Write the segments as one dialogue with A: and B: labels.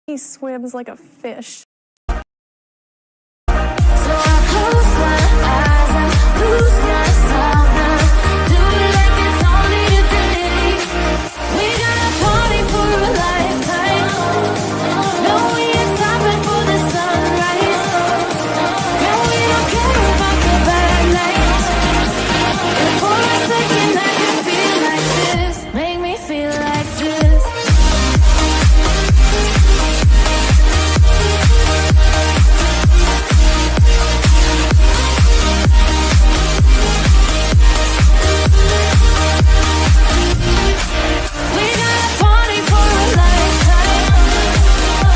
A: He swims like a fish.
B: So I close my eyes and lose myself now. Do it like it's only today. We got a party for a lifetime. No, we ain't stopping for the sunrise. No, we don't care about the bad nights. And for a second I can feel like this. Make me feel like this. We got a party for a lifetime.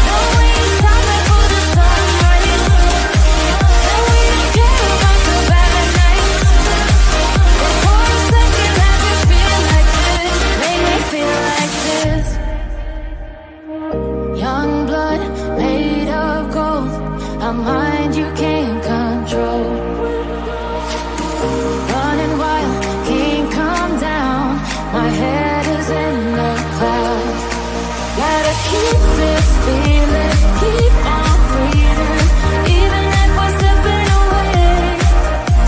B: No, we ain't stopping for the sunrise. No, we don't care about the bad nights. But for a second I can feel like this. Make me feel like this. Young blood made of gold. A mind you can't control. Running wild, can't calm down. My head is in the clouds. Gotta keep this feeling, keep on breathing, even if we're slipping away.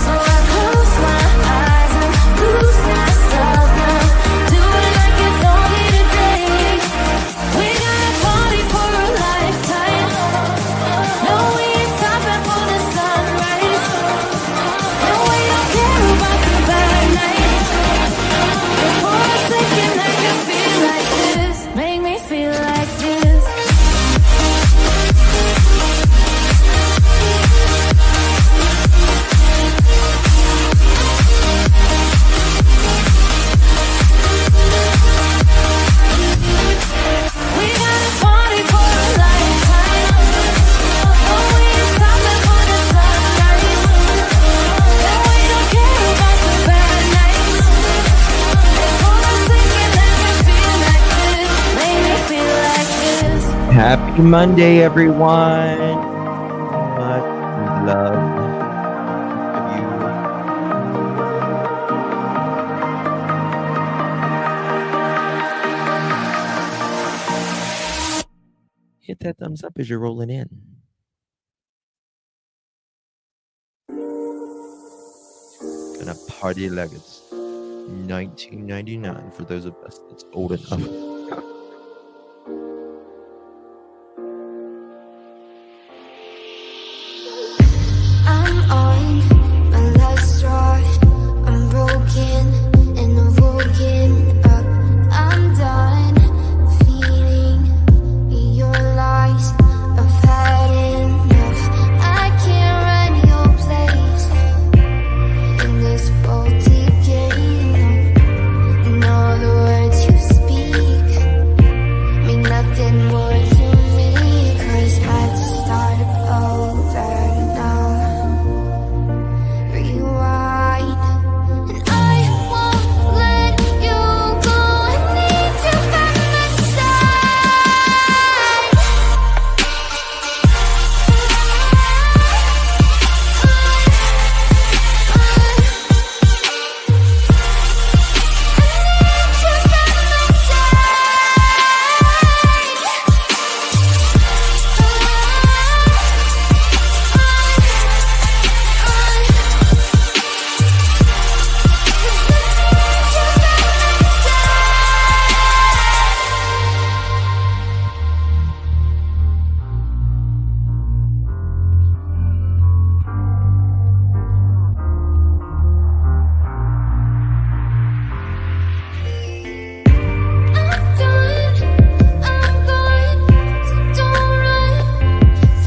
B: So I close my eyes and lose myself now. Do it like it's only today. We got a party for a lifetime. No, we ain't stopping for the sunrise. No, we don't care about the bad nights. But for a second I can feel like this. Make me feel like this. We got a party for a lifetime. No, we ain't stopping for the sunrise. No, we don't care about the bad nights. And for a second I can feel like this. Make me feel like this.
C: Happy Monday, everyone. Much love of you. Hit that thumbs up as you're rolling in. Gonna party like it's 1999 for those of us that's old enough.
B: I'm on my last straw. I'm broken and I'm woken up. I'm done feeding your lies. I've had enough. I can't run your place in this faulty game. And all the words you speak mean nothing more to me. 'Cause I'd start over now. Rewind, and I won't let you go. I need you by my side.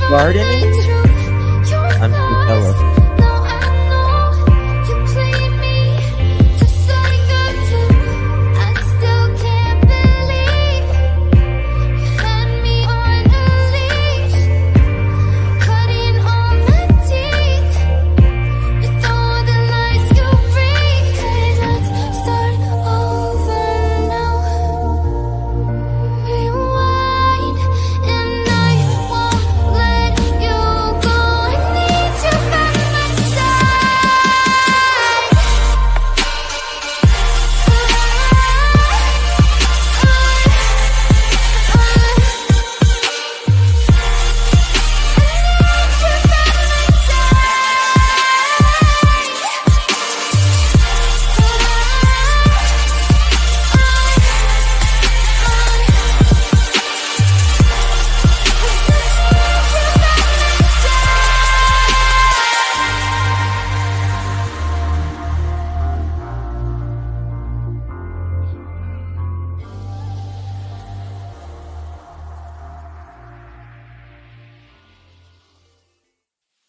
C: Gardening? I'm too jealous.
B: Rewind, and I won't let you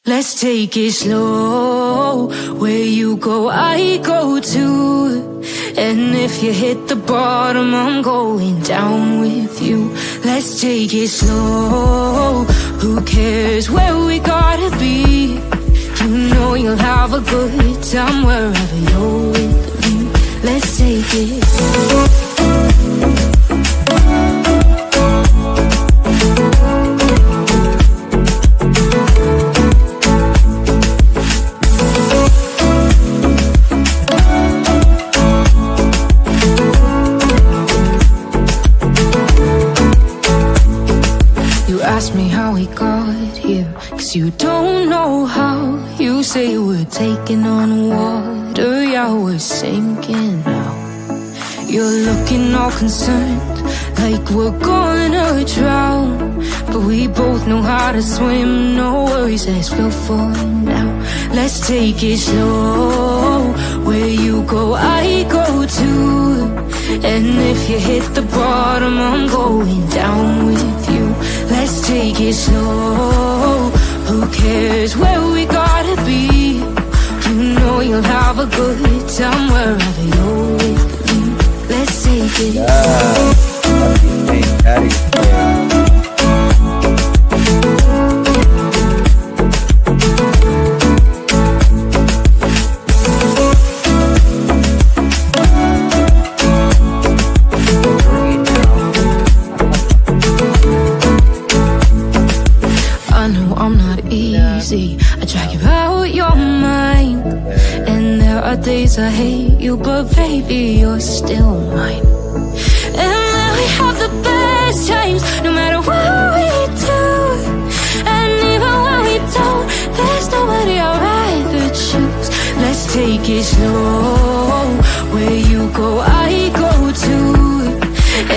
B: Let's take it slow. Where you go, I go too. And if you hit the bottom, I'm going down with you. Let's take it slow. Who cares where we gotta be? You know you'll have a good time wherever you're with me. Let's take it slow. Ask me how we got here, 'cause you don't know how. You say we're taking on water, yeah, we're sinking now. You're looking all concerned, like we're gonna drown. But we both know how to swim, no worries as we'll fall now. Let's take it slow. Where you go, I go too. And if you hit the bottom, I'm going down with you. Let's take it slow. Who cares where we gotta be? You know you'll have a good time wherever you're with me. Let's take it slow. I drag you out your mind, and there are days I hate you, but baby, you're still mine. And then we have the best times, no matter what we do. And even when we don't, there's nobody I'd rather choose. Let's take it slow. Where you go, I go too.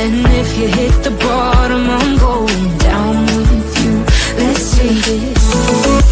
B: And if you hit the bottom, I'm going down with you. Let's take it slow.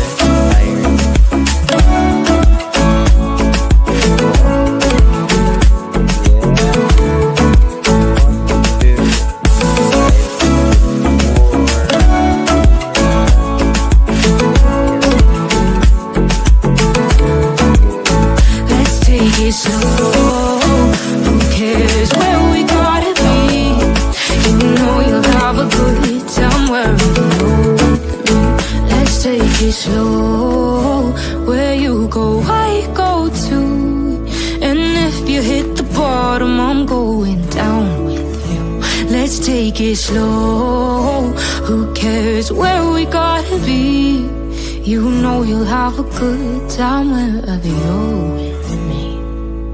B: Slow, where you go, I go too. And if you hit the bottom, I'm going down with you. Let's take it slow. Who cares where we gotta be? You know you'll have a good time wherever you're with me.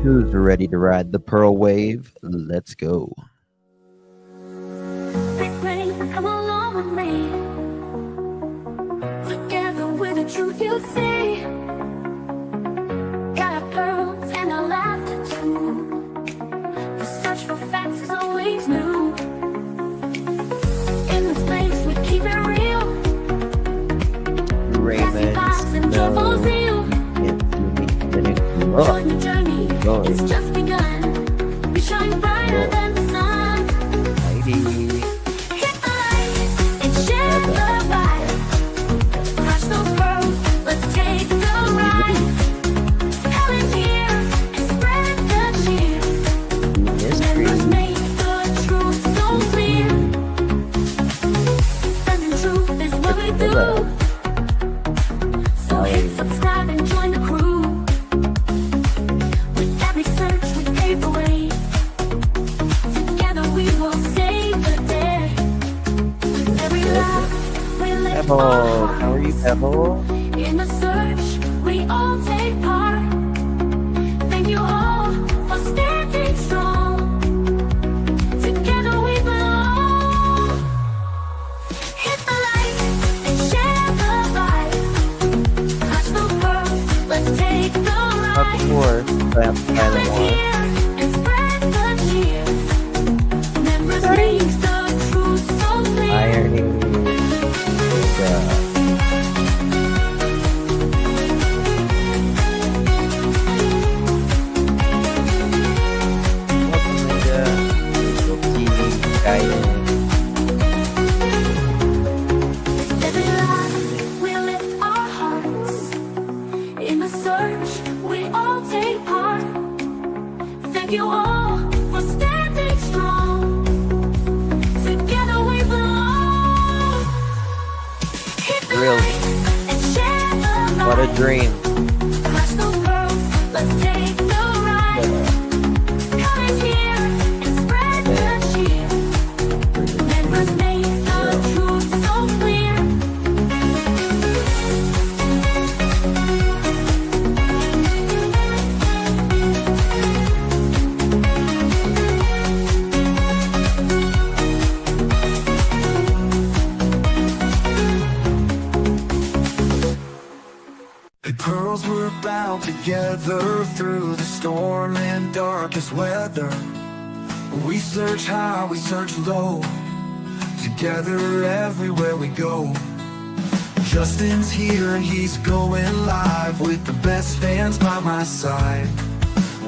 C: Who's ready to ride the Pearl Wave? Let's go.
D: Big rain, come along with me. The truth you see, got our pearls and our laughter too. The search for facts is always new. In this place we keep it real.
C: Raymond, no,
D: join the journey, it's just begun. We shine brighter than the sun. Hit the light and share the vibe. Crush those pearls, let's take the ride. Hell in here and spread the cheer. Members make the truth so clear. Spreading truth is what we do. So hit subscribe and join the crew. With every search we pave the way. Together we will save the day. With every laugh we lift our hearts.
C: How are you, Pebble?
D: In the search, we all take part. Thank you all for standing strong. Together we belong. Hit the light and share the vibe. Catch those pearls, let's take the
C: Of
D: ride.
C: course, I have to buy
D: Come
C: them
D: in
C: all.
D: here and spread the cheer. Members make the truth so clear.
C: Irony.
D: Every life we lift our hearts.
C: Really?
D: and share the
C: What a
D: light.
C: dream.
D: Clutch those pearls, let's take the ride. Come in here and spread the cheer. Members make the truth so clear.
E: The pearls were bound together through the storm and darkest weather. We search high, we search low, together everywhere we go. Justin's here and he's going live with the best fans by my side.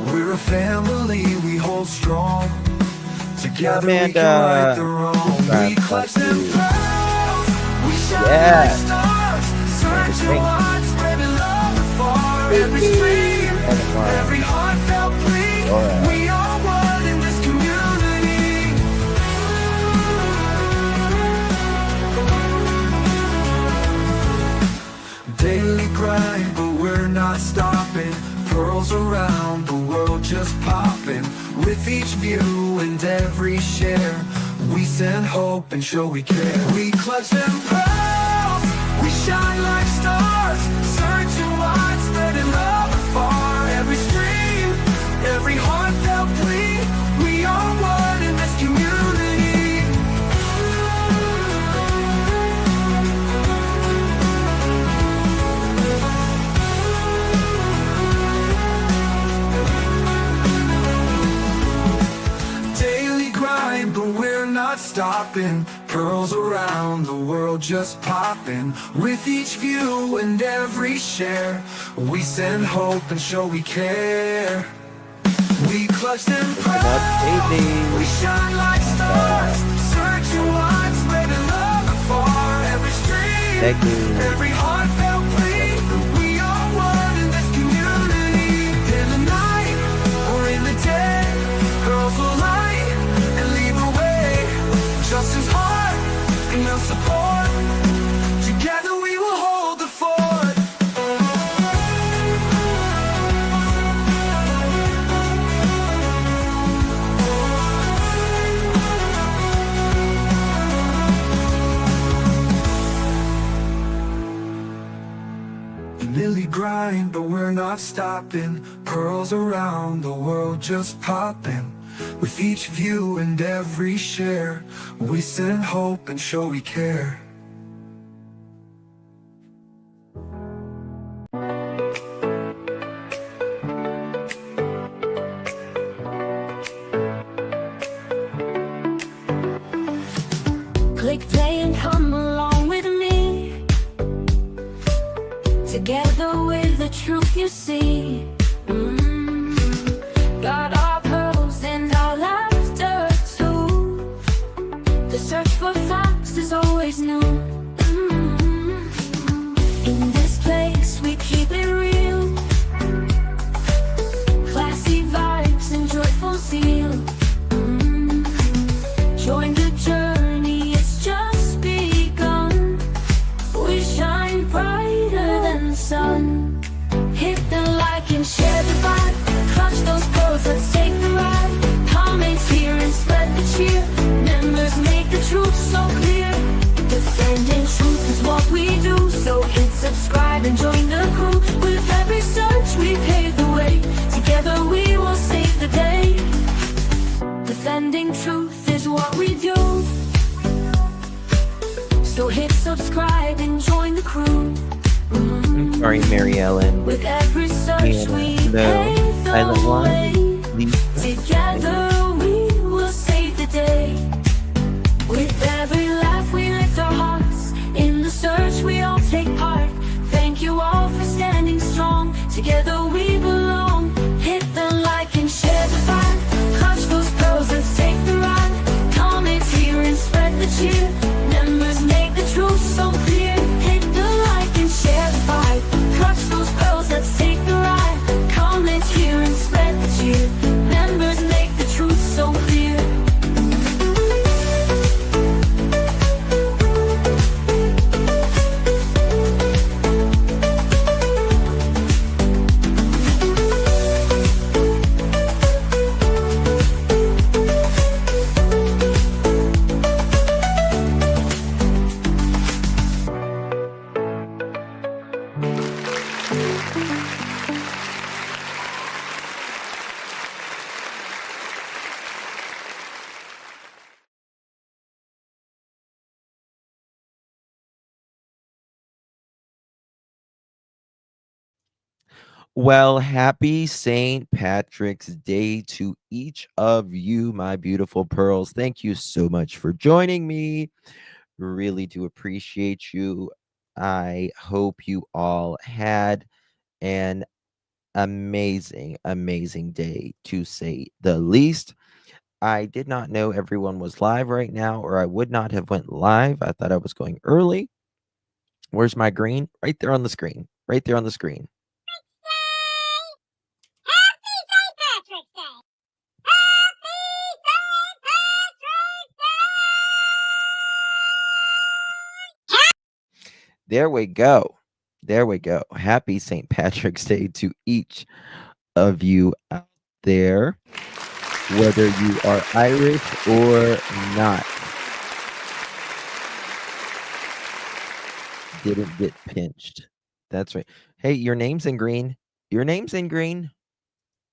E: We're a family, we hold strong. Together we can right the wrong. We clutch them pearls, we shine like stars. Search your heart, spreading love afar. Every stream, every heartfelt plea. We are one in this community. Daily grind, but we're not stopping. Pearls around the world just popping. With each view and every share, we send hope and show we care. We clutch them pearls, we shine like stars. Searching wide, spreading love afar. Every stream, every heartfelt plea. We are one in this community. Daily grind, but we're not stopping. Pearls around the world just popping. With each view and every share, we send hope and show we care. We clutch them pearls, we shine like stars. Searching wide, spreading love afar. Every stream, every heartfelt plea. We are one in this community. In the night or in the day, girls will light and lead the way. Justin's heart and your support. Together we will hold the fort. Daily grind, but we're not stopping. Pearls around the world just popping. With each view and every share, we send hope and show we care.
D: Click play and come along with me. Together with the truth you see. Got our pearls and our laughter too. The search for facts is always new. In this place we keep it real. Classy vibes and joyful zeal. Join the journey, it's just begun. We shine brighter than the sun. Hit the like and share the vibe. Clutch those pearls, let's take the ride. Comments here and spread the cheer. Members make the truth so clear. Defending truth is what we do. So hit subscribe and join the crew. With every search we pave the way. Together we will save the day. Defending truth is what we do. So hit subscribe and join the crew.
C: Sorry, Mary Ellen.
D: With every search we
C: No,
D: pave
C: Silent
D: the
C: One.
D: way.
C: Please.
D: Together we will save the day. With every laugh we lift our hearts. In the search we all take part. Thank you all for standing strong. Together we belong. Hit the like and share the vibe. Clutch those pearls, let's take the ride. Comments here and spread the cheer. Members make the truth so clear. Hit the like and share the vibe. Clutch those pearls, let's take the ride. Comments here and spread the cheer. Members
C: Well, happy St. Patrick's Day to each of you, my beautiful pearls. Thank you so much for joining me. Really do appreciate you. I hope you all had an amazing, amazing day, to say the least. I did not know everyone was live right now, or I would not have went live. I thought I was going early. Where's my green? Right there on the screen. Right there on the screen. There we go. There we go. Happy St. Patrick's Day to each of you out there, whether you are Irish or not. Didn't get pinched. That's right. Hey, your name's in green. Your name's in green.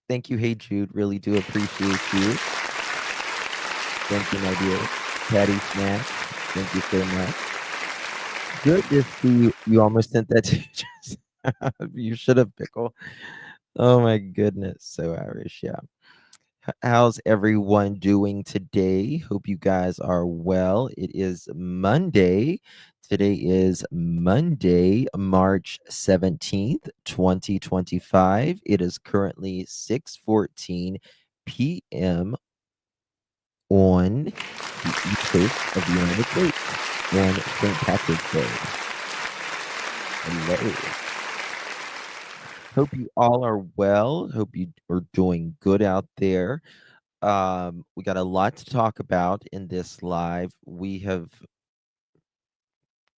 C: Thank you. Hey, Jude. Really do appreciate you. Thank you, my dear. Patty Snack. Thank you so much. Good to see you. You almost sent that to you should have, Pickle. Oh my goodness. So Irish, yeah. How's everyone doing today? Hope you guys are well. It is Monday. Today is Monday, March 17th, 2025. It is currently 6:14 p.m. on the East Coast of the United States on St. Patrick's Day. Hello. Hope you all are well. Hope you are doing good out there. We got a lot to talk about in this live.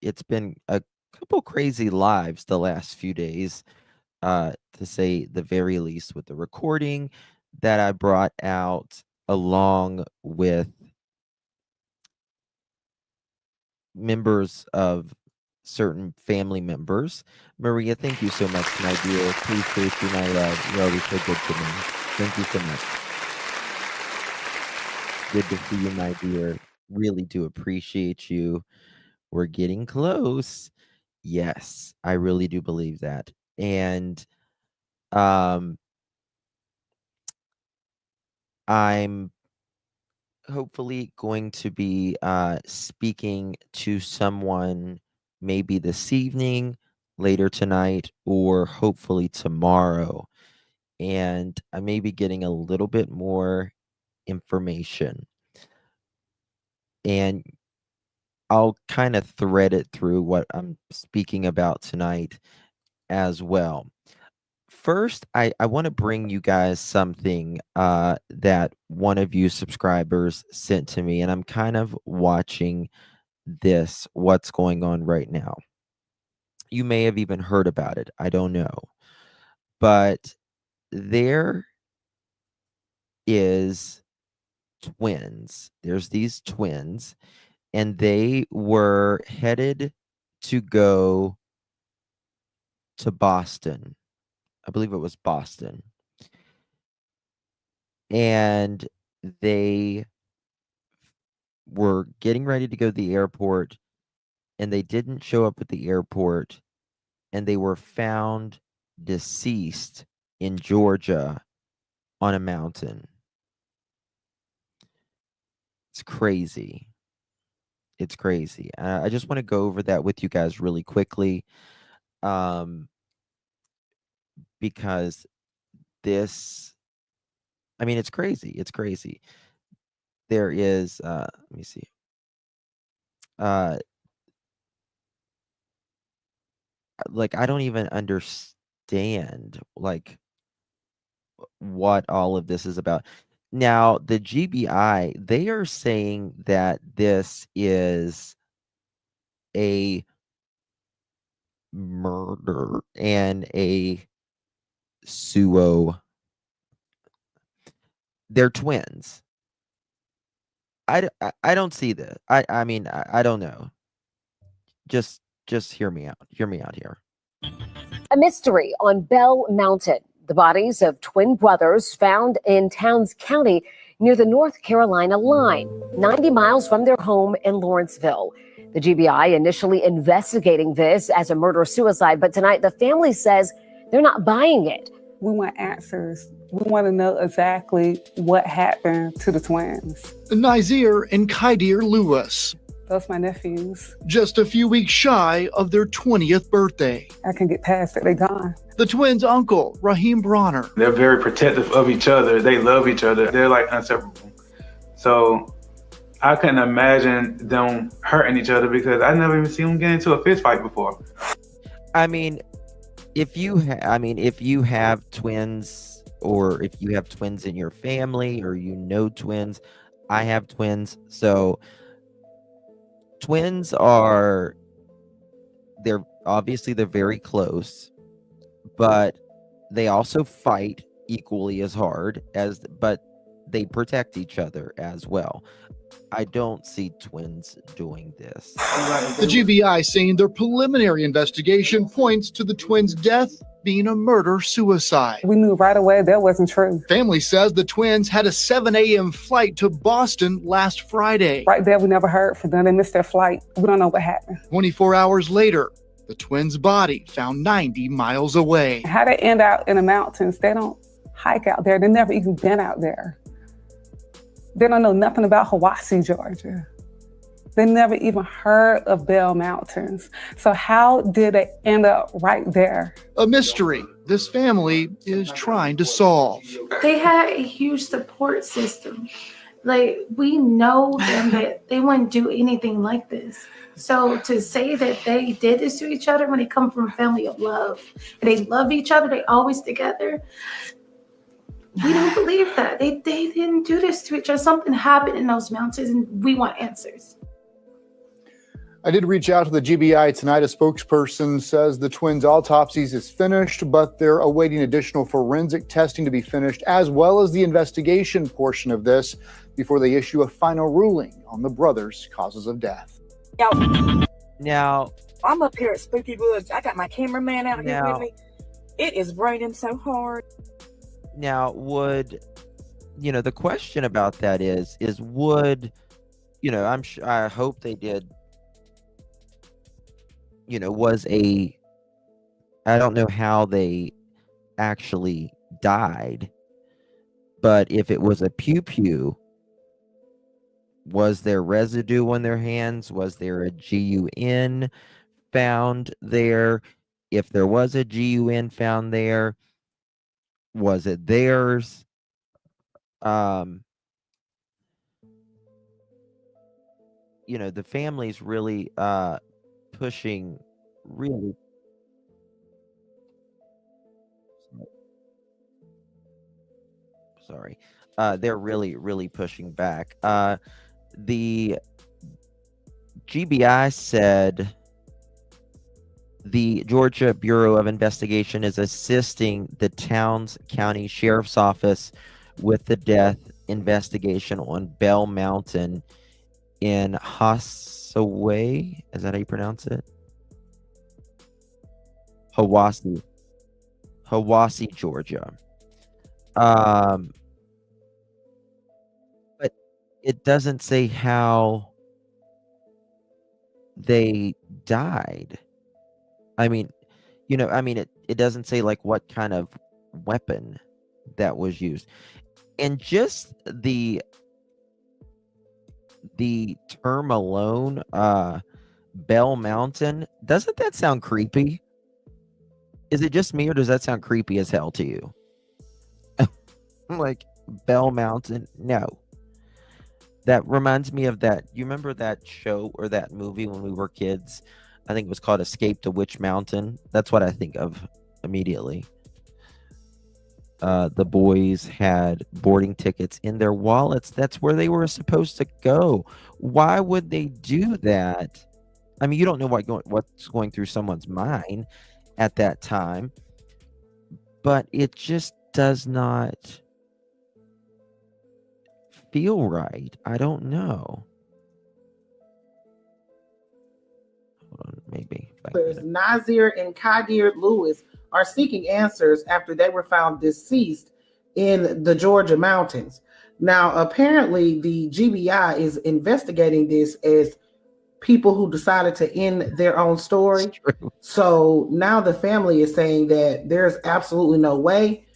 C: It's been a couple crazy lives the last few days, to say the very least, with the recording that I brought out along with members of certain family members. Maria, thank you so much, my dear. Appreciate you, my love. You're always so good to me. Thank you so much. Good to see you, my dear. Really do appreciate you. We're getting close. Yes, I really do believe that. And um I'm hopefully going to be speaking to someone maybe this evening, later tonight, or hopefully tomorrow. And I may be getting a little bit more information. And I'll kind of thread it through what I'm speaking about tonight as well. First, I want to bring you guys something that one of you subscribers sent to me, and I'm kind of watching what's going on right now. You may have even heard about it. I don't know. But there is twins. There's these twins, and they were headed to go to Boston. I believe it was Boston. And they were getting ready to go to the airport, and they didn't show up at the airport, and they were found deceased in Georgia on a mountain. It's crazy. It's crazy. I just want to go over that with you guys really quickly, because it's crazy. It's crazy. There is, let me see. Like, I don't even understand, like, what all of this is about. Now, the GBI, they are saying that this is a murder and a suo. They're twins. I don't see this. I don't know. Just hear me out. Hear me out here.
F: A mystery on Bell Mountain. The bodies of twin brothers found in Towns County near the North Carolina line, 90 miles from their home in Lawrenceville. The GBI initially investigating this as a murder-suicide, but tonight the family says They're not buying it.
G: We want answers. We want to know exactly what happened to the twins.
H: Nazir and Kaidir Lewis,
G: Those my nephews.
H: just a few weeks shy of their 20th birthday.
G: I can get past it. They're gone.
H: The twins' uncle, Raheem Bronner,
I: They're very protective of each other. They love each other. They're like inseparable. So I couldn't imagine them hurting each other because I never even seen them get into a fist fight before.
C: I mean, if you have twins, or if you have twins in your family, or you know twins, I have twins. So twins they're very close, but they also fight equally as hard but they protect each other as well. I don't see twins doing this.
H: the GBI saying their preliminary investigation points to the twins' death being a murder-suicide.
G: We knew right away that wasn't true.
H: Family says the twins had a 7 a.m. flight to Boston last Friday.
G: Right there, we never heard from them. They missed their flight. We don't know what happened.
H: 24 hours later, the twins' body found 90 miles away.
G: How they end out in the mountains, they don't hike out there. They've never even been out there. They don't know nothing about Hiwassee, Georgia. They never even heard of Bell Mountains. So how did they end up right there?
H: A mystery this family is trying to solve.
J: They had a huge support system. Like, we know them that they wouldn't do anything like this. So to say that they did this to each other when they come from a family of love, and they love each other, they always together, we don't believe that. They didn't do this to each other. Something happened in those mountains, and we want answers.
K: I did reach out to the GBI tonight. A spokesperson says the twins' autopsies is finished, but they're awaiting additional forensic testing to be finished, as well as the investigation portion of this, before they issue a final ruling on the brothers' causes of death.
C: Now,
L: I'm up here at Spooky Woods. I got my cameraman out here
C: Now-
L: with me. It is raining so hard.
C: now would, the question about that is would, I hope they did, I don't know how they actually died, but if it was a pew-pew, was there residue on their hands? Was there a GUN found there? If there was a GUN found there, was it theirs? The family's really pushing really sorry. They're really pushing back. The GBI said the Georgia Bureau of Investigation is assisting the Towns County Sheriff's Office with the death investigation on Bell Mountain in Hiwassee. Is that how you pronounce it? Hiwassee, Georgia. But it doesn't say how they died. It doesn't say like what kind of weapon that was used. And just the term alone, Bell Mountain, doesn't that sound creepy? Is it just me, or does that sound creepy as hell to you? Like, Bell Mountain? No. That reminds me of that. You remember that show or that movie when we were kids? I think it was called Escape to Witch Mountain. That's what I think of immediately. The boys had boarding tickets in their wallets. That's where they were supposed to go. Why would they do that? You don't know what's going through someone's mind at that time, but it just does not feel right. I don't know. Hold on, maybe.
M: Nazir and Kaidir Lewis are seeking answers after they were found deceased in the Georgia mountains. Now, apparently, the GBI is investigating this as people who decided to end their own story. So now the family is saying that there's absolutely no way,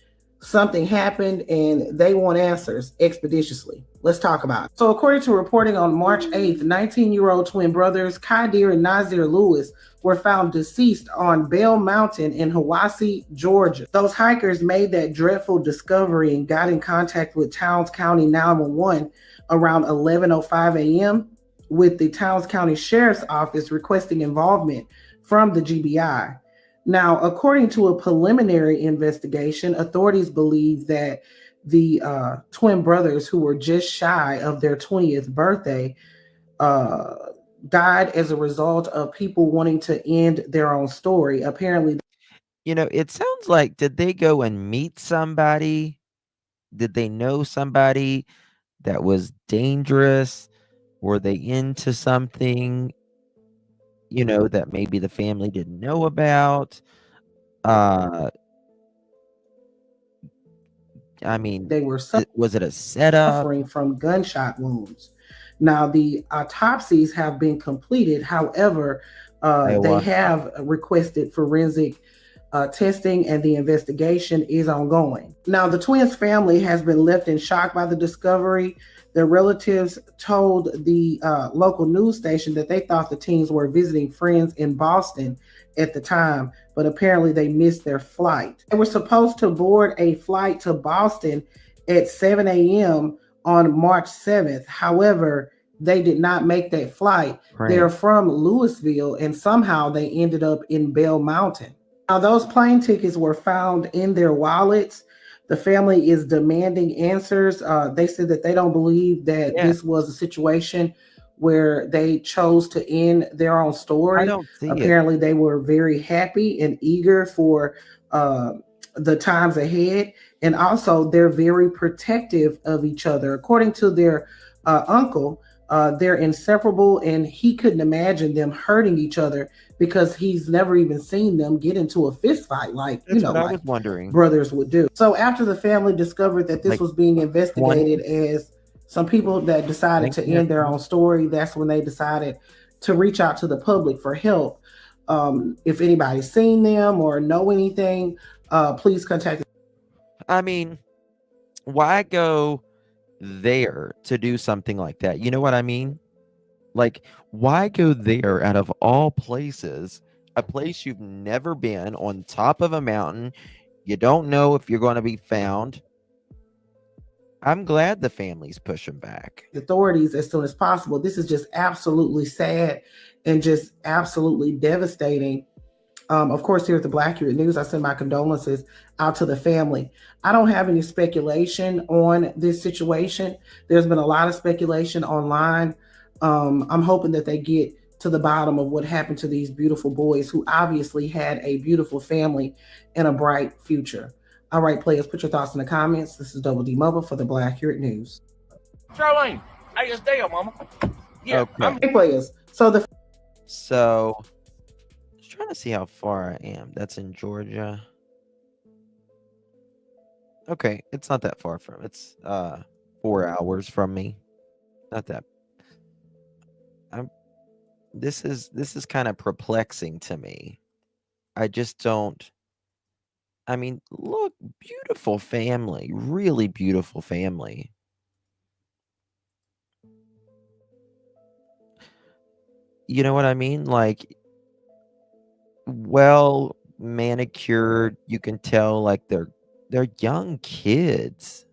M: something happened and they want answers expeditiously. Let's talk about it. So according to reporting on March 8th, 19-year-old twin brothers Kadir and Nazir Lewis were found deceased on Bell Mountain in Hiwassee, Georgia. Those hikers made that dreadful discovery and got in contact with Towns County 911 around 11:05 a.m. with the Towns County Sheriff's Office requesting involvement from the GBI. Now, according to a preliminary investigation, authorities believe that the twin brothers, who were just shy of their 20th birthday, died as a result of people wanting to end their own story. Apparently,
C: it sounds like, did they go and meet somebody? Did they know somebody that was dangerous? Were they into something, that maybe the family didn't know about? I mean,
M: they were
C: was it a setup?
M: suffering from gunshot wounds. Now, the autopsies have been completed. However, they have requested forensic testing, and the investigation is ongoing. Now, the twins' family has been left in shock by the discovery. Their relatives told the local news station that they thought the teens were visiting friends in Boston at the time, but apparently they missed their flight. They were supposed to board a flight to Boston at 7 a.m. on March 7th. However, they did not make that flight.
C: Right.
M: They're from Louisville, and somehow they ended up in Bell Mountain. Now, those plane tickets were found in their wallets. The family is demanding answers. They said that they don't believe that this was a situation where they chose to end their own story.
C: I don't see
M: Apparently, they were very happy and eager for the times ahead. And also, they're very protective of each other. According to their uncle, they're inseparable, and he couldn't imagine them hurting each other because he's never even seen them get into a fist fight like
C: That's what I
M: like
C: was wondering.
M: brothers would do. So after the family discovered that this was being investigated as some people that decided to end their own story, that's when they decided to reach out to the public for help. If anybody's seen them or know anything, please contact.
C: I mean, why go there to do something like that? You know what I mean? Like, why go there out of all places, a place you've never been, on top of a mountain? You don't know if you're going to be found. I'm glad the family's pushing back.
M: Authorities as soon as possible. This is just absolutely sad and just absolutely devastating. Of course, here at the Black Accurate News, I send my condolences out to the family. I don't have any speculation on this situation. There's been a lot of speculation online. I'm hoping that they get to the bottom of what happened to these beautiful boys who obviously had a beautiful family and a bright future. All right, players, put your thoughts in the comments. This is Double D Mobile for the Black Accurate News.
N: Charlene, hey, it's Dale, mama. Yeah,
C: Okay.
M: Hey, players. So
C: just trying to see how far I am. That's in Georgia. Okay, it's not that far from. It's 4 hours from me. Not that. This is kind of perplexing to me. I just don't. I mean, look, beautiful family, really beautiful family. You know what I mean? Like, well manicured. You can tell, like, they're young kids.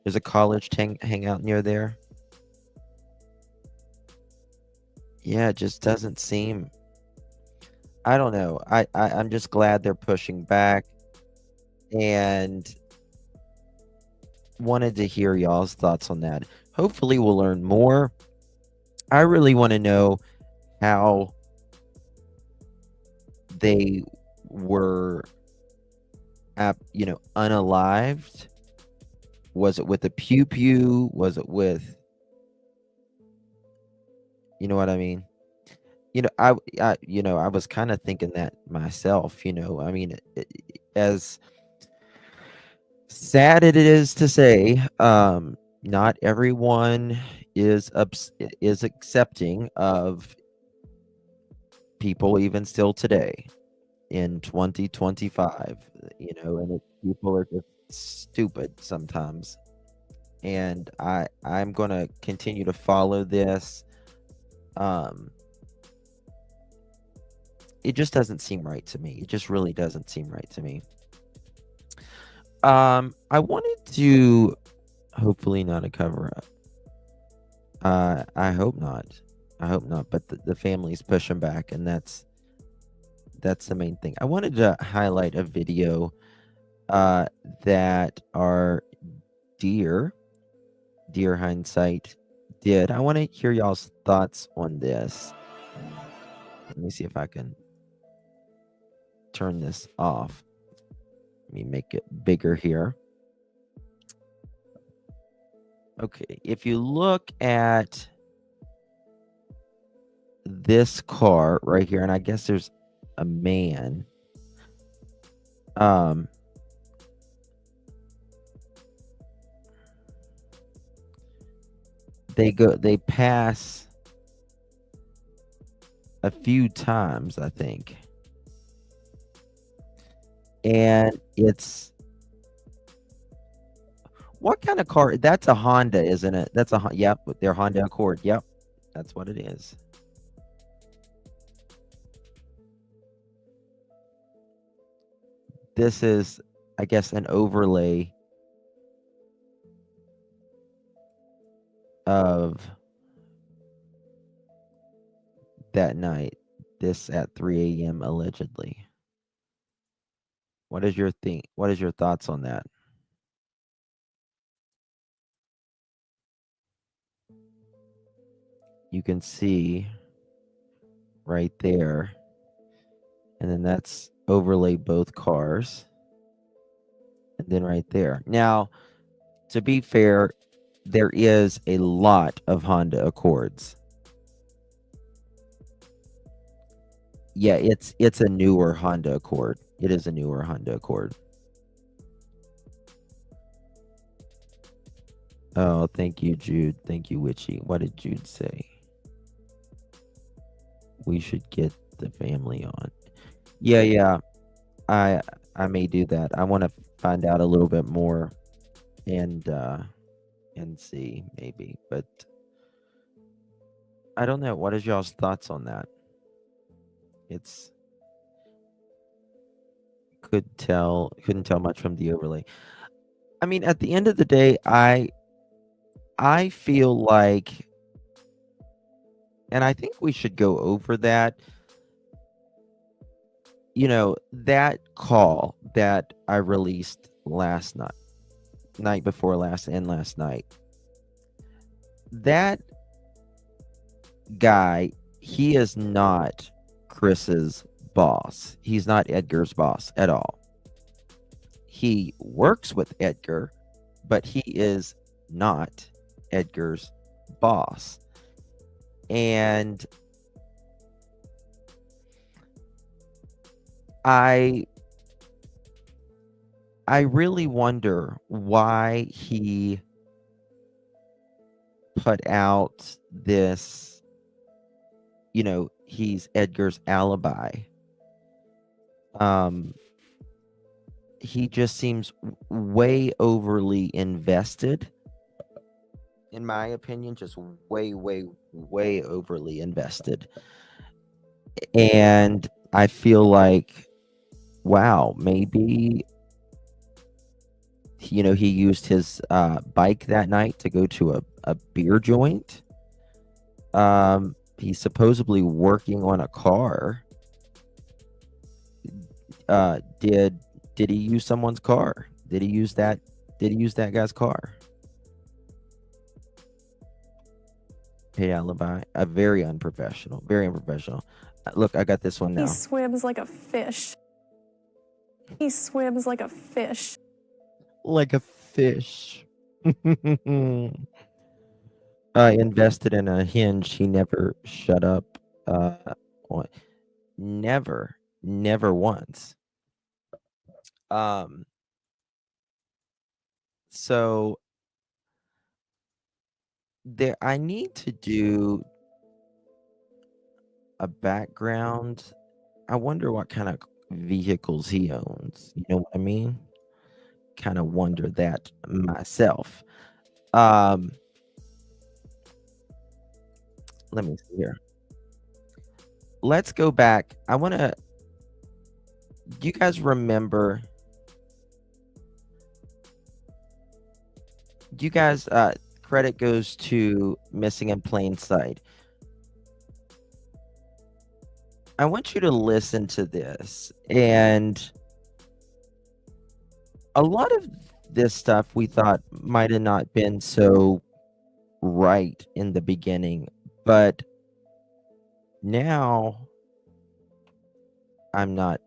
C: There's a college hangout near there. Yeah, it just doesn't seem. I don't know. I'm just glad they're pushing back, and wanted to hear y'all's thoughts on that. Hopefully we'll learn more. I really want to know how they were unalived. Was it with a pew pew? Was it with, you know what I mean? I was kind of thinking that myself. I mean, as sad it is to say, not everyone is accepting of people even still today in 2025, and people are just stupid sometimes. And I'm going to continue to follow this. It just doesn't seem right to me. It just really doesn't seem right to me. I wanted to, hopefully not a cover up. I hope not. But the family's pushing back, and that's the main thing. I wanted to highlight a video that our dear hindsight did. I want to hear y'all's thoughts on this. Let me see if I can turn this off. Let me make it bigger here. Okay, if you look at this car right here, and I guess there's a man. They pass a few times, I think. And it's, what kind of car? That's a Honda, isn't it? That's yep, their Honda Accord. Yep, that's what it is. This is, I guess, an overlay of that night. This at 3 a.m. allegedly. What is your thoughts on that? You can see right there, and then that's overlay both cars, and then right there. Now, to be fair, there is a lot of Honda Accords. Yeah, it's a newer Honda Accord. It is a newer Honda Accord. Oh, thank you, Jude. Thank you, Witchy. What did Jude say? We should get the family on. Yeah. I may do that. I want to find out a little bit more and see maybe, but I don't know. What is y'all's thoughts on that? Couldn't tell much from the overlay. I mean, at the end of the day, I feel like, and I think we should go over that. That call that I released last night before last and last night. That guy, he is not Chris's boss. He's not Edgar's boss at all. He works with Edgar, but he is not Edgar's boss. And I really wonder why he put out this, he's Edgar's alibi. He just seems way overly invested, in my opinion, just way overly invested. And I feel like, wow, maybe, he used his bike that night to go to a beer joint. He's supposedly working on a car. Did he use someone's car? Did he use that guy's car? Hey, alibi. Very unprofessional. Look, I got this one now.
A: He swims like a fish. He swims like a fish.
C: Like a fish. Invested in a hinge. He never shut up. Never once. So I need to do a background. I wonder what kind of vehicles he owns. You know what I mean? Kind of wonder that myself. Let me see here. Let's go back. I want to. Do you guys remember? Do you guys? Credit goes to Missing in Plain Sight. I want you to listen to this. And a lot of this stuff we thought might have not been so right in the beginning, but now I'm not.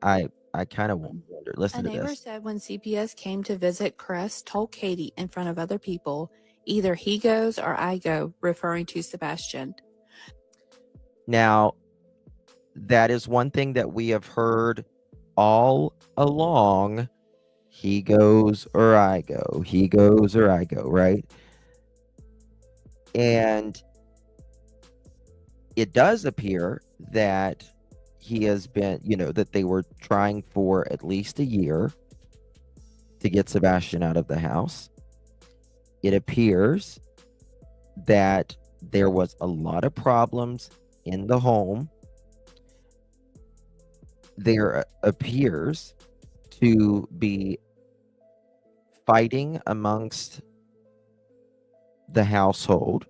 C: I kind of wonder.
O: A
C: Listen to
O: neighbor
C: this.
O: said when CPS came to visit, Chris told Katie in front of other people, either he goes or I go, referring to Sebastian.
C: Now, that is one thing that we have heard all along. He goes or I go. He goes or I go, right? And it does appear that he has been, that they were trying for at least a year to get Sebastian out of the house. It appears that there was a lot of problems in the home. There appears to be fighting amongst the household,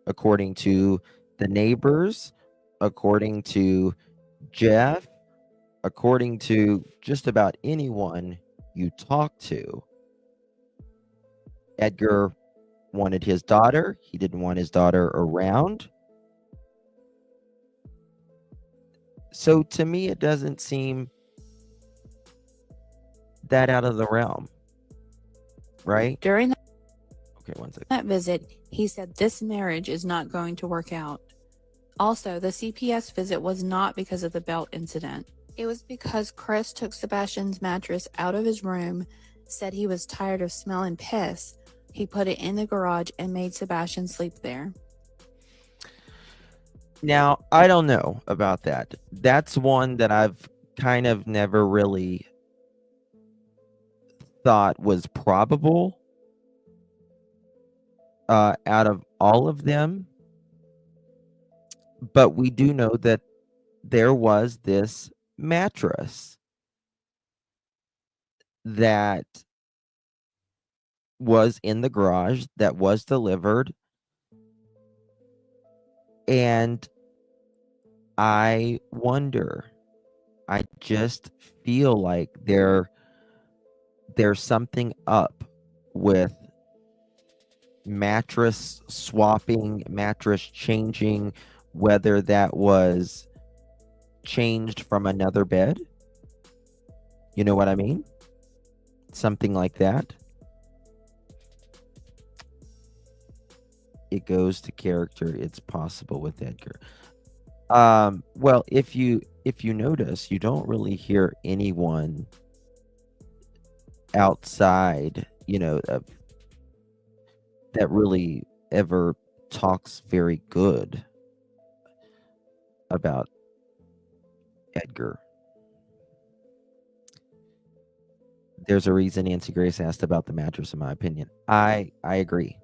C: according to the neighbors, according to Jeff, according to just about anyone you talk to. Edgar wanted his daughter. He didn't want his daughter around. So to me, it doesn't seem that out of the realm, right?
O: During
C: Okay, one second.
O: that visit, he said this marriage is not going to work out. Also, the CPS visit was not because of the belt incident. It was because Chris took Sebastian's mattress out of his room, said he was tired of smelling piss. He put it in the garage and made Sebastian sleep there.
C: Now, I don't know about that. That's one that I've kind of never really thought was probable out of all of them. But we do know that there was this mattress that was in the garage that was delivered. And I wonder, I just feel like there's something up with mattress swapping, mattress changing, whether that was changed from another bed. You know what I mean? Something like that. It goes to character. It's possible with Edgar. Well, if you notice, you don't really hear anyone outside, that really ever talks very good about Edgar. There's a reason Nancy Grace asked about the mattress, in my opinion. I agree.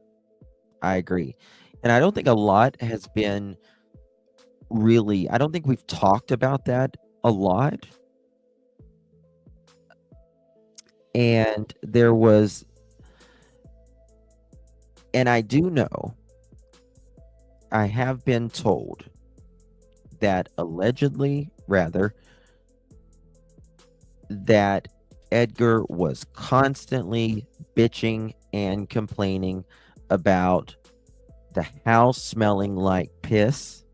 C: And I don't think a lot has been really, I don't think we've talked about that a lot. And there was, and I do know, I have been told that allegedly, rather, that Edgar was constantly bitching and complaining about the house smelling like piss.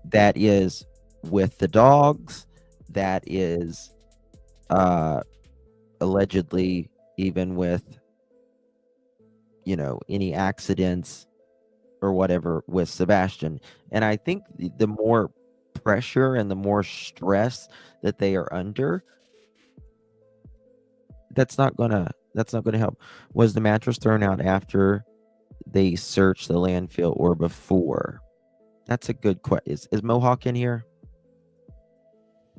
C: That is with the dogs. That is allegedly even with, any accidents or whatever with Sebastian. And I think the more pressure and the more stress that they are under, that's not gonna help. Was the mattress thrown out after they searched the landfill or before? That's a good question. Is Mohawk in here?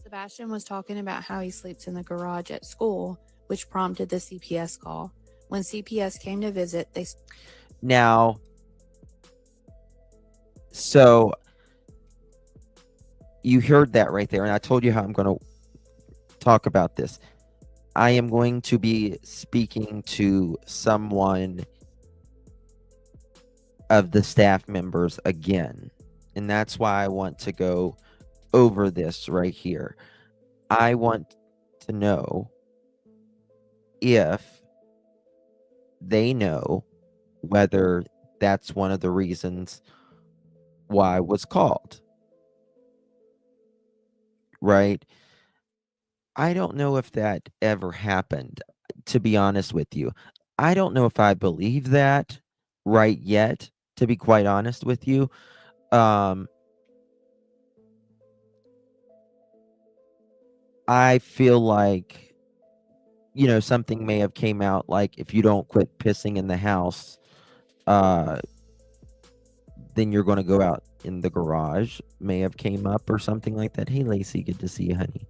O: Sebastian was talking about how he sleeps in the garage at school, which prompted the CPS call. When CPS came to visit, they
C: Now, so you heard that right there, and I told you how I'm going to talk about this. I am going to be speaking to someone of the staff members again, and that's why I want to go over this right here. I want to know if they know whether that's one of the reasons why I was called. Right? I don't know if that ever happened, to be honest with you. I don't know if I believe that right yet, to be quite honest with you. I feel like, you know, something may have came out like, if you don't quit pissing in the house, then you're going to go out in the garage, may have came up or something like that. Hey, Lacey, good to see you, honey.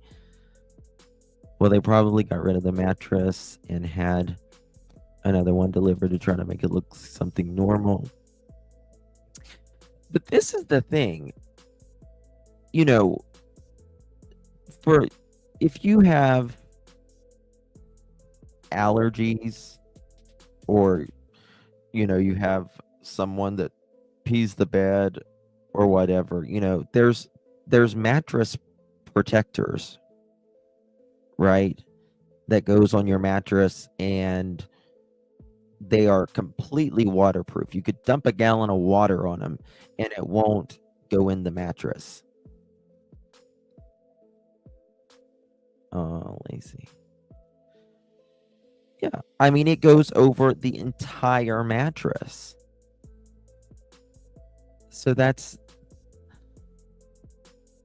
C: Well, they probably got rid of the mattress and had another one delivered to try to make it look something normal. But this is the thing, you know, for if you have allergies or, you know, you have someone that pees the bed or whatever, you know, there's mattress protectors, right, that goes on your mattress, and they are completely waterproof. You could dump a gallon of water on them and it won't go in the mattress. Oh, Lacey. Yeah, I mean, it goes over the entire mattress. So that's,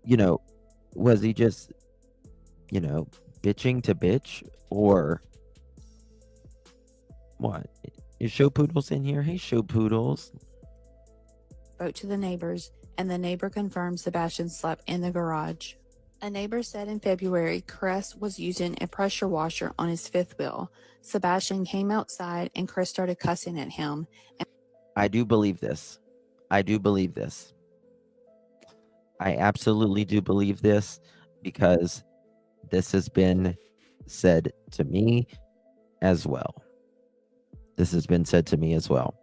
C: you know, was he just, you know, bitching to bitch, or what? Is Show Poodles in here? Hey, Show Poodles.
O: spoke to the neighbors, and the neighbor confirmed Sebastian slept in the garage. A neighbor said in February, Chris was using a pressure washer on his fifth wheel. Sebastian came outside and Chris started cussing at him.
C: I do believe this. I do believe this. I absolutely do believe this, because this has been said to me as well. This has been said to me as well.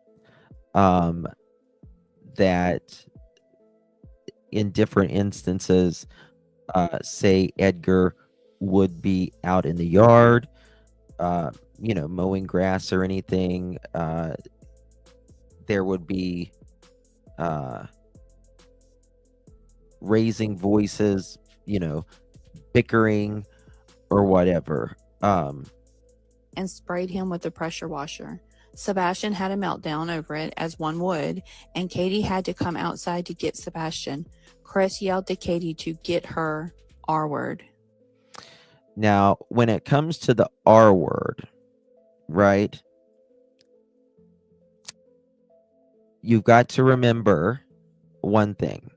C: That in different instances, say Edgar would be out in the yard, you know, mowing grass or anything. There would be raising voices, you know, bickering or whatever.
O: And sprayed him with the pressure washer. Sebastian had a meltdown over it, as one would, and Katie had to come outside to get Sebastian. Chris yelled to Katie to get her R word.
C: Now, when it comes to the R word, right, you've got to remember one thing.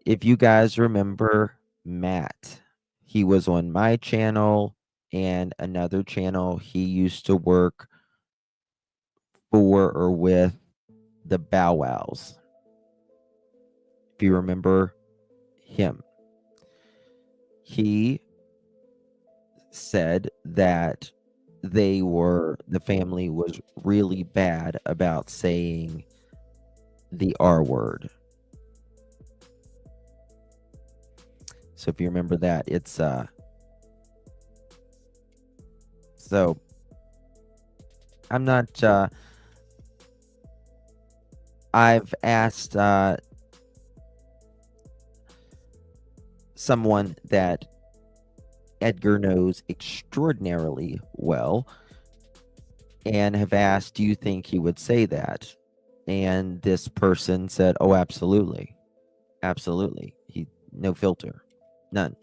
C: If you guys remember Matt, he was on my channel and another channel. He used to work for or with the Bow Wows. If you remember him, he said that the family was really bad about saying the R word. So if you remember that, it's so I'm not I've asked someone that Edgar knows extraordinarily well, and have asked, do you think he would say that? And this person said, oh, absolutely. Absolutely. He, no filter. None.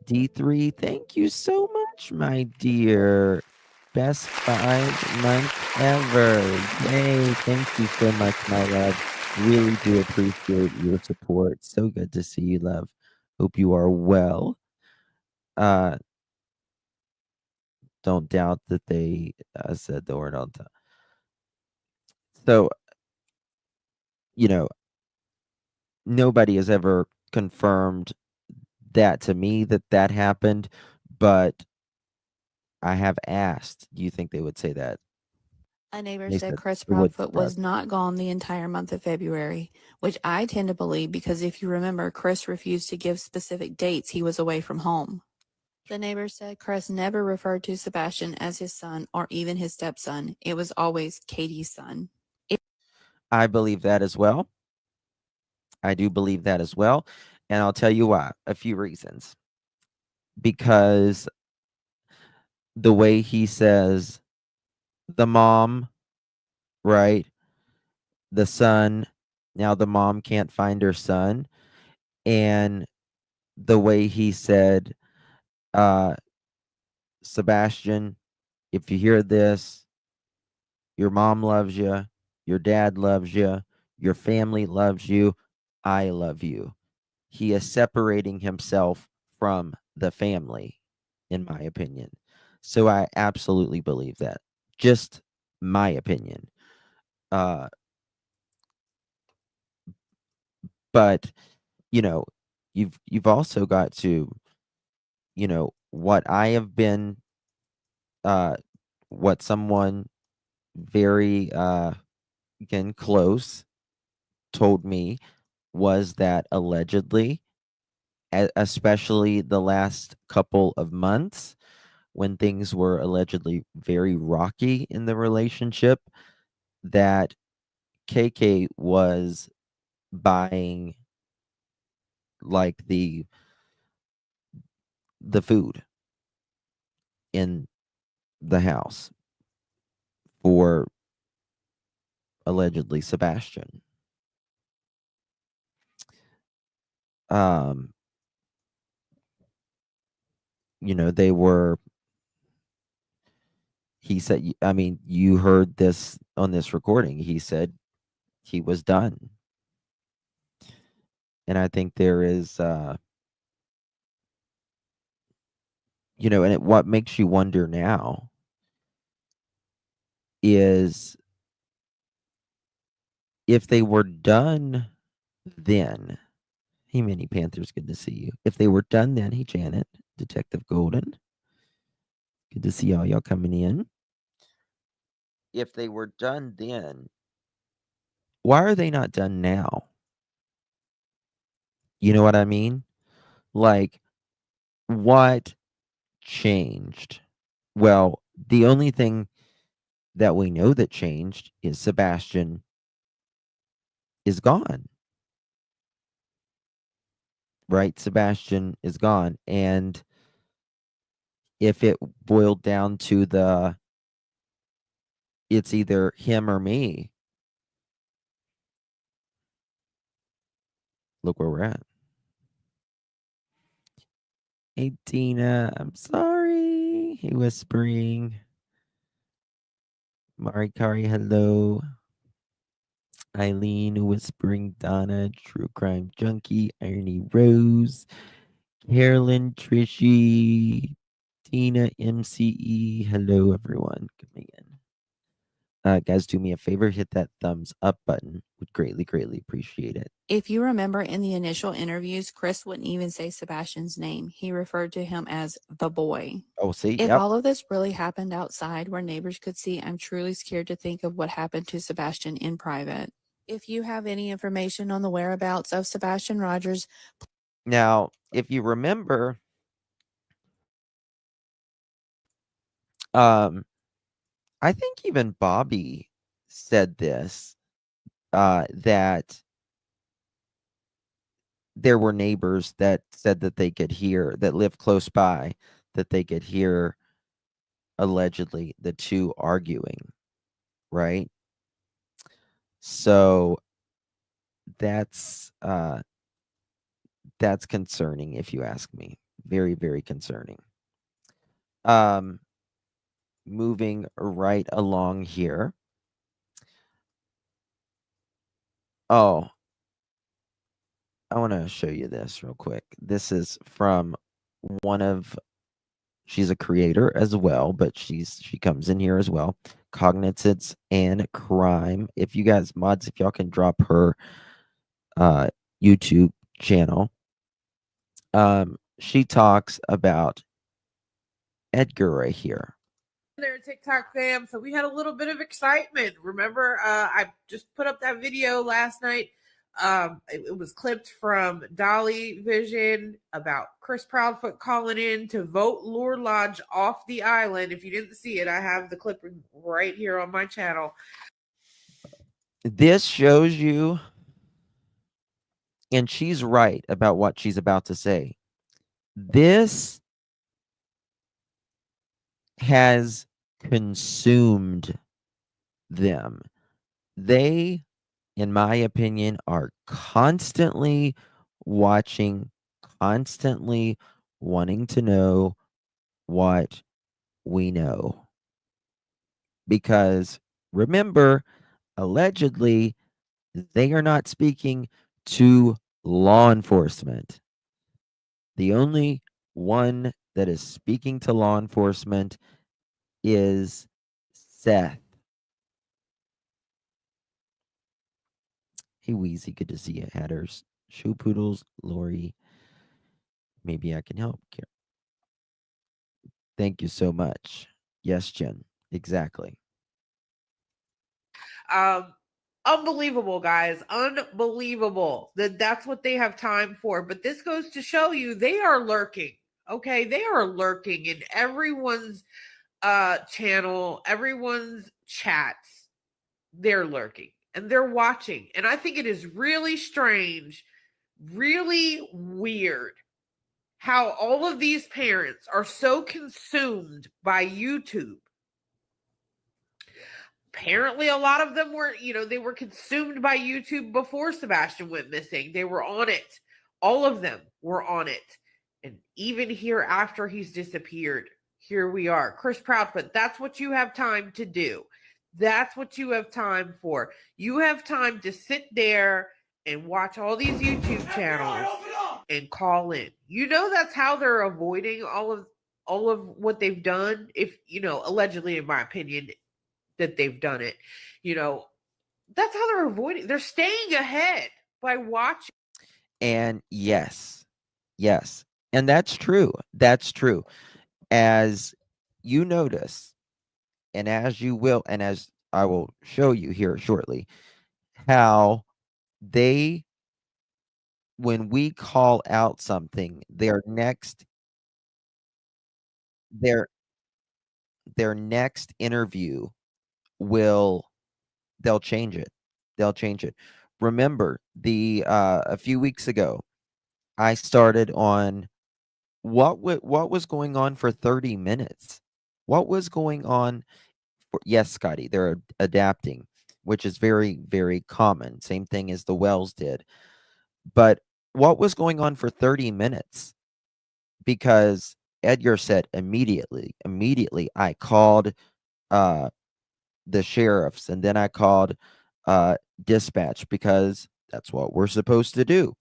C: D3, thank you so much, my dear. best 5 month ever. Yay. Thank you so much, my love. Really do appreciate your support. So good to see you, love. Hope you are well. Don't doubt that they said the word on time. So, nobody has ever confirmed that to me that happened, but I have asked, do you think they would say that?
O: A neighbor
C: They
O: said
C: said
O: Chris
C: it would
O: Proudfoot was not gone the entire month of February, which I tend to believe because if you remember, Chris refused to give specific dates he was away from home. The neighbor said Chris never referred to Sebastian as his son or even his stepson. It was always Katie's son.
C: I believe that as well. I do believe that as well. And I'll tell you why. A few reasons. Because the way he says the mom, right? The son, now the mom can't find her son. And the way he said, Sebastian, if you hear this, your mom loves you, your dad loves you, your family loves you, I love you. He is separating himself from the family, in my opinion. So I absolutely believe that. Just my opinion. But you've also got to, what I have been, what someone very again close told me was that allegedly, especially the last couple of months when things were allegedly very rocky in the relationship, that KK was buying like the food in the house for allegedly Sebastian. They were, he said, I mean, you heard this on this recording. He said he was done. And I think there is, and what makes you wonder now is if they were done then. Hey, Mini Panthers, good to see you. If they were done then, hey, Janet, Detective Golden, good to see all y'all coming in. If they were done then, why are they not done now? You know what I mean? Like, what changed? Well, the only thing that we know that changed is Sebastian is gone. Right? Sebastian is gone. And if it boiled down to it's either him or me, look where we're at. Hey, Tina, I'm sorry. Hey, Whispering. Marikari, hello. Eileen, Whispering, Donna, True Crime Junkie, Irony Rose, Carolyn, Trishy, Tina, MCE. Hello, everyone. Coming in. Guys, do me a favor, hit that thumbs up button. Would greatly, greatly appreciate it.
O: If you remember in the initial interviews, Chris wouldn't even say Sebastian's name. He referred to him as the boy.
C: Oh, see?
O: If
C: Yep.
O: all of this really happened outside where neighbors could see, I'm truly scared to think of what happened to Sebastian in private. If you have any information on the whereabouts of Sebastian Rogers.
C: Now, if you remember, I think even Bobby said this, that there were neighbors that said that they could hear, that lived close by, that they could hear allegedly the two arguing, right? So that's concerning if you ask me. Very, very concerning. moving right along here. Oh, I want to show you this real quick. This is from one of, she's a creator as well, but she comes in here as well. Cognizance and Crime. If you guys, mods, if y'all can drop her YouTube channel. She talks about Edgar right here.
P: There, TikTok fam. So we had a little bit of excitement. Remember, I just put up that video last night. It was clipped from Dolly Vision about Chris Proudfoot calling in to vote Lord Lodge off the island. If you didn't see it, I have the clip right here on my channel.
C: This shows you, and she's right about what she's about to say. This has consumed them. They, in my opinion, are constantly watching, constantly wanting to know what we know. Because remember, allegedly, they are not speaking to law enforcement. The only one that is speaking to law enforcement is Seth. Hey, Wheezy, good to see you. Hatters, Shoe Poodles, Lori. Maybe I can help. Thank you so much. Yes, Jen. Exactly.
P: Unbelievable, guys. Unbelievable that's what they have time for. But this goes to show you they are lurking. Okay, they are lurking in everyone's channel, everyone's chats. They're lurking and they're watching. And I think it is really strange, really weird how all of these parents are so consumed by YouTube. Apparently, a lot of them were, they were consumed by YouTube before Sebastian went missing. They were on it. All of them were on it. And even here after he's disappeared, here we are. Chris Proudfoot, that's what you have time to do. That's what you have time for. You have time to sit there and watch all these YouTube channels and call in. That's how they're avoiding all of what they've done. If, allegedly, in my opinion, that they've done it. That's how they're avoiding. They're staying ahead by watching.
C: And yes. And that's true. That's true. As you notice, and as you will, and as I will show you here shortly, how when we call out something, their next interview they'll change it. Remember, a few weeks ago, I started on what was going on for 30 minutes. What was going on yes, Scotty, they're adapting, which is very, very common. Same thing as the Wells did. But what was going on for 30 minutes? Because Edgar said immediately, I called the sheriffs, and then I called dispatch, because that's what we're supposed to do.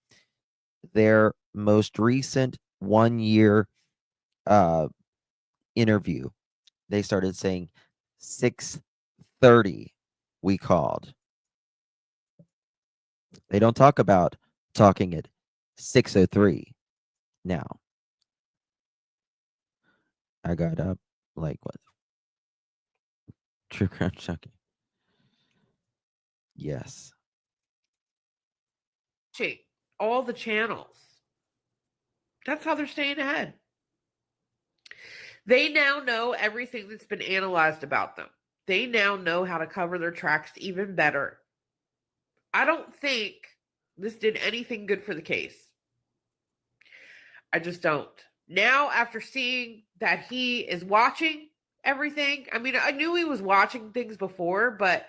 C: Their most recent 1 year interview, they started saying 6:30 we called. They don't talk about talking at 6:03 now. I got up like what? True crime checking. Yes.
P: All the channels. That's how they're staying ahead. They now know everything that's been analyzed about them. They now know how to cover their tracks even better. I don't think this did anything good for the case. I just don't. Now, after seeing that he is watching everything, I mean, I knew he was watching things before, but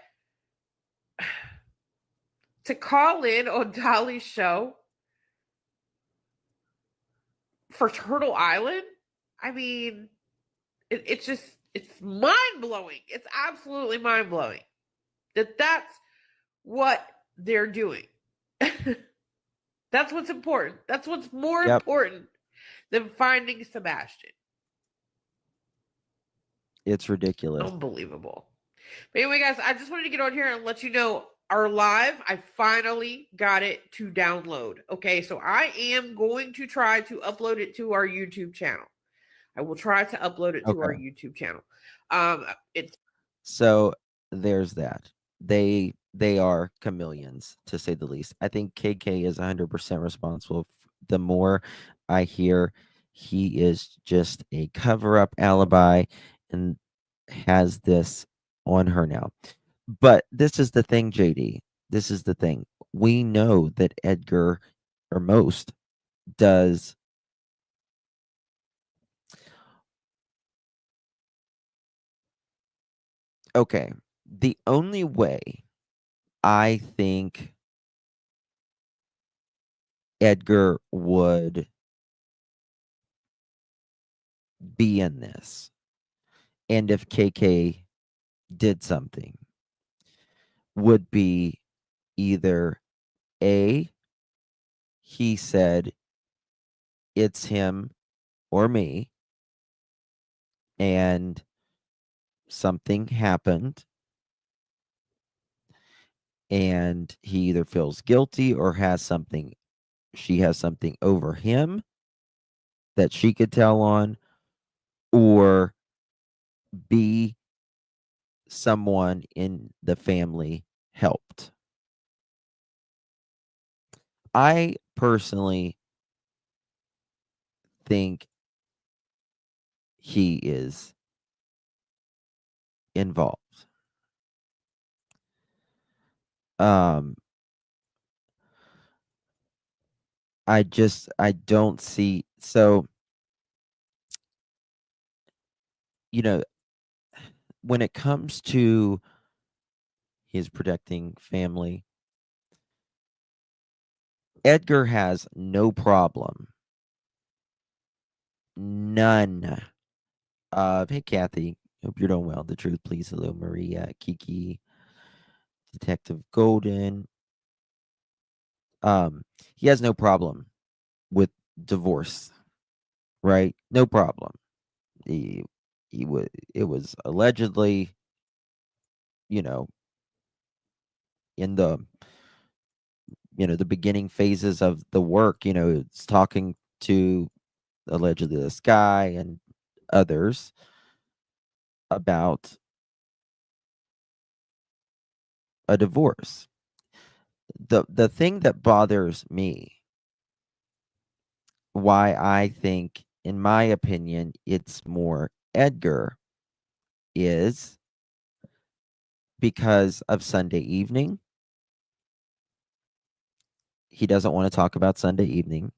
P: to call in on Dolly's show for Turtle Island, I mean, it's It's mind-blowing. It's absolutely mind-blowing that that's what they're doing. That's what's important. That's what's more important than finding Sebastian.
C: It's ridiculous.
P: Unbelievable. But anyway, guys, I just wanted to get on here and let you know our live, I finally got it to download. Okay, so I am going to try to upload it to our YouTube channel. I will try to upload it to our YouTube channel. It's
C: So there's that. They are chameleons, to say the least. I think KK is 100% responsible. The more I hear, he is just a cover-up alibi and has this on her now. But this is the thing, JD. This is the thing. We know that Edgar, or most, does okay. The only way I think Edgar would be in this, and if KK did something, would be either A, he said it's him or me, and something happened, and he either feels guilty or she has something over him that she could tell on, or B, someone in the family helped. I personally think he is involved. I don't see, so when it comes to his protecting family, Edgar has no problem, none of, hey Kathy, hope you're doing well. The truth, please. Hello, Maria, Kiki, Detective Golden. He has no problem with divorce, right? No problem. It was allegedly, in the the beginning phases of the work, it's talking to allegedly this guy and others about a divorce. The thing that bothers me, why I think, in my opinion, it's more Edgar, is because of Sunday evening. He doesn't want to talk about Sunday evening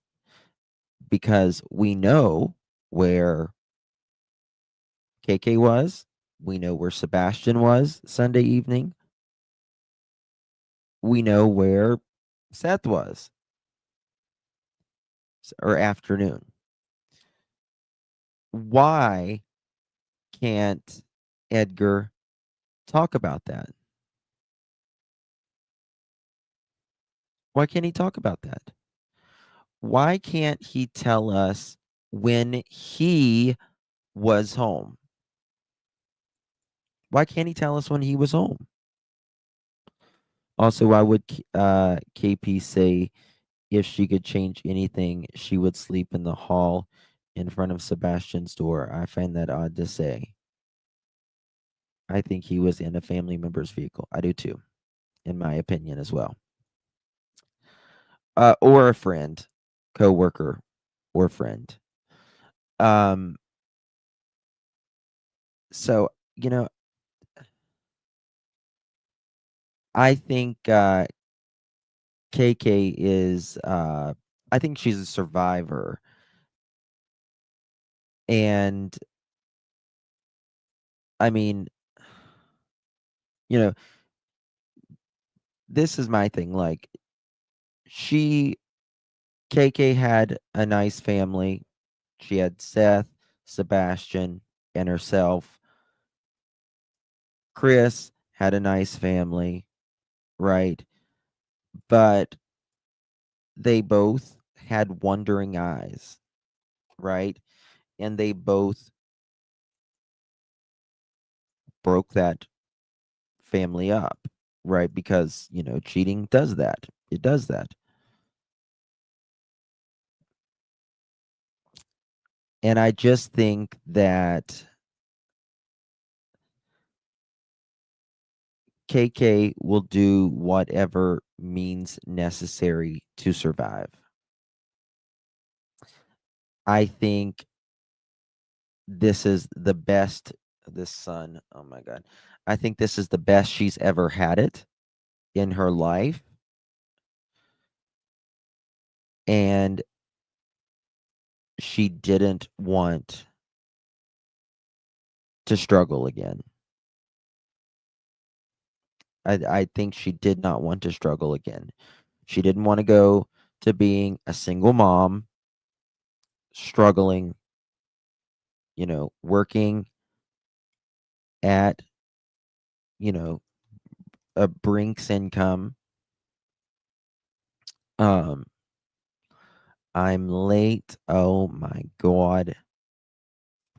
C: because we know where KK was. We know where Sebastian was Sunday evening. We know where Seth was, or afternoon. Why can't Edgar talk about that? Why can't he talk about that? Why can't he tell us when he was home? Why can't he tell us when he was home? Also, why would KP say if she could change anything, she would sleep in the hall in front of Sebastian's door? I find that odd to say. I think he was in a family member's vehicle. I do too, in my opinion as well. Or a friend, co-worker, or friend. So, I think KK is, I think she's a survivor. And, I mean, this is my thing. Like, KK had a nice family. She had Seth, Sebastian, and herself. Chris had a nice family, right? But they both had wondering eyes, right? And they both broke that family up, right? Because, cheating does that. It does that. And I just think that KK will do whatever means necessary to survive. I think this is the best, this son, oh my God. I think this is the best she's ever had it in her life. And she didn't want to struggle again. I think she did not want to struggle again. She didn't want to go to being a single mom, struggling, working at, a Brink's income. I'm late. Oh my God.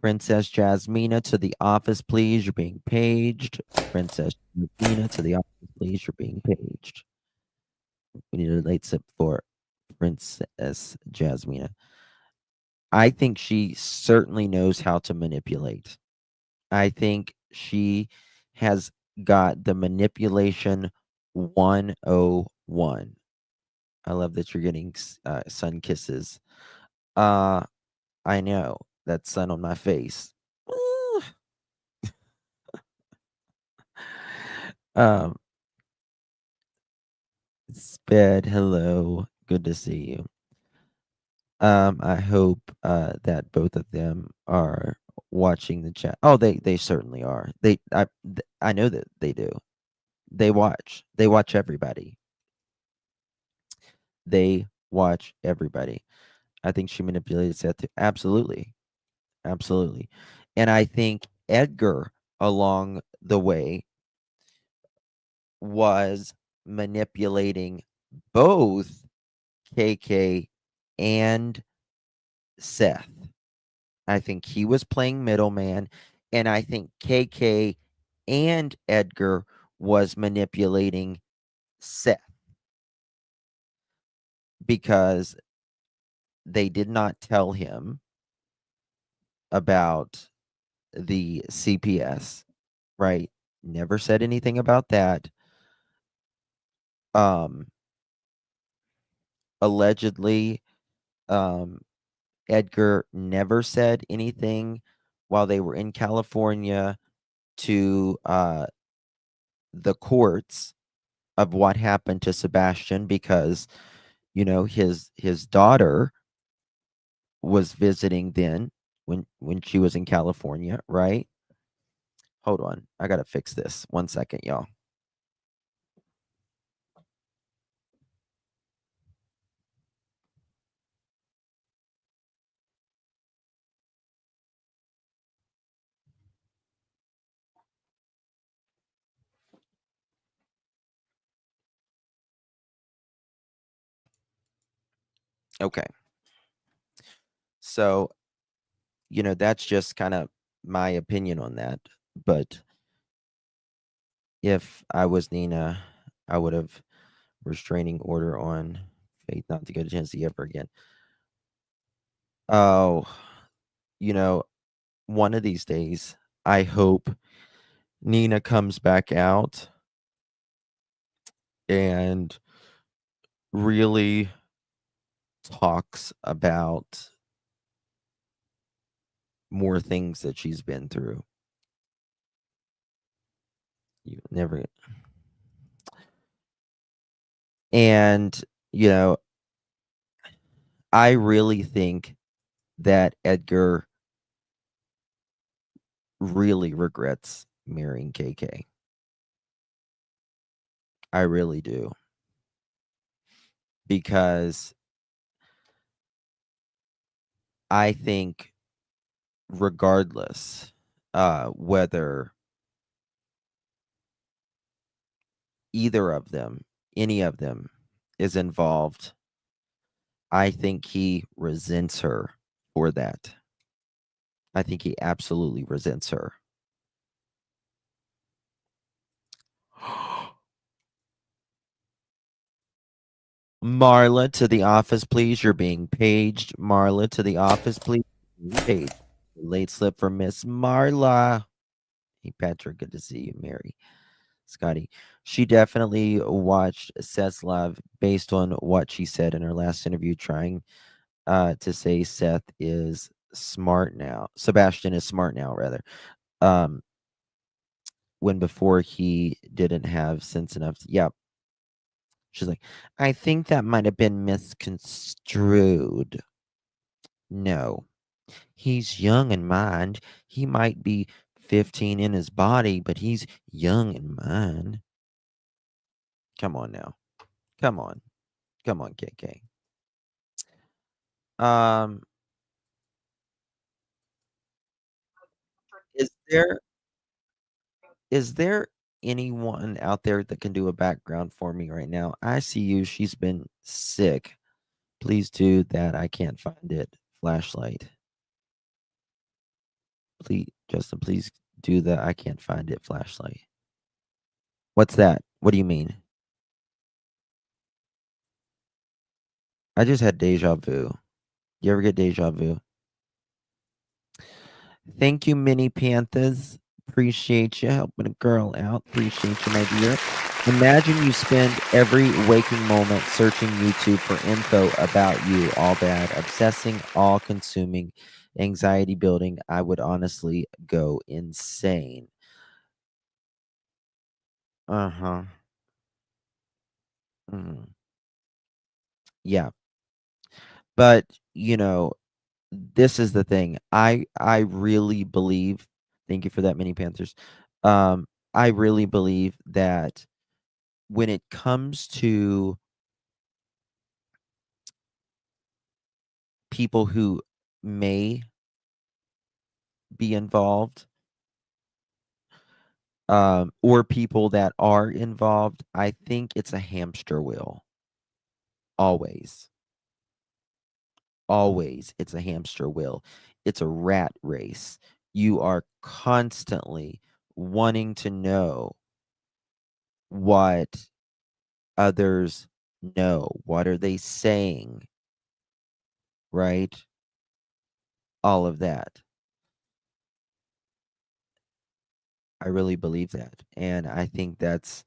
C: Princess Jasmina to the office, please. You're being paged. Princess Jasmina to the office, please. You're being paged. We need a late sip for Princess Jasmina. I think she certainly knows how to manipulate. I think she has got the manipulation 101. I love that you're getting sun kisses. I know that sun on my face. um, Sped, hello, good to see you. I hope that both of them are watching the chat. Oh, they certainly are. I know that they do. They watch. They watch everybody. They watch everybody. I think she manipulated Seth too. Absolutely. Absolutely. And I think Edgar along the way was manipulating both KK and Seth. I think he was playing middleman, and I think KK and Edgar was manipulating Seth because they did not tell him about the CPS, right? Never said anything about that. Allegedly, Edgar never said anything while they were in California to the courts of what happened to Sebastian because his daughter was visiting then when she was in California, right? Hold on, I gotta fix this. 1 second, y'all. Okay. So, that's just kind of my opinion on that. But if I was Nina, I would have restraining order on Faith not to go to Tennessee ever again. Oh, one of these days, I hope Nina comes back out and really talks about more things that she's been through. You never. And, I really think that Edgar really regrets marrying KK. I really do. Because I think regardless whether either of them, any of them, is involved, I think he resents her for that. I think he absolutely resents her. Marla, to the office, please. You're being paged. Marla, to the office, please. Paged. Late slip for Miss Marla. Hey, Patrick, good to see you. Mary, Scotty. She definitely watched Seth's live based on what she said in her last interview, trying to say Seth is smart now. Sebastian is smart now, rather. When before he didn't have sense enough. Yeah. She's like, I think that might have been misconstrued. No. He's young in mind. He might be 15 in his body, but he's young in mind. Come on now. Come on. Come on, KK. Is there anyone out there that can do a background for me right now? I see you. She's been sick. Please do that. I can't find it. Flashlight. Please, Justin, please do that. I can't find it. Flashlight. What's that? What do you mean? I just had deja vu. You ever get deja vu? Thank you, Mini Panthers. Appreciate you helping a girl out. Appreciate you, my dear. Imagine you spend every waking moment searching YouTube for info about you. All bad, obsessing, all consuming, anxiety building. I would honestly go insane. Uh-huh. Yeah. But, this is the thing. I really believe, thank you for that, Mini Panthers. I really believe that when it comes to people who may be involved, or people that are involved, I think it's a hamster wheel. Always. Always, it's a hamster wheel. It's a rat race. You are constantly wanting to know what others know. What are they saying? Right? All of that. I really believe that. And I think that's,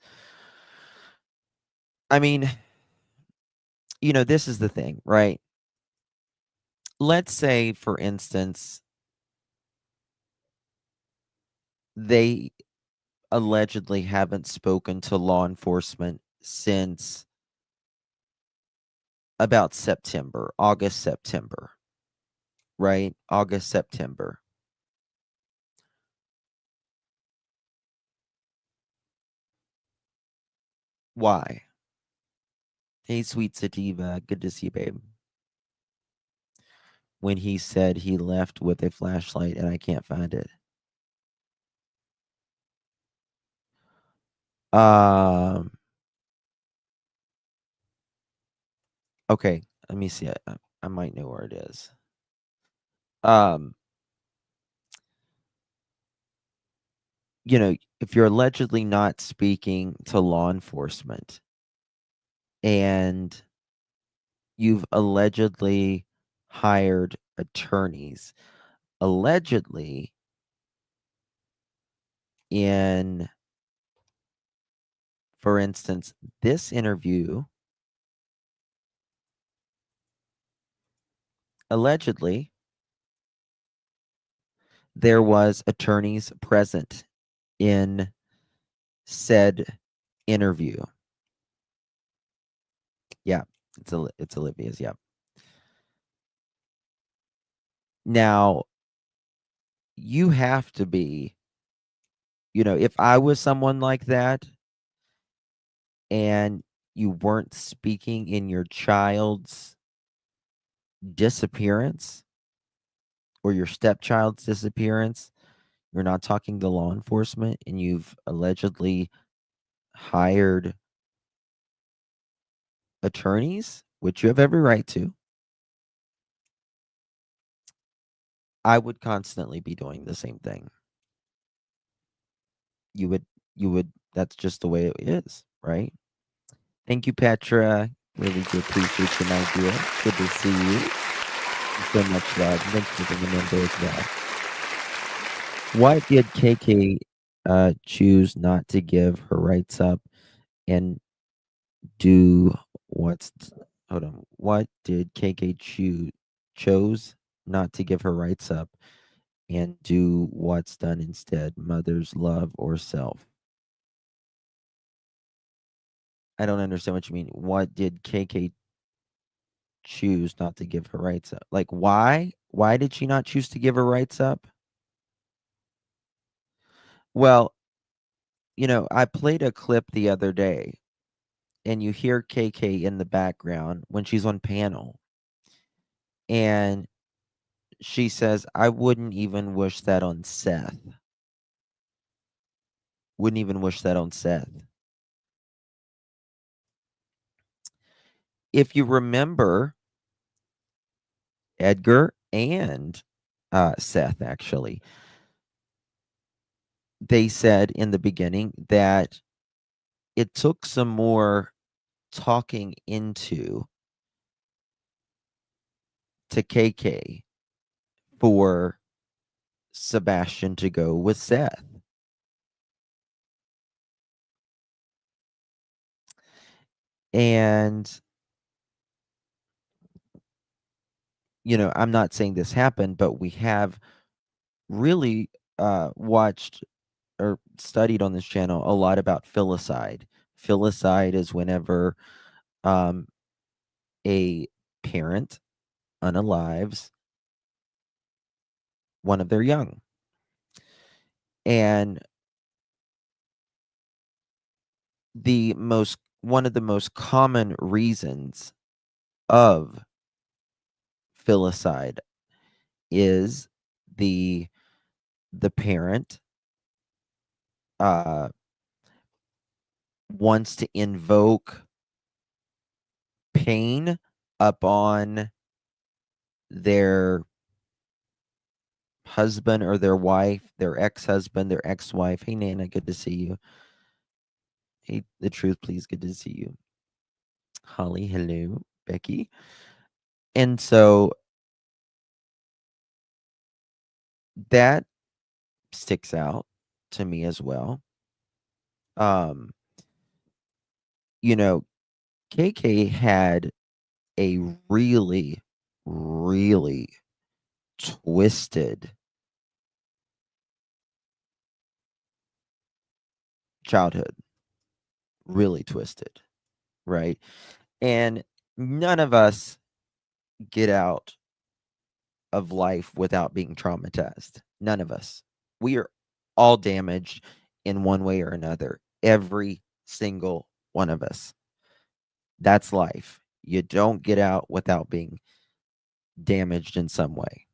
C: I mean, this is the thing, right? Let's say, for instance, they allegedly haven't spoken to law enforcement since about September, August, September, right? August, September. Why? Hey, sweet sativa, good to see you, babe. When he said he left with a flashlight and I can't find it. Okay, let me see. I might know where it is. If you're allegedly not speaking to law enforcement and you've allegedly hired attorneys, allegedly in, for instance, this interview, allegedly, there was attorneys present in said interview. Yeah, it's Olivia's. Yeah. Now, you have to be, if I was someone like that and you weren't speaking in your child's disappearance or your stepchild's disappearance, you're not talking to law enforcement, and you've allegedly hired attorneys, which you have every right to, I would constantly be doing the same thing. You would, that's just the way it is, right? Thank you, Petra. Really do appreciate you, my dear. Good to see you. So much love. Thank you for being a member as well. Why did KK choose not to give her rights up and do hold on? What did KK chose not to give her rights up and do what's done instead? Mother's love or self? I don't understand what you mean. What did KK choose not to give her rights up? Like, why? Why did she not choose to give her rights up? Well, I played a clip the other day, and you hear KK in the background when she's on panel, and she says, I wouldn't even wish that on Seth. Wouldn't even wish that on Seth. If you remember, Edgar and Seth, actually, they said in the beginning that it took some more talking into to KK for Sebastian to go with Seth. And, I'm not saying this happened, but we have really watched or studied on this channel a lot about filicide. Filicide is whenever a parent unalives one of their young. And one of the most common reasons of filicide is the parent wants to invoke pain upon their husband or their wife, their ex-husband, their ex-wife. Hey, Nana, good to see you. Hey, The Truth, please, good to see you. Holly, hello. Becky. And so that sticks out to me as well. KK had a really, really twisted childhood. Really twisted, right? And none of us get out of life without being traumatized. None of us. We are all damaged in one way or another. Every single one of us. That's life. You don't get out without being damaged in some way.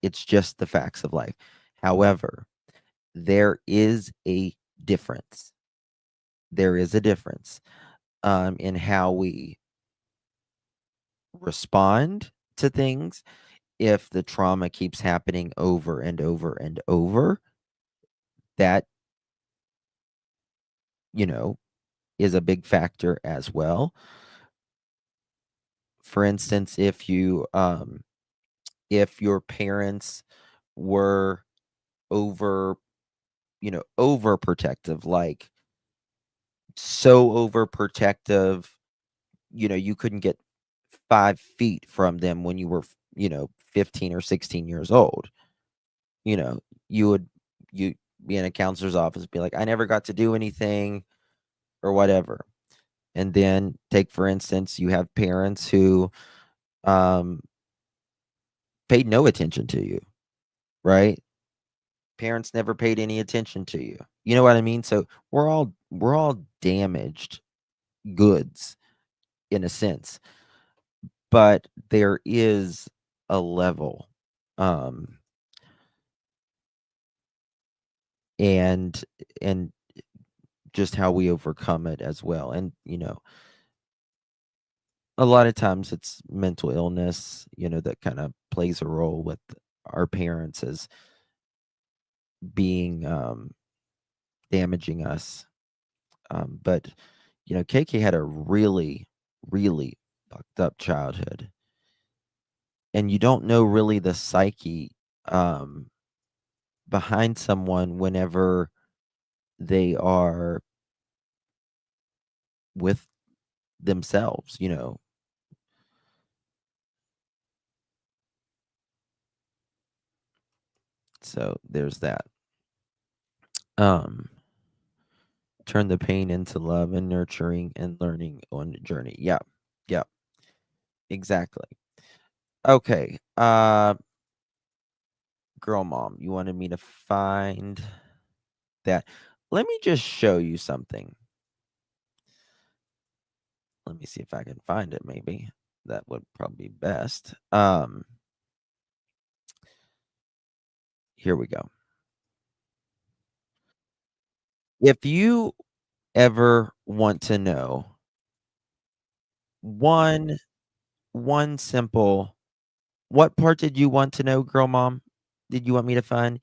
C: It's just the facts of life. However, there is a difference. There is a difference in how we respond to things. If the trauma keeps happening over and over and over, that, is a big factor as well. For instance, if your parents were overprotective, like so overprotective, you couldn't get 5 feet from them when you were, 15 or 16 years old. You'd be in a counselor's office, be like, I never got to do anything or whatever. And then take, for instance, you have parents who paid no attention to you, right? Parents never paid any attention to you. You know what I mean? So we're all damaged goods in a sense. But there is a level and just how we overcome it as well. And, a lot of times it's mental illness, that kind of plays a role with our parents as being damaging us. But, KK had a really, really fucked up childhood. And you don't know really the psyche behind someone whenever they are with themselves, So there's that. Turn the pain into love and nurturing and learning on the journey. Yeah. Yeah. Exactly. Okay. Girl mom, you wanted me to find that. Let me just show you something. Let me see if I can find it, maybe. That would probably be best. Here we go. If you ever want to know one simple, what part did you want to know, girl mom? Did you want me to find?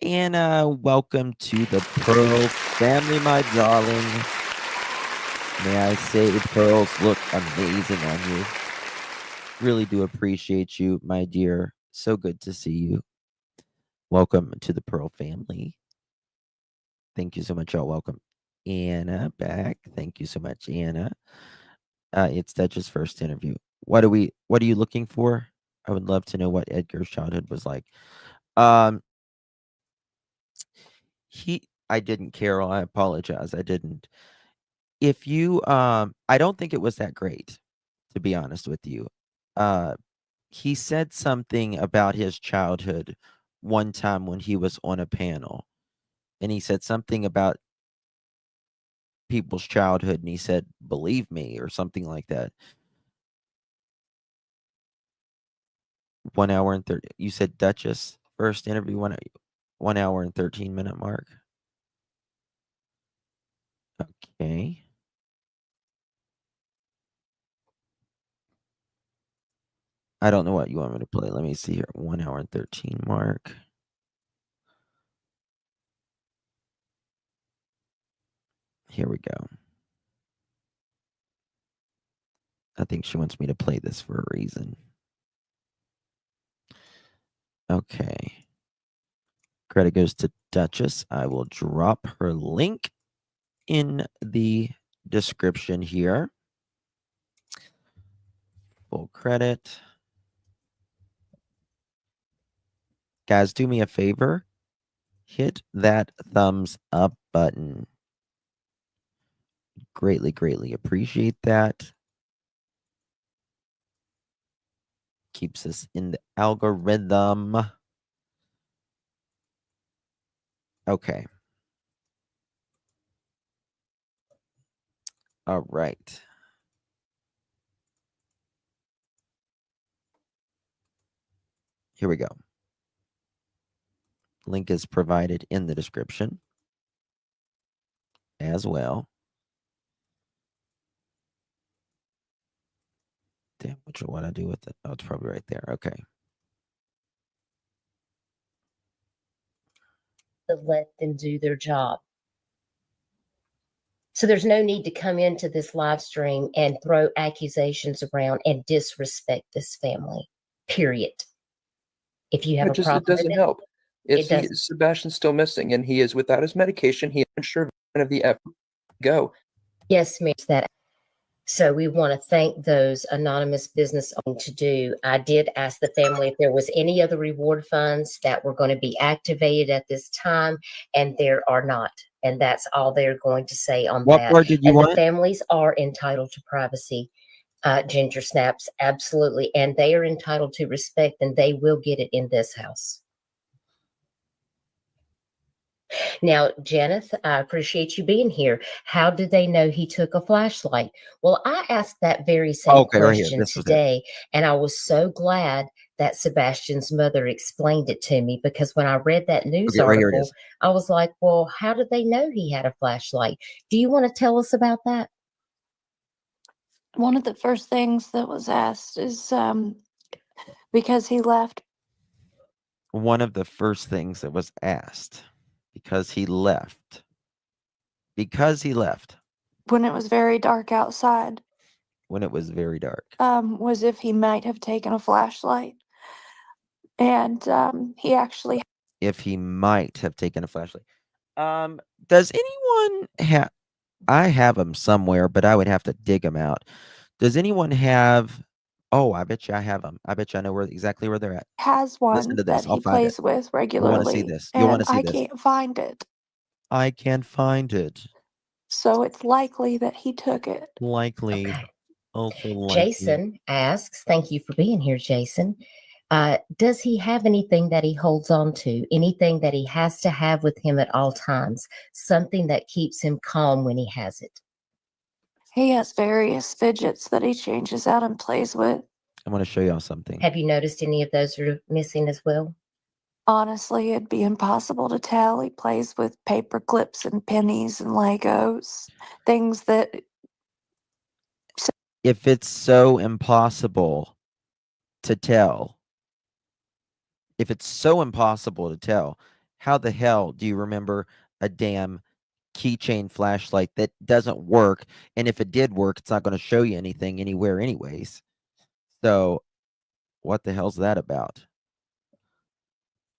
C: Anna, welcome to the Pearl family, my darling. May I say, pearls look amazing on you. Really do appreciate you, my dear. So good to see you. Welcome to the Pearl family. Thank you so much, y'all. Welcome. Anna back. Thank you so much, Anna. It's Dutch's first interview. What are you looking for? I would love to know what Edgar's childhood was like. I didn't, Carol. I apologize. I didn't. If you, I don't think it was that great, to be honest with you. He said something about his childhood one time when he was on a panel, and he said something about people's childhood, and he said, "Believe me," or something like that. 1 hour and 30. You said Duchess first interview 1 hour and 13-minute mark. Okay. I don't know what you want me to play. Let me see here. 1 hour and 13 mark. Here we go. I think she wants me to play this for a reason. Okay. Credit goes to Duchess. I will drop her link in the description here. Full credit. Guys, do me a favor. Hit that thumbs up button. Greatly, greatly appreciate that. Keeps us in the algorithm. Okay. All right. Here we go. Link is provided in the description as well. Damn, which one I do with it? Oh, it's probably right there. Okay.
Q: Let them do their job. So there's no need to come into this live stream and throw accusations around and disrespect this family, period. If you have a problem,
R: it doesn't help.
Q: It doesn't.
R: Sebastian's still missing, and he is without his medication. He is sure of the effort to go.
Q: Yes, Miss, that. So we want to thank those anonymous business owners to do. I did ask the family if there was any other reward funds that were going to be activated at this time, and there are not. And that's all they're going to say on
C: What
Q: that.
C: part did you
Q: and
C: want?
Q: The families are entitled to privacy, Ginger Snaps, absolutely. And they are entitled to respect, and they will get it in this house. Now, Janeth, I appreciate you being here. How did they know he took a flashlight? Well, I asked that very same
C: Okay, right here.
Q: question
C: This was it.
Q: today, and I was so glad that Sebastian's mother explained it to me, because when I read that news
C: Okay, right here it
Q: article,
C: is.
Q: I was like, well, how did they know he had a flashlight? Do you want to tell us about that?
A: One of the first things that was asked is because he left.
C: One of the first things that was asked because he left. Because he left
A: When it was very dark outside,
C: when it was very dark.
A: was if he might have taken a flashlight. And he actually
C: If he might have taken a flashlight. Does anyone have? I have them somewhere, but I would have to dig them out. Does anyone have? Oh, I bet you I have them. I bet you I know exactly where they're at.
A: has
C: Listen
A: one
C: to this.
A: that
C: I'll
A: he
C: find it.
A: plays with
C: You want to see
A: regularly,
C: this? You want
A: and
C: to see
A: I
C: this?
A: can't find it.
C: I can't find it.
A: So it's likely that he took it.
C: Likely. Also likely.
Q: Jason asks, thank you for being here, Jason. Does he have anything that he holds on to? Anything that he has to have with him at all times? Something that keeps him calm when he has it?
A: He has various fidgets that he changes out and plays with.
C: I'm going to show y'all something.
Q: Have you noticed any of those are missing as well?
A: Honestly, it'd be impossible to tell. He plays with paper clips and pennies and Legos, things that
C: If it's so impossible to tell, how the hell do you remember a damn keychain flashlight that doesn't work? And if it did work, it's not going to show you anything anywhere anyways. So what the hell's that about?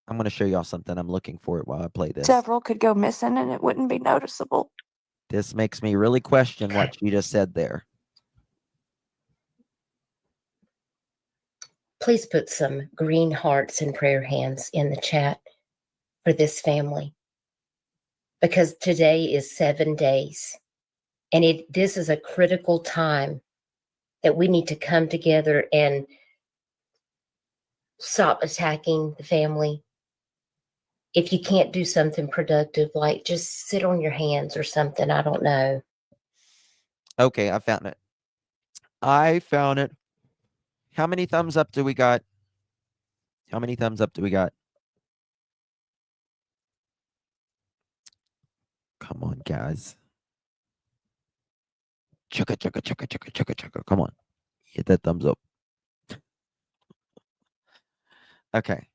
C: I'm going to show y'all something. I'm looking for it while I play this.
A: several could go missing and it wouldn't be noticeable.
C: This makes me really question what you just said there.
Q: Please put some green hearts and prayer hands in the chat for this family, because today is 7 days, and this is a critical time that we need to come together and stop attacking the family. If you can't do something productive, like just sit on your hands or something, I don't know.
C: Okay, I found it. How many thumbs up do we got? How many thumbs up do we got? Come on, guys. Chugga, chugga, chugga, chugga, chugga, chugga. Come on. Hit that thumbs up. Okay.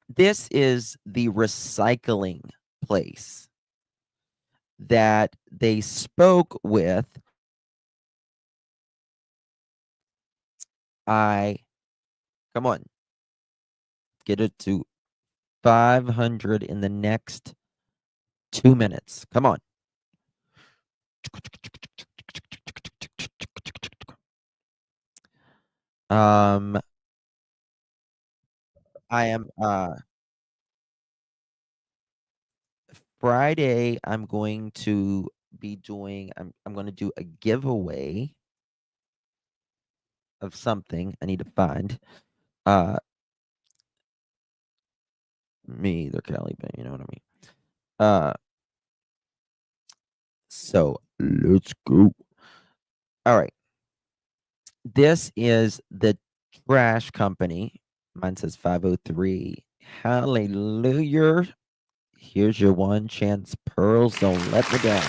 C: This is the recycling place that they spoke with. Come on. Get it to 500 in the next 2 minutes. Come on. I am Friday, I'm going to be doing I'm going to do a giveaway of something I need to find. Me either, Kelly, but you know what I mean. So let's go. All right. This is the trash company. Mine says 503. Hallelujah. Here's your one chance, Pearls. Don't let me down.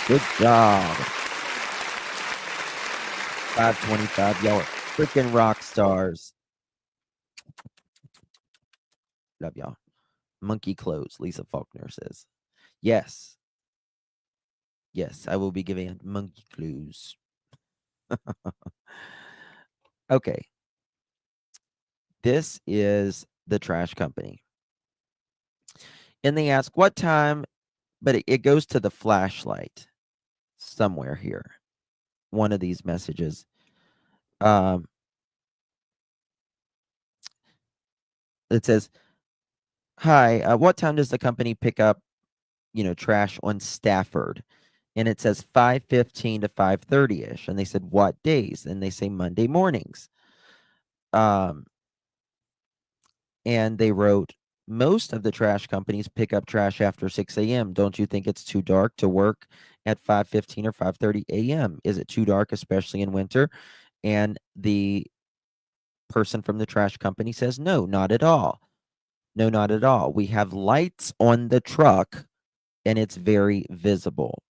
C: Good job. 525. Y'all are freaking rock stars. Love y'all. Monkey clothes, Lisa Faulkner says. Yes. Yes, I will be giving out monkey clues. Okay. This is the trash company. And they ask what time, but it goes to the flashlight somewhere here. One of these messages. It says, hi, what time does the company pick up, trash on Stafford? And it says 5:15 to 5:30ish. And they said, what days? And they say Monday mornings. And they wrote, most of the trash companies pick up trash after 6 a.m. Don't you think it's too dark to work at 5:15 or 5:30 a.m.? Is it too dark, especially in winter? And the person from the trash company says, no, not at all. No, not at all. We have lights on the truck and it's very visible.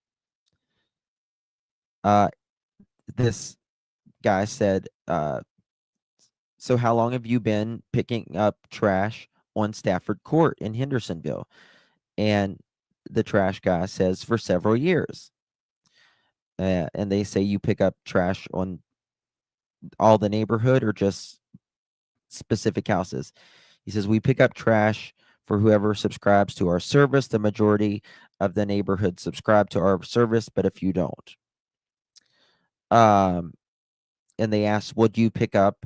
C: This guy said, so how long have you been picking up trash on Stafford Court in Hendersonville? And the trash guy says, for several years. And they say, you pick up trash on all the neighborhood or just specific houses? He says, we pick up trash for whoever subscribes to our service. The majority of the neighborhood subscribe to our service, but a few don't. And they asked, would you pick up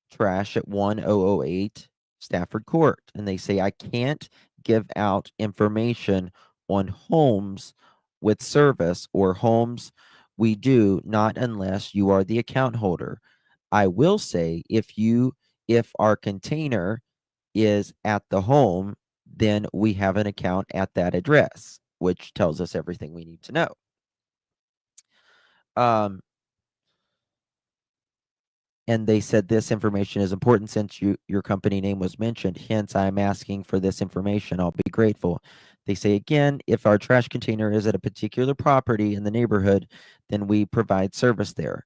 C: trash at 1008 Stafford Court? And they say, I can't give out information on homes with service or homes we do, not unless you are the account holder. I will say, if our container is at the home, then we have an account at that address, which tells us everything we need to know. And they said this information is important since your company name was mentioned. Hence, I'm asking for this information. I'll be grateful. They say, again, if our trash container is at a particular property in the neighborhood, then we provide service there.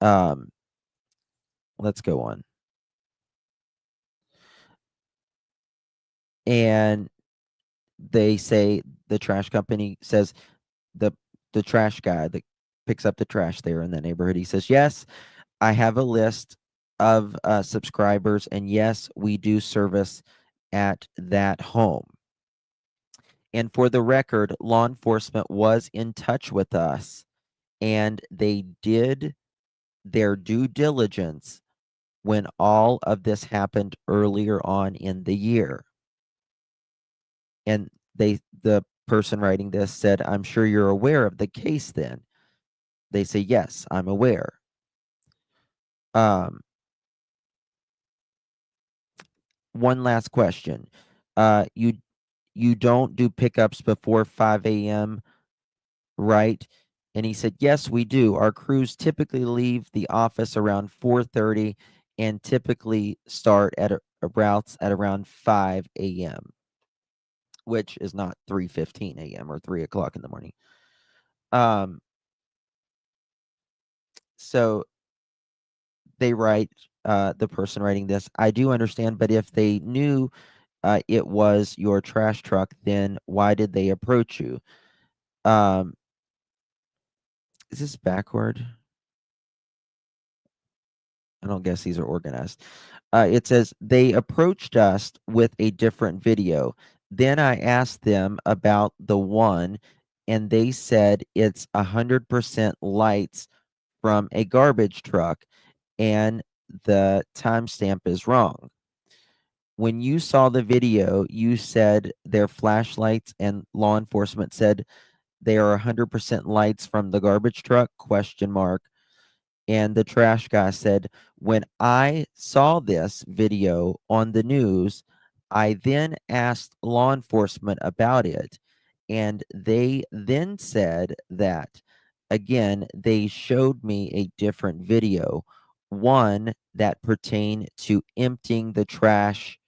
C: Let's go on. And they say, the trash company says, the trash guy that picks up the trash there in that neighborhood, he says, yes, I have a list of subscribers, and yes, we do service at that home. And for the record, law enforcement was in touch with us, and they did their due diligence when all of this happened earlier on in the year. And the person writing this said, I'm sure you're aware of the case then. They say, yes, I'm aware. One last question. You don't do pickups before 5 a.m., right? And he said, yes, we do. Our crews typically leave the office around 4:30 and typically start at routes at around 5 a.m., which is not 3:15 a.m. or 3 o'clock in the morning. So they write, the person writing this, I do understand, but if they knew it was your trash truck, then why did they approach you? Is this backward? I don't guess these are organized. It says, they approached us with a different video. Then I asked them about the one, and they said it's 100% lights from a garbage truck, and the timestamp is wrong. When you saw the video, you said they're flashlights, and law enforcement said they are 100% lights from the garbage truck, ? And the trash guy said, when I saw this video on the news, I then asked law enforcement about it. And they then said that, again, they showed me a different video, one that pertained to emptying the trash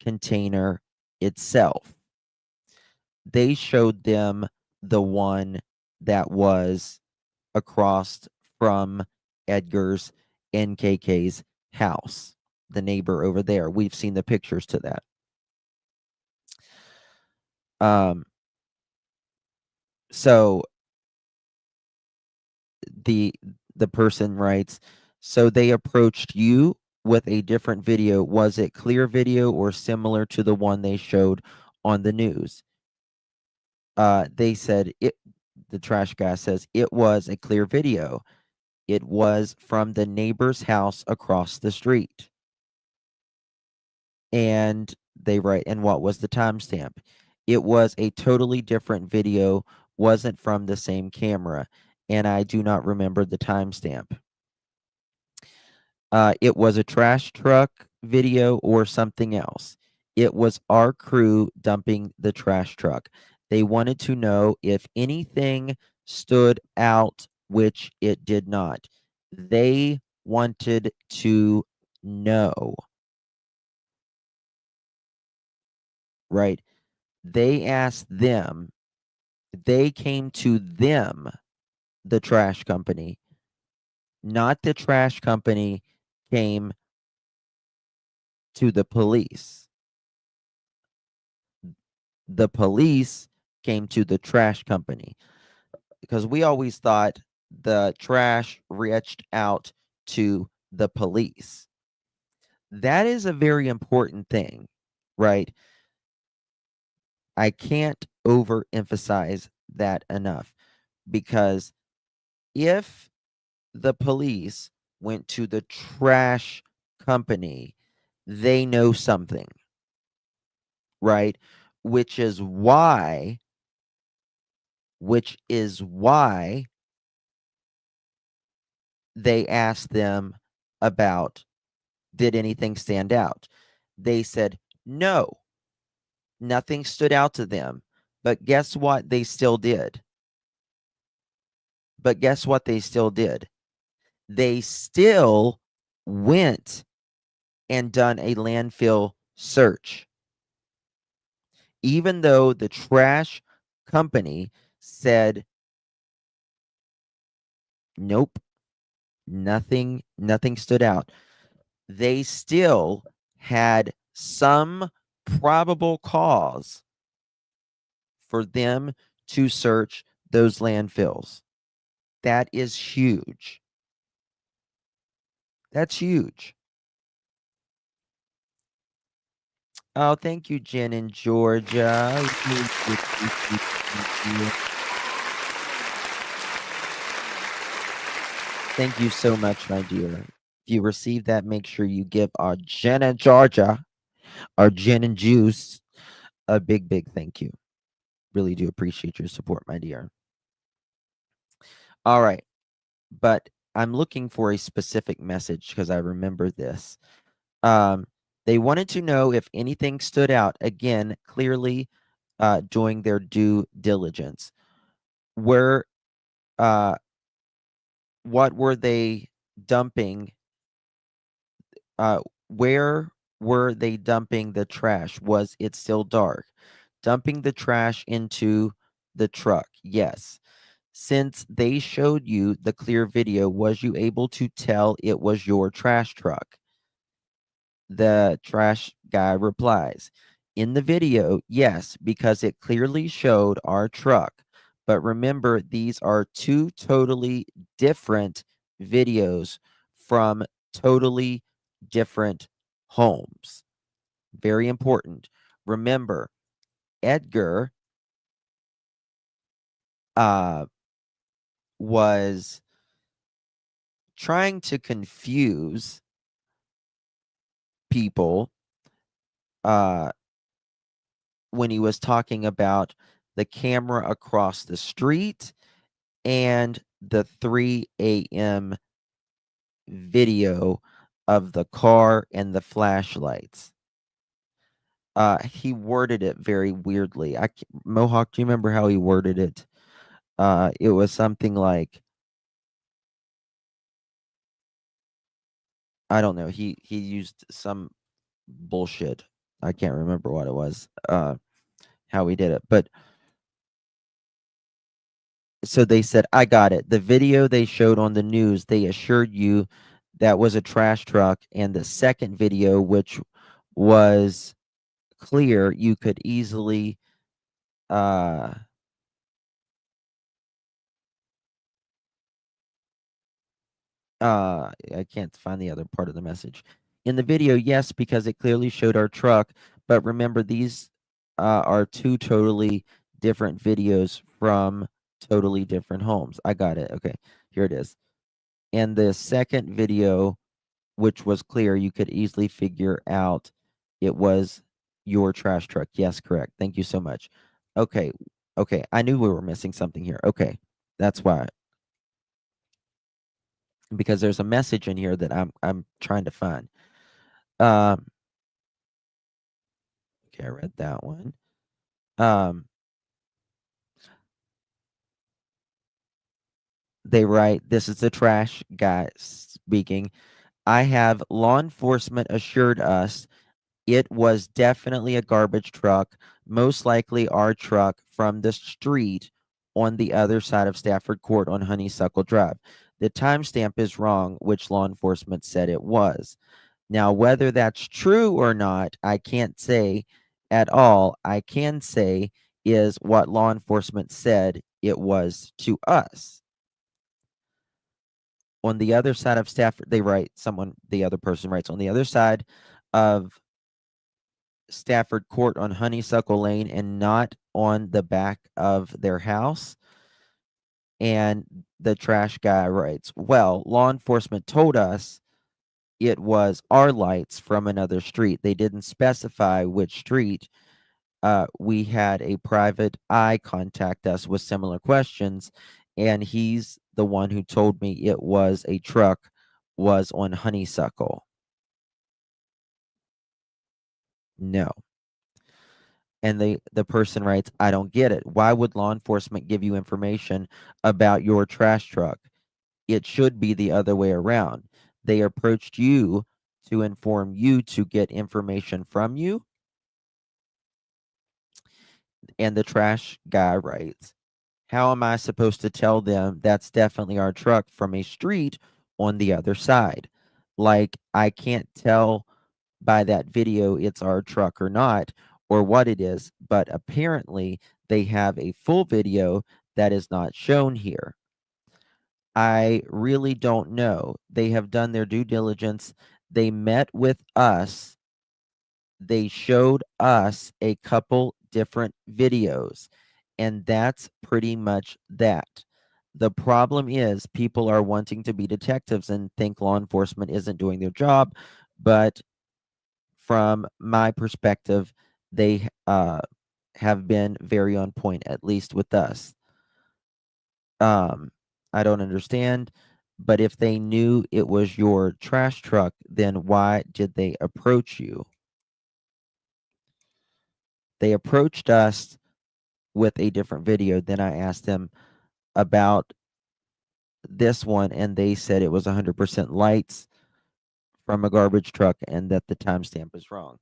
C: container itself. They showed them the one that was across from Edgar's NKK's house, the neighbor over there. We've seen the pictures to that. So the person writes, so they approached you with a different video. Was it clear video or similar to the one they showed on the news? They said the trash guy says it was a clear video. It was from the neighbor's house across the street. And they write, and what was the timestamp? It was a totally different video, wasn't from the same camera, and I do not remember the timestamp. It was a trash truck video or something else. It was our crew dumping the trash truck. They wanted to know if anything stood out, which it did not. They wanted to know, right? They asked them, they came to them, the trash company, not the trash company came to the police. The police came to the trash company, because we always thought the trash reached out to the police. That is a very important thing, right? I can't overemphasize that enough, because if the police went to the trash company, they know something, right? Which is why they asked them about, did anything stand out? They said no, nothing stood out to them. But guess what? They still did. They still went and done a landfill search, even though the trash company said nope, nothing stood out. They still had some probable cause for them to search those landfills. That is huge. That's huge. Oh, thank you, Jen in Georgia. Thank you so much, my dear. If you receive that, make sure you give our Jen in Georgia, our Jen and Juice, a big, big thank you. Really do appreciate your support, my dear. All right. But I'm looking for a specific message because I remember this. They wanted to know if anything stood out, again, clearly doing their due diligence. What were they dumping? Where were they dumping the trash? Was it still dark? Dumping the trash into the truck. Yes. Since they showed you the clear video, was you able to tell it was your trash truck? The trash guy replies, in the video, yes, because it clearly showed our truck. But remember, these are two totally different videos from totally different homes. Very important. Remember, Edgar was trying to confuse people when he was talking about the camera across the street and the 3 a.m. video of the car and the flashlights. He worded it very weirdly. Mohawk, do you remember how he worded it? It was something like, I don't know. He used some bullshit. I can't remember what it was. How he did it, but so they said, I got it. The video they showed on the news, they assured you that was a trash truck, and the second video, which was clear, you could easily I can't find the other part of the message. In the video, yes, because it clearly showed our truck, but remember, these are two totally different videos from totally different homes. I got it. Okay, here it is. And the second video, which was clear, you could easily figure out it was your trash truck. Yes, correct. Thank you so much. Okay. Okay. I knew we were missing something here. Okay. That's why. Because there's a message in here that I'm trying to find. Okay, I read that one. They write, this is the trash guy speaking. I have law enforcement assured us it was definitely a garbage truck, most likely our truck from the street on the other side of Stafford Court on Honeysuckle Drive. The timestamp is wrong, which law enforcement said it was. Now, whether that's true or not, I can't say at all. I can say is what law enforcement said it was to us. On the other side of Stafford, the other person writes, on the other side of Stafford Court on Honeysuckle Lane and not on the back of their house. And the trash guy writes, well, law enforcement told us it was our lights from another street. They didn't specify which street. We had a private eye contact us with similar questions, and he's the one who told me it was a truck was on Honeysuckle. No. And the person writes, I don't get it. Why would law enforcement give you information about your trash truck? It should be the other way around. They approached you to inform you to get information from you. And the trash guy writes, how am I supposed to tell them that's definitely our truck from a street on the other side? Like, I can't tell by that video it's our truck or not, or what it is, but apparently they have a full video that is not shown here. I really don't know. They have done their due diligence. They met with us. They showed us a couple different videos, and that's pretty much that. The problem is people are wanting to be detectives and think law enforcement isn't doing their job, but from my perspective, they have been very on point, at least with us. I don't understand, but if they knew it was your trash truck, then why did they approach you? They approached us with a different video. Then I asked them about this one, and they said it was 100% lights from a garbage truck and that the timestamp is wrong.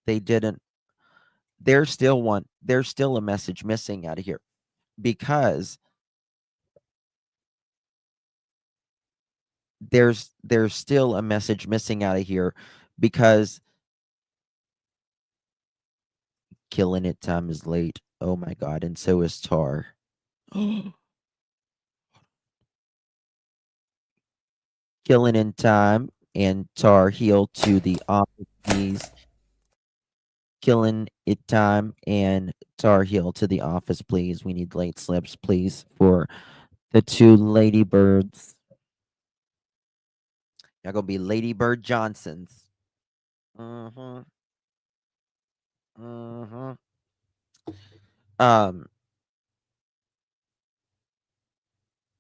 C: They didn't. There's still a message missing out of here, because there's still a message missing out of here, because killing it time is late. Oh my god, and so is Tar. Killing in time and Tar Heel to the office, please. Killing it time and Tar Heel to the office, please. We need late slips, please, for the two Ladybirds. Y'all gonna be Ladybird Johnsons. Mm-hmm. Mm-hmm.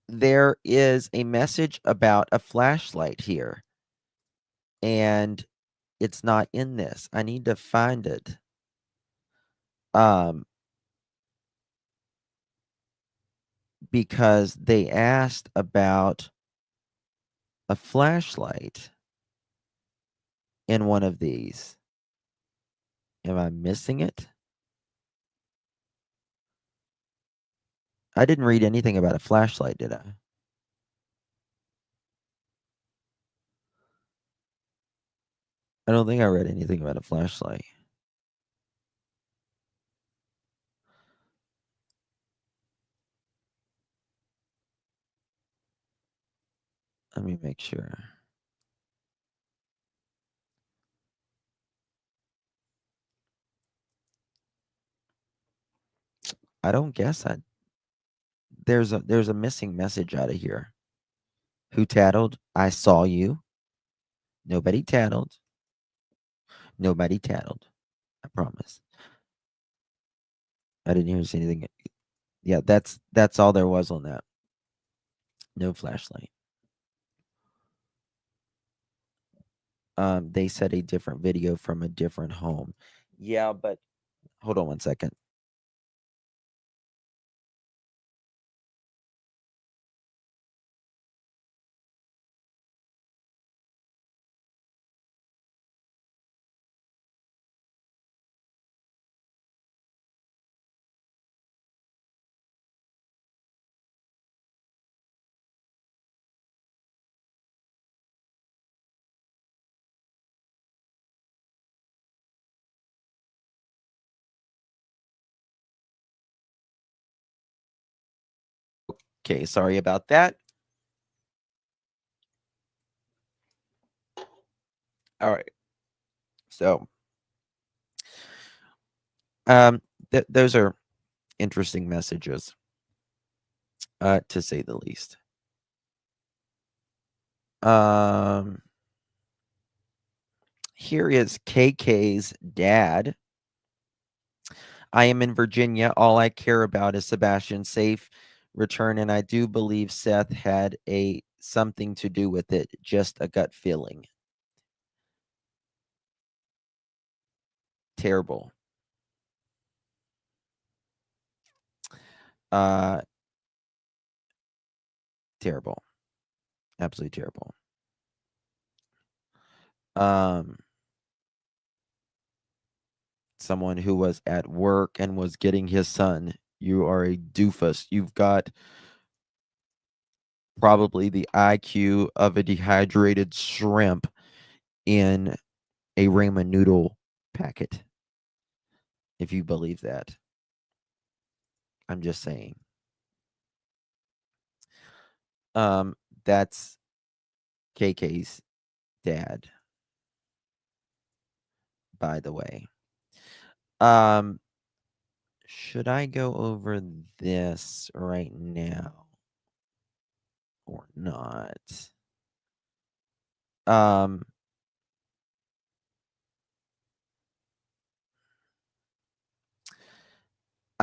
C: There is a message about a flashlight here, and it's not in this. I need to find it. Because they asked about a flashlight in one of these. Am I missing it? I didn't read anything about a flashlight, did I? I don't think I read anything about a flashlight. Let me make sure. I don't guess there's a missing message out of here. Who tattled? I saw you. Nobody tattled. Nobody tattled. I promise. I didn't even see anything. Yeah, that's all there was on that. No flashlight. They said a different video from a different home. Yeah, but hold on one second. Okay, sorry about that. All right. So, those are interesting messages, to say the least. Here is KK's dad. I am in Virginia. All I care about is Sebastian's safe return, and I do believe Seth had something to do with it. Just a gut feeling. Terrible. Terrible. Absolutely terrible. Someone who was at work and was getting his son. You are a doofus. You've got probably the IQ of a dehydrated shrimp in a ramen noodle packet. If you believe that. I'm just saying. That's KK's dad, by the way. Should I go over this right now or not? I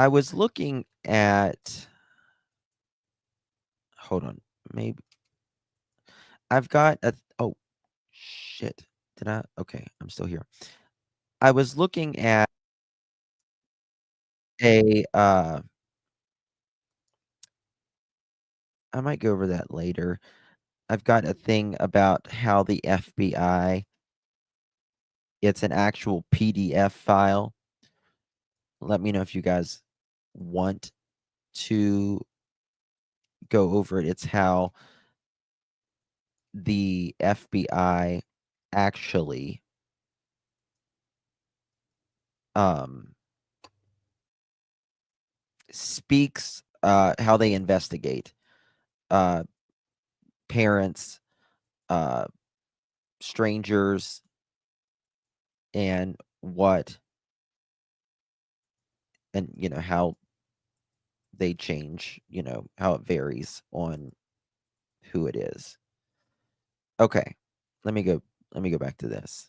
C: was looking at, hold on, maybe I've got oh shit. Okay, I'm still here. I was looking at I might go over that later. I've got a thing about how the FBI, it's an actual PDF file. Let me know if you guys want to go over it. It's how the FBI actually speaks, how they investigate parents, strangers, and how they change, how it varies on who it is. Okay, let me go back to this.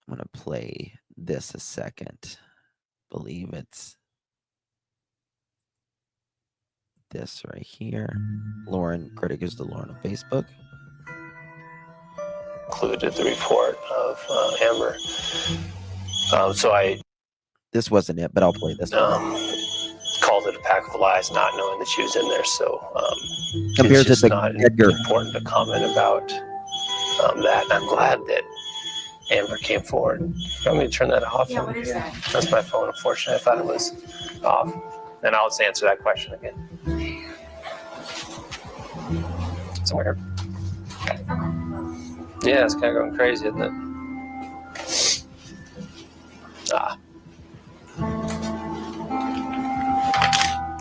C: I'm gonna play this a second. Believe it's this right here. Lauren, critic is the Lauren on Facebook.
S: Included the report of Amber.
C: This wasn't it, but I'll play this one.
S: Called it a pack of lies, not knowing that she was in there. So
C: Compared
S: it's
C: to
S: just not
C: Edgar.
S: important to comment about that. And I'm glad that Amber came forward. You want me to turn that off?
J: Yeah, what is that?
S: That's my phone, unfortunately. I thought it was off. And I'll just answer that question again. It's weird. Yeah, it's kind of going crazy, isn't it?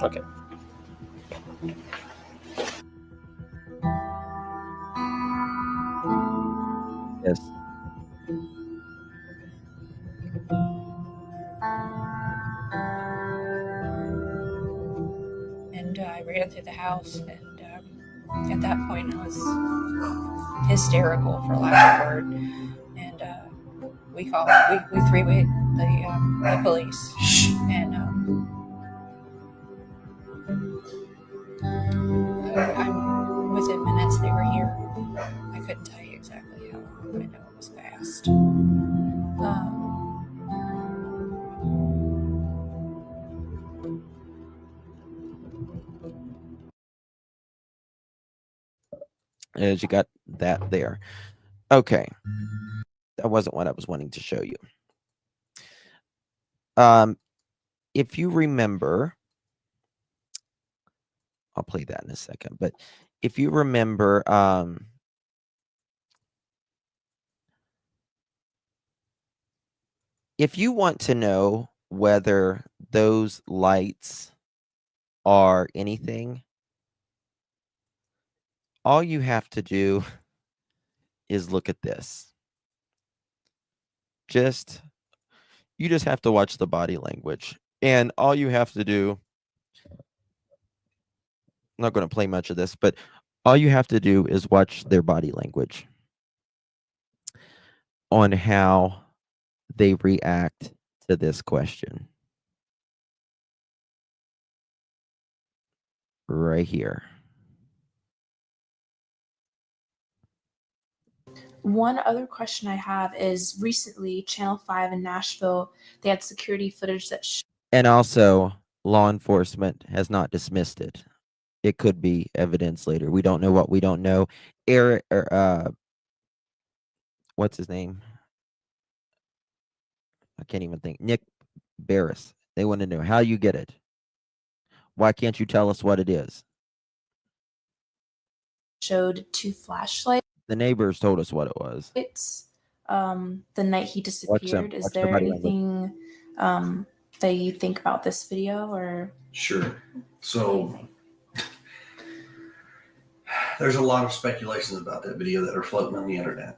S: Okay.
C: Yes.
T: And I ran through the house, and at that point I was hysterical, for lack of a word. And we three-way the police, and within minutes they were here. I couldn't tell you exactly how long, but I know it was fast.
C: As you got that there. Okay. That wasn't what I was wanting to show you. If you remember, I'll play that in a second, but if you remember, if you want to know whether those lights are anything, all you have to do is look at this. You just have to watch the body language. And all you have to do, I'm not going to play much of this, but all you have to do is watch their body language on how they react to this question. Right here.
U: One other question I have is recently Channel 5 in Nashville, they had security footage that
C: And also, law enforcement has not dismissed it. It could be evidence later. We don't know what we don't know. Eric, what's his name? I can't even think. Nick Barris. They want to know how you get it. Why can't you tell us what it is?
U: showed 2 flashlights
C: The neighbors told us what it was.
U: the night he disappeared. Is there anything that you think about this video or?
V: Sure. So there's a lot of speculations about that video that are floating on the internet.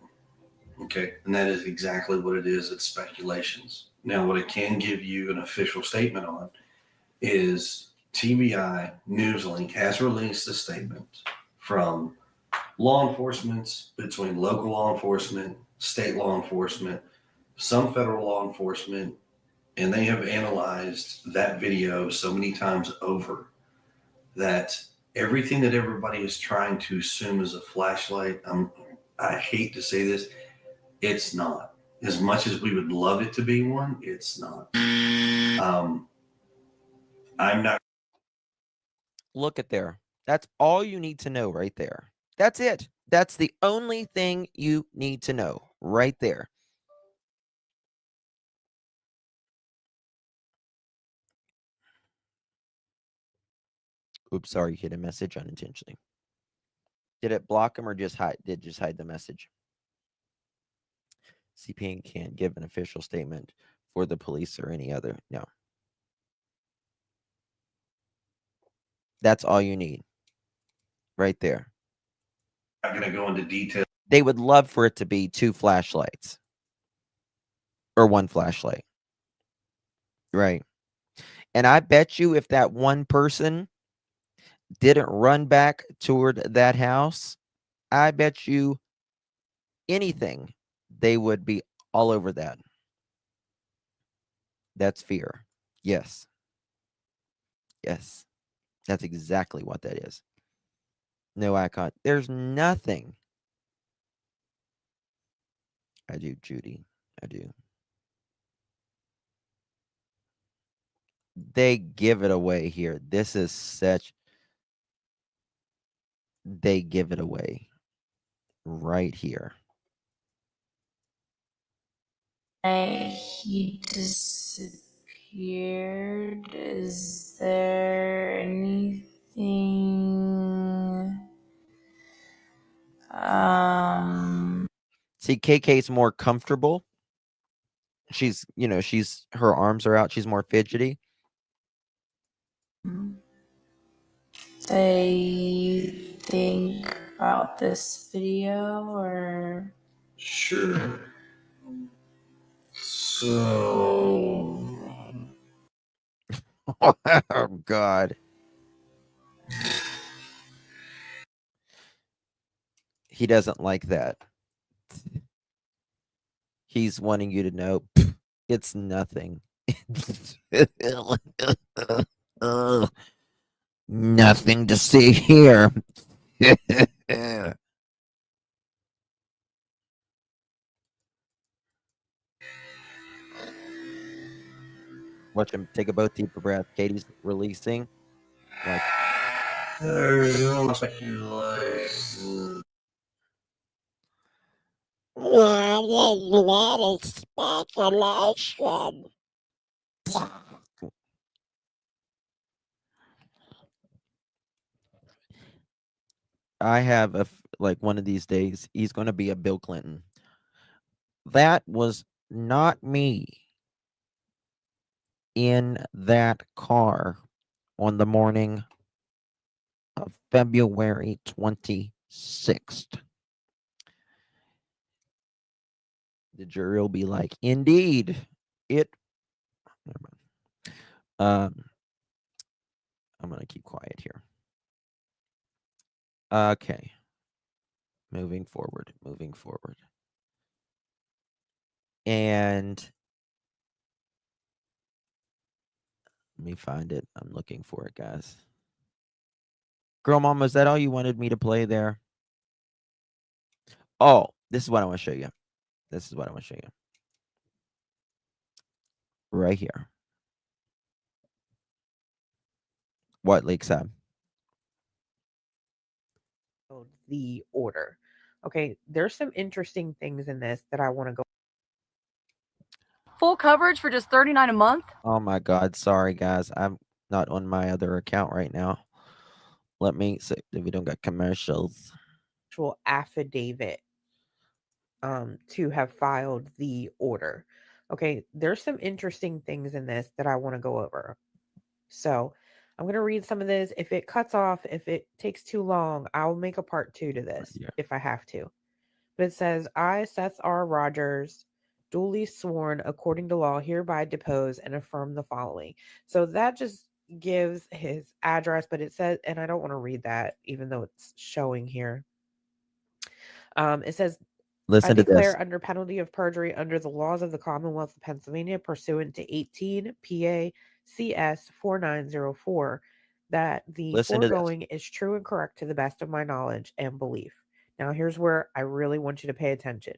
V: Okay. And that is exactly what it is. It's speculations. Now, what I can give you an official statement on is TBI Newslink has released a statement from law enforcement, between local law enforcement, state law enforcement, some federal law enforcement, and they have analyzed that video so many times over that everything that everybody is trying to assume is a flashlight, I hate to say this, it's not. As much as we would love it to be one, it's not. I'm not.
C: Look at there. That's all you need to know right there. That's it. That's the only thing you need to know right there. Oops, sorry, hit a message unintentionally. Did it block him or just hide? Did just hide the message? CPN can't give an official statement for the police or any other. No. That's all you need. Right there.
V: I'm not going to go into detail.
C: They would love for it to be 2 flashlights. Or 1 flashlight. Right. And I bet you if that one person didn't run back toward that house, I bet you anything, they would be all over that. That's fear. Yes. Yes. That's exactly what that is. No icon. There's nothing. I do, Judy. I do. They give it away here. This is such. They give it away right here.
U: He disappeared. Is there anything
C: See, KK's more comfortable. She's, her arms are out. She's more fidgety.
U: they think about this video or?
V: Sure. So.
C: Oh, God. He doesn't like that. He's wanting you to know it's nothing. Nothing to see here. Watch him take a both deep breath. Katie's releasing. Like,
V: There's no speculation.
C: Speculation. I have one of these days, he's going to be a Bill Clinton. That was not me. in that car on the morning of February 26th? The jury will be like, indeed, it. Never mind. I'm going to keep quiet here. Okay. Moving forward. And let me find it. I'm looking for it, guys. Girl Mama, is that all you wanted me to play there? Oh, this is what I want to show you. Right here. What, Lakeside?
P: The order. Okay, there's some interesting things in this that I want to go.
B: Full coverage for just $39 a month?
C: Oh my God. Sorry, guys. I'm not on my other account right now. Let me see if we don't got commercials.
P: Actual affidavit to have filed the order. Okay, there's some interesting things in this that I want to go over. So I'm going to read some of this. If it cuts off, if it takes too long, I'll make a part 2 to this if I have to. But it says, I, Seth R. Rogers, duly sworn according to law, hereby depose and affirm the following. So that just gives his address, but it says, and I don't want to read that, even though it's showing here. It says,
C: Listen
P: I
C: to
P: declare
C: this.
P: under penalty of perjury under the laws of the Commonwealth of Pennsylvania pursuant to 18 PA CS 4904 that the
C: Listen to this.
P: foregoing is true and correct to the best of my knowledge and belief. Now, here's where I really want you to pay attention.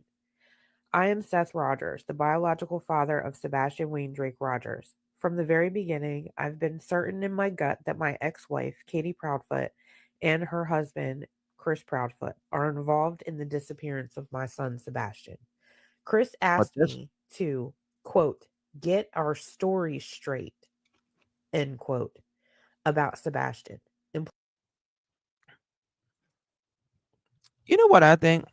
P: I am Seth Rogers, the biological father of Sebastian Wayne Drake Rogers. From the very beginning, I've been certain in my gut that my ex-wife, Katie Proudfoot, and her husband, Chris Proudfoot, are involved in the disappearance of my son, Sebastian. Chris asked me to, quote, get our story straight, end quote, about Sebastian.
C: You know what I think?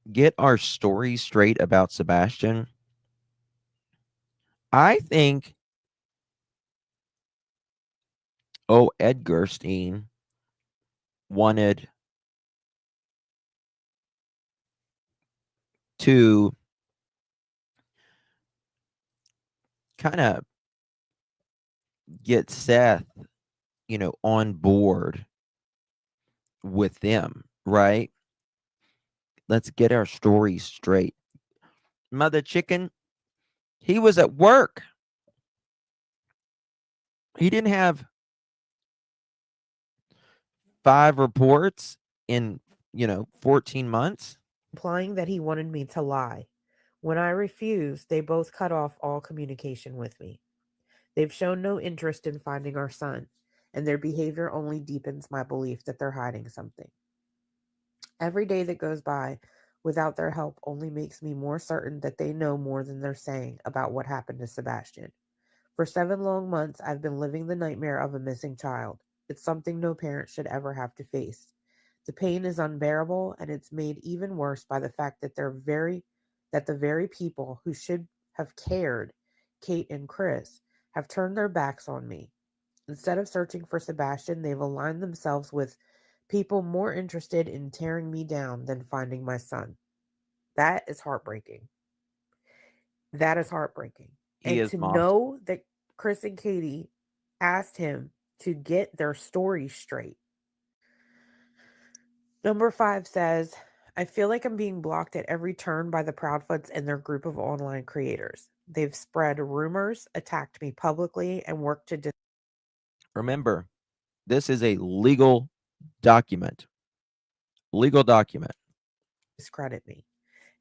C: Get our story straight about Sebastian. I think Edgar wanted to kind of get Seth, on board with them, right? Let's get our story straight. Mother Chicken, he was at work. He didn't have 5 reports in, 14 months.
P: Implying that he wanted me to lie. When I refused, they both cut off all communication with me. They've shown no interest in finding our son, and their behavior only deepens my belief that they're hiding something. Every day that goes by without their help only makes me more certain that they know more than they're saying about what happened to Sebastian. For 7 long months, I've been living the nightmare of a missing child. It's something no parent should ever have to face. The pain is unbearable, and it's made even worse by the fact that the very people who should have cared, Kate and Chris, have turned their backs on me. Instead of searching for Sebastian, they've aligned themselves with people more interested in tearing me down than finding my son. That is heartbreaking. That is heartbreaking.
C: He
P: And
C: is,
P: to
C: Mom.
P: know that Chris and Katie asked him to get their story straight. Number 5 says, I feel like I'm being blocked at every turn by the Proudfoots and their group of online creators. They've spread rumors, attacked me publicly, and worked to
C: Remember, this is a legal document. Legal document.
P: discredit me.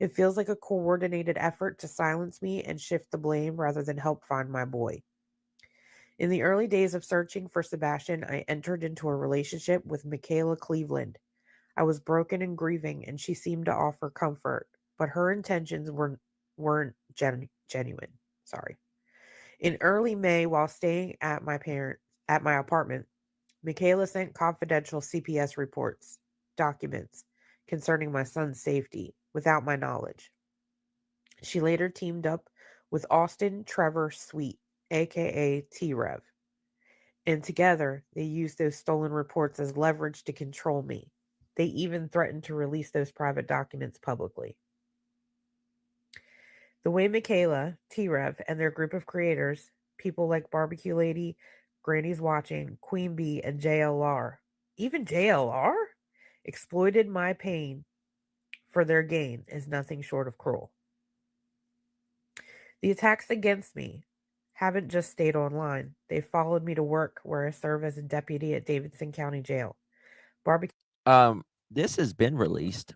P: It feels like a coordinated effort to silence me and shift the blame rather than help find my boy. In the early days of searching for Sebastian, I entered into a relationship with Michaela Cleveland. I was broken and grieving, and she seemed to offer comfort, but her intentions weren't genuine. Sorry. In early May, while staying at my apartment, Michaela sent confidential CPS reports, documents concerning my son's safety without my knowledge. She later teamed up with Austin Trevor Sweet, aka T-Rev. And together, they used those stolen reports as leverage to control me. They even threatened to release those private documents publicly. The way Michaela, T-Rev, and their group of creators, people like Barbecue Lady, Granny's Watching, Queen Bee, and JLR, even JLR, exploited my pain for their gain is nothing short of cruel. The attacks against me haven't just stayed online. They've followed me to work where I serve as a deputy at Davidson County Jail.
C: This has been released.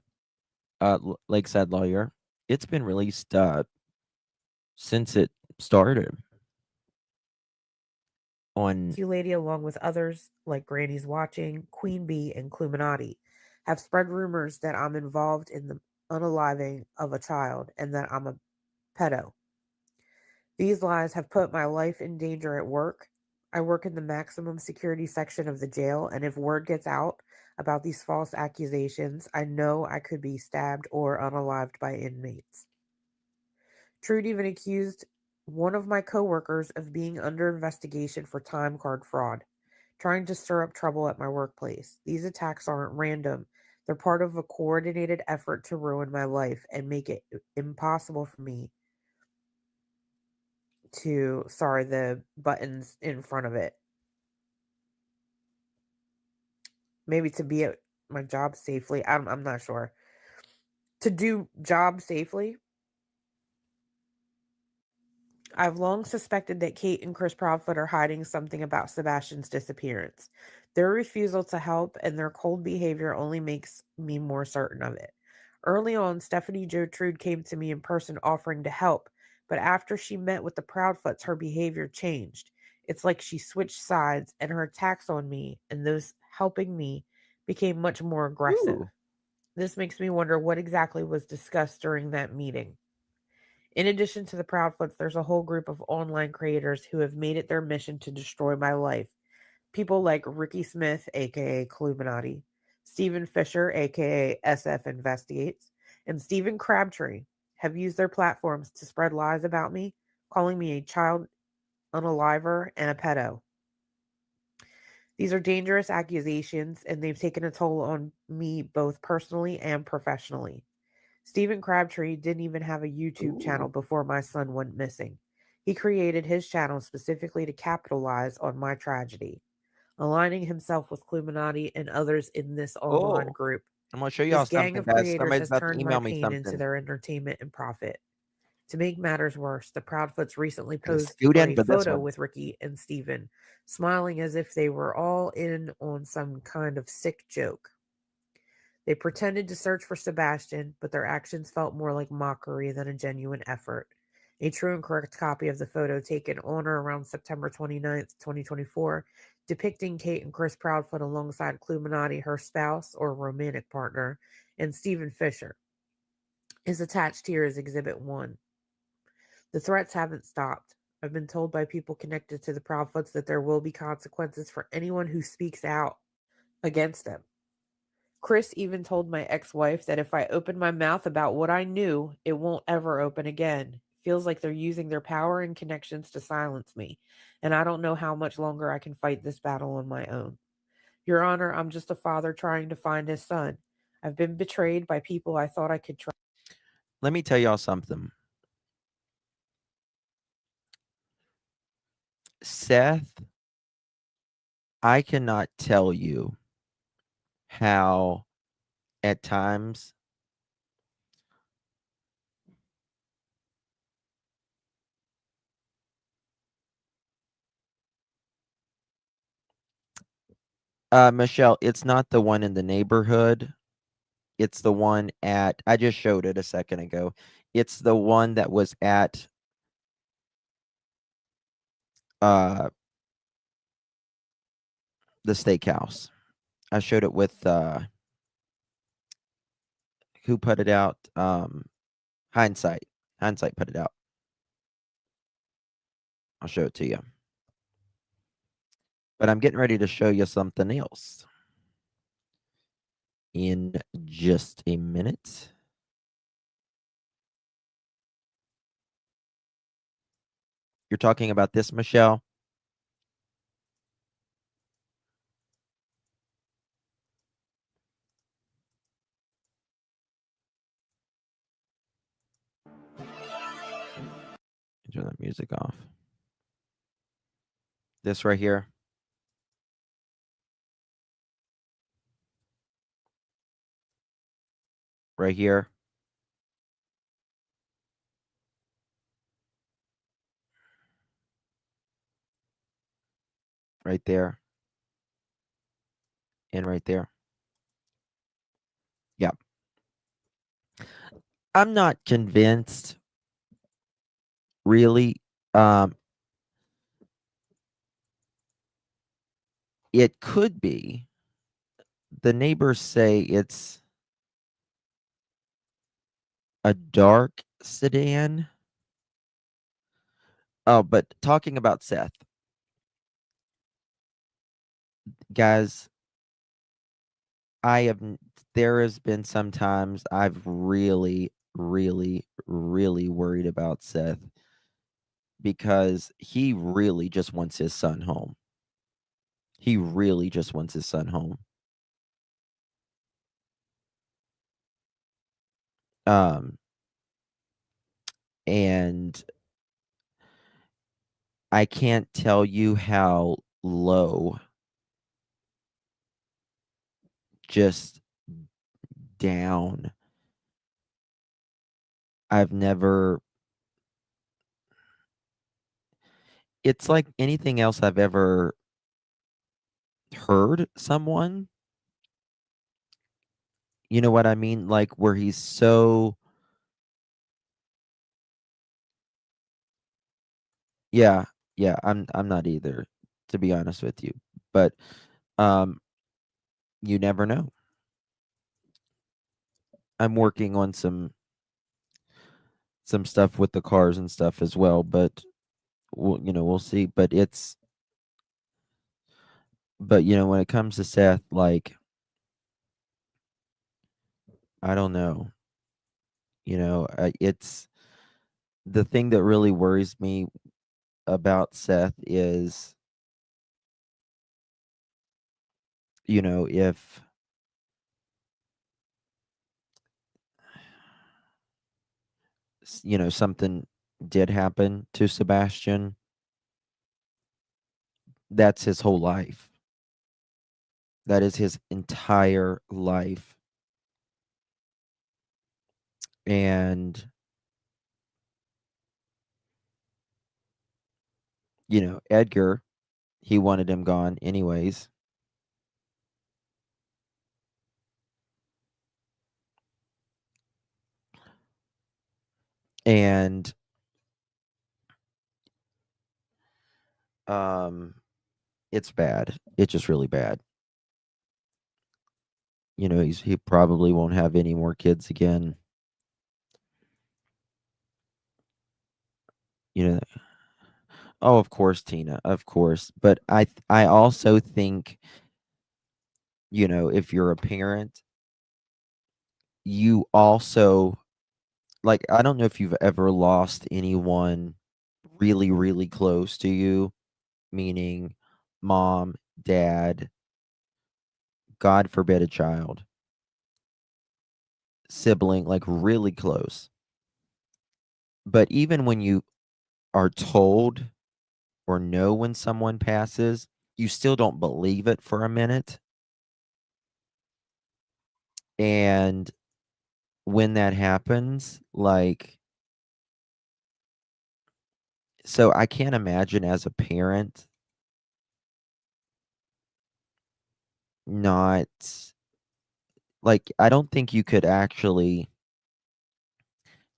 C: Lakeside Lawyer. It's been released since it started. On
P: Q Lady, along with others like Granny's Watching, Queen Bee, and Cluminati, have spread rumors that I'm involved in the unaliving of a child and that I'm a pedo. These lies have put my life in danger at work. I work in the maximum security section of the jail, and if word gets out about these false accusations, I know I could be stabbed or unalived by inmates. Trude even accused one of my coworkers of being under investigation for time card fraud, trying to stir up trouble at my workplace. These attacks aren't random. They're part of a coordinated effort to ruin my life and make it impossible for me to, the buttons in front of it. Maybe to be at my job safely. I'm not sure. To do job safely. I've long suspected that Kate and Chris Proudfoot are hiding something about Sebastian's disappearance. Their refusal to help and their cold behavior only makes me more certain of it. Early on, Stephanie Jo Trude came to me in person offering to help, but after she met with the Proudfoots, her behavior changed. It's like she switched sides, and her attacks on me and those helping me became much more aggressive.
K: Ooh.
P: This makes me wonder what exactly was discussed during that meeting. In addition to the Proudfoots, there's a whole group of online creators who have made it their mission to destroy my life. People like Ricky Smith, aka Cluminati, Stephen Fisher, aka SF Investigates, and Stephen Crabtree have used their platforms to spread lies about me, calling me a child unaliver and a pedo. These are dangerous accusations, and they've taken a toll on me both personally and professionally. Stephen Crabtree didn't even have a YouTube channel before my son went missing. He created his channel specifically to capitalize on my tragedy, aligning himself with Cluminati and others in this online group.
C: I'm gonna show
P: This
C: y'all
P: gang
C: something,
P: of
C: guys.
P: creators
C: Somebody's
P: has
C: about to
P: turned my
C: email me
P: pain into
C: something.
P: their entertainment and profit. To make matters worse, the Proudfoots recently
C: It's
P: posed for
C: student,
P: a
C: but this
P: photo
C: one.
P: with Ricky and Stephen, smiling as if they were all in on some kind of sick joke. They pretended to search for Sebastian, but their actions felt more like mockery than a genuine effort. A true and correct copy of the photo taken on or around September 29th, 2024, depicting Kate and Chris Proudfoot alongside Cluminati, her spouse or romantic partner, and Stephen Fisher, is attached here as Exhibit 1. The threats haven't stopped. I've been told by people connected to the Proudfoots that there will be consequences for anyone who speaks out against them. Chris even told my ex-wife that if I open my mouth about what I knew, it won't ever open again. Feels like they're using their power and connections to silence me, and I don't know how much longer I can fight this battle on my own. Your Honor, I'm just a father trying to find his son. I've been betrayed by people I thought I could trust.
C: Let me tell y'all something. Seth, I cannot tell you how at times Michelle, it's not the one in the neighborhood. It's the one at, I just showed it a second ago. It's the one that was at the steakhouse. I showed it with who put it out? Hindsight. Hindsight put it out. I'll show it to you. But I'm getting ready to show you something else in just a minute. You're talking about this, Michelle? Turn that music off. This right here. Right here. Right there. And right there. Yep. I'm not convinced, really. It could be. The neighbors say it's a dark sedan. Oh, but talking about Seth, guys, there has been some times I've really, really, really worried about Seth because he really just wants his son home. He really just wants his son home. And I can't tell you how low, just down, I've never. It's like anything else I've ever heard someone. You know what I mean? Like where he's so. Yeah, yeah, I'm not either, to be honest with you. But you never know. I'm working on some stuff with the cars and stuff as well, but we'll see. But when it comes to Seth, like, I don't know. It's the thing that really worries me about Seth is, if something did happen to Sebastian, that's his whole life. That is his entire life. And Edgar, he wanted him gone anyways. And it's bad. It's just really bad. He probably won't have any more kids again. Oh, of course, Tina, of course. But I also think, if you're a parent, you also, like, I don't know if you've ever lost anyone really, really close to you, meaning mom, dad, God forbid a child, sibling, like really close. But even when you are told or know when someone passes, you still don't believe it for a minute. And when that happens, like, so I can't imagine as a parent not, like, I don't think you could actually,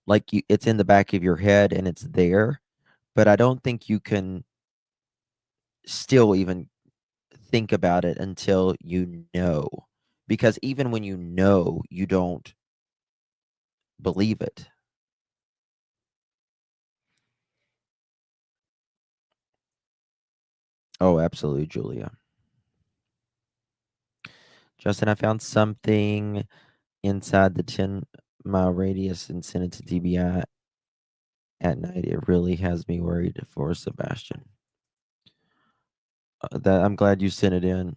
C: like, it's in the back of your head and it's there, but I don't think you can still even think about it until you know, because even when you don't believe it. Oh, absolutely, Julia. Justin, I found something inside the 10-mile radius and sent it to DBI. at night. It really has me worried for Sebastian. That I'm glad you sent it in.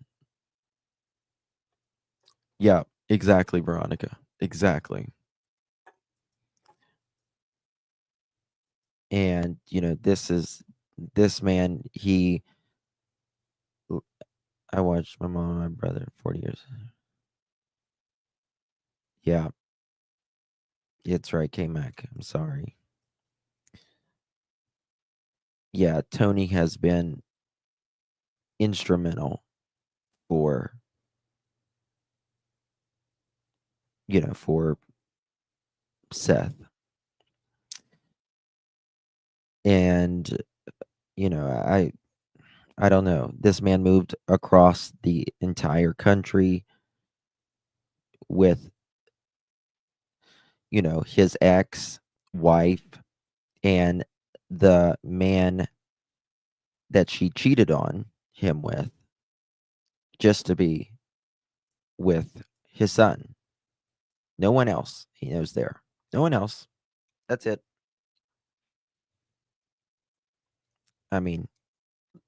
C: Yeah, exactly, Veronica. Exactly. And this man, I watched my mom and my brother 40 years. Yeah. It's right, K-Mac. I'm sorry. Yeah, Tony has been instrumental for for Seth. And I don't know. This man moved across the entire country with his ex-wife and the man that she cheated on him with, just to be with his son. No one else he knows there. No one else. That's it. I mean,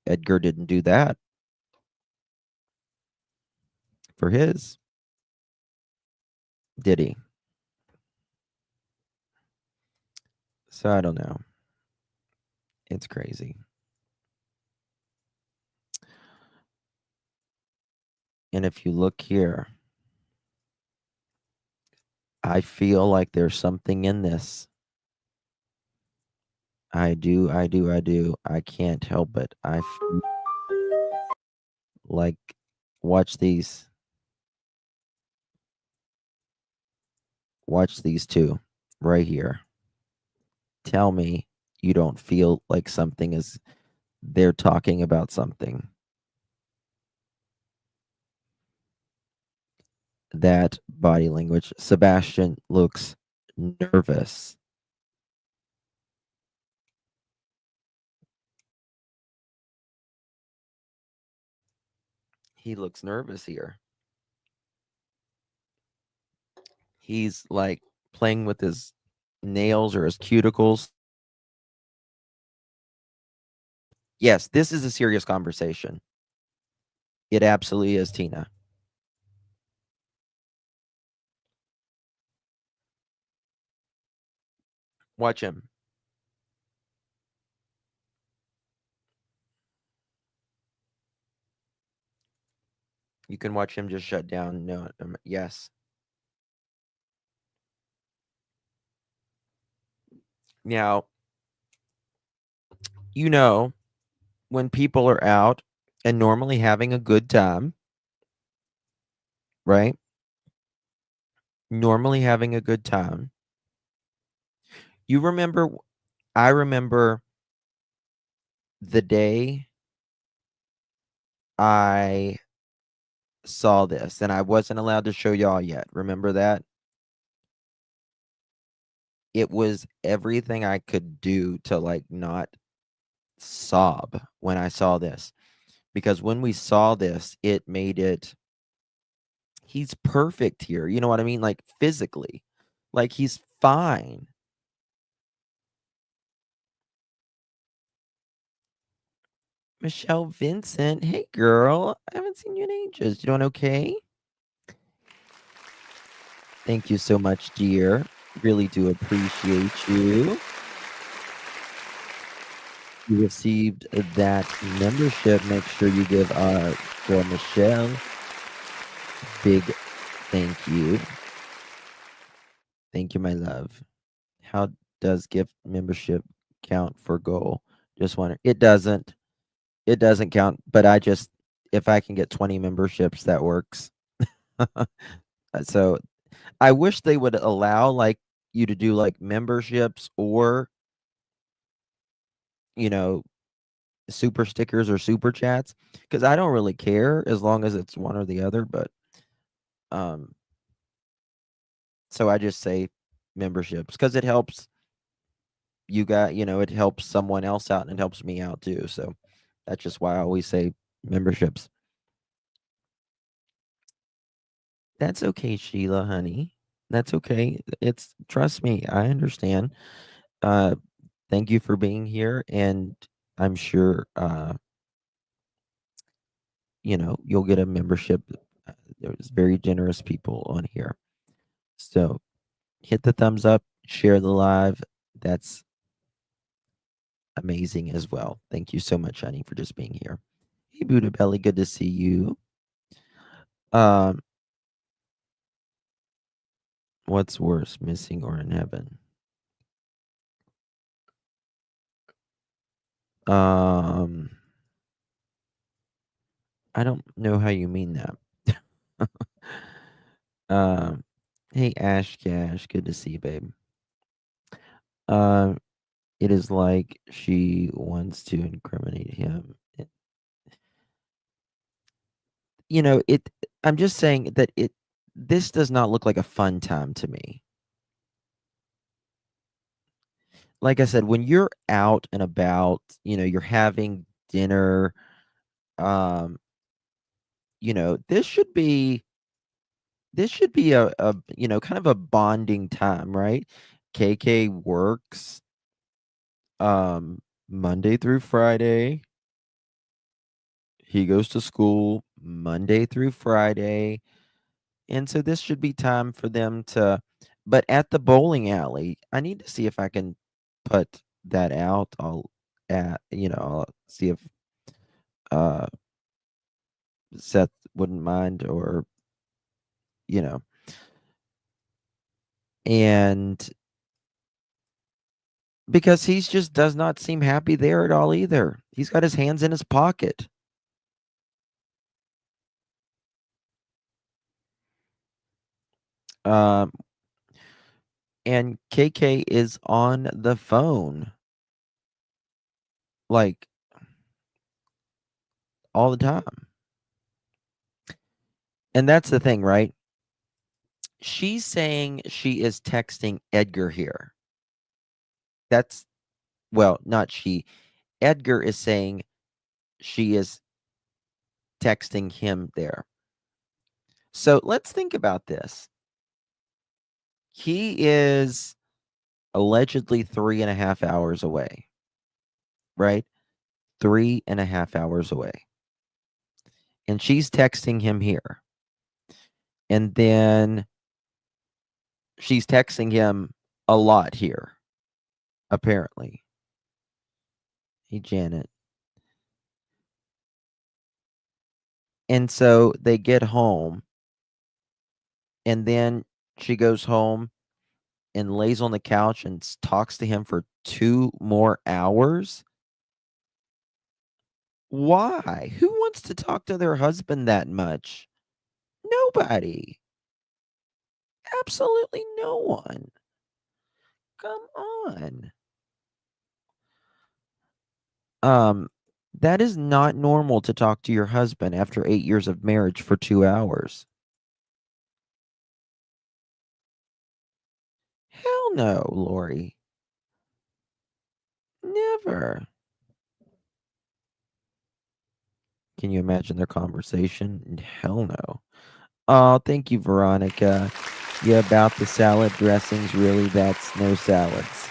C: Edgar didn't do that for his, did he? So I don't know. It's crazy. And if you look here, I feel like there's something in this. I do. I can't help it. Like, watch these. Watch these two right here. Tell me you don't feel like something is, they're talking about something. That body language. Sebastian looks nervous. He looks nervous here. He's like playing with his nails or his cuticles. Yes, this is a serious conversation. It absolutely is, Tina. Watch him. You can watch him just shut down. No, yes. Now, when people are out and normally having a good time, right? Normally having a good time. I remember the day I saw this, and I wasn't allowed to show y'all yet. Remember that? It was everything I could do to not sob when I saw this. Because when we saw this, it made it, he's perfect here. You know what I mean? Like physically, like he's fine. Michelle Vincent, hey girl, I haven't seen you in ages. You doing okay? Thank you so much, dear. Really do appreciate you. You received that membership. Make sure you give our girl Michelle big thank you. Thank you, my love. How does gift membership count for goal? Just wonder. It doesn't. It doesn't count, but if I can get 20 memberships, that works. So I wish they would allow you to do memberships or super stickers or super chats, because I don't really care as long as it's one or the other, but so I just say memberships because it helps it helps someone else out and it helps me out too. So that's just why I always say memberships. That's okay, Sheila, honey. That's okay. Trust me, I understand. thank you for being here, and I'm sure you'll get a membership. There's very generous people on here. So hit the thumbs up, share the live. That's amazing as well. Thank you so much, honey, for just being here. Hey, Buddha Belly, good to see you. What's worse, missing or in heaven? I don't know how you mean that. Hey, Ash Cash, good to see you, babe. It is like she wants to incriminate him. I'm just saying that this does not look like a fun time to me. Like I said, when you're out and about, you're having dinner, this should be a kind of a bonding time, right? KK works Monday through Friday. He goes to school Monday through Friday. And so this should be time for them but at the bowling alley, I need to see if I can put that out. I'll see if Seth wouldn't mind, or and because he's just does not seem happy there at all either. He's got his hands in his pocket. And KK is on the phone like all the time. And that's the thing, right? She's saying she is texting Edgar here. Not she. Edgar is saying she is texting him there. So let's think about this. He is allegedly 3.5 hours away, right? 3.5 hours away. And she's texting him here. And then she's texting him a lot here, apparently. Hey, Janet. And so they get home, and then she goes home and lays on the couch and talks to him for 2 more hours. Why? Who wants to talk to their husband that much? Nobody. Absolutely no one. Come on. That is not normal to talk to your husband after 8 years of marriage for 2 hours. Hell no, Lori. Never. Can you imagine their conversation? Hell no. Oh, thank you, Veronica. Yeah, about the salad dressings, really, that's no salads.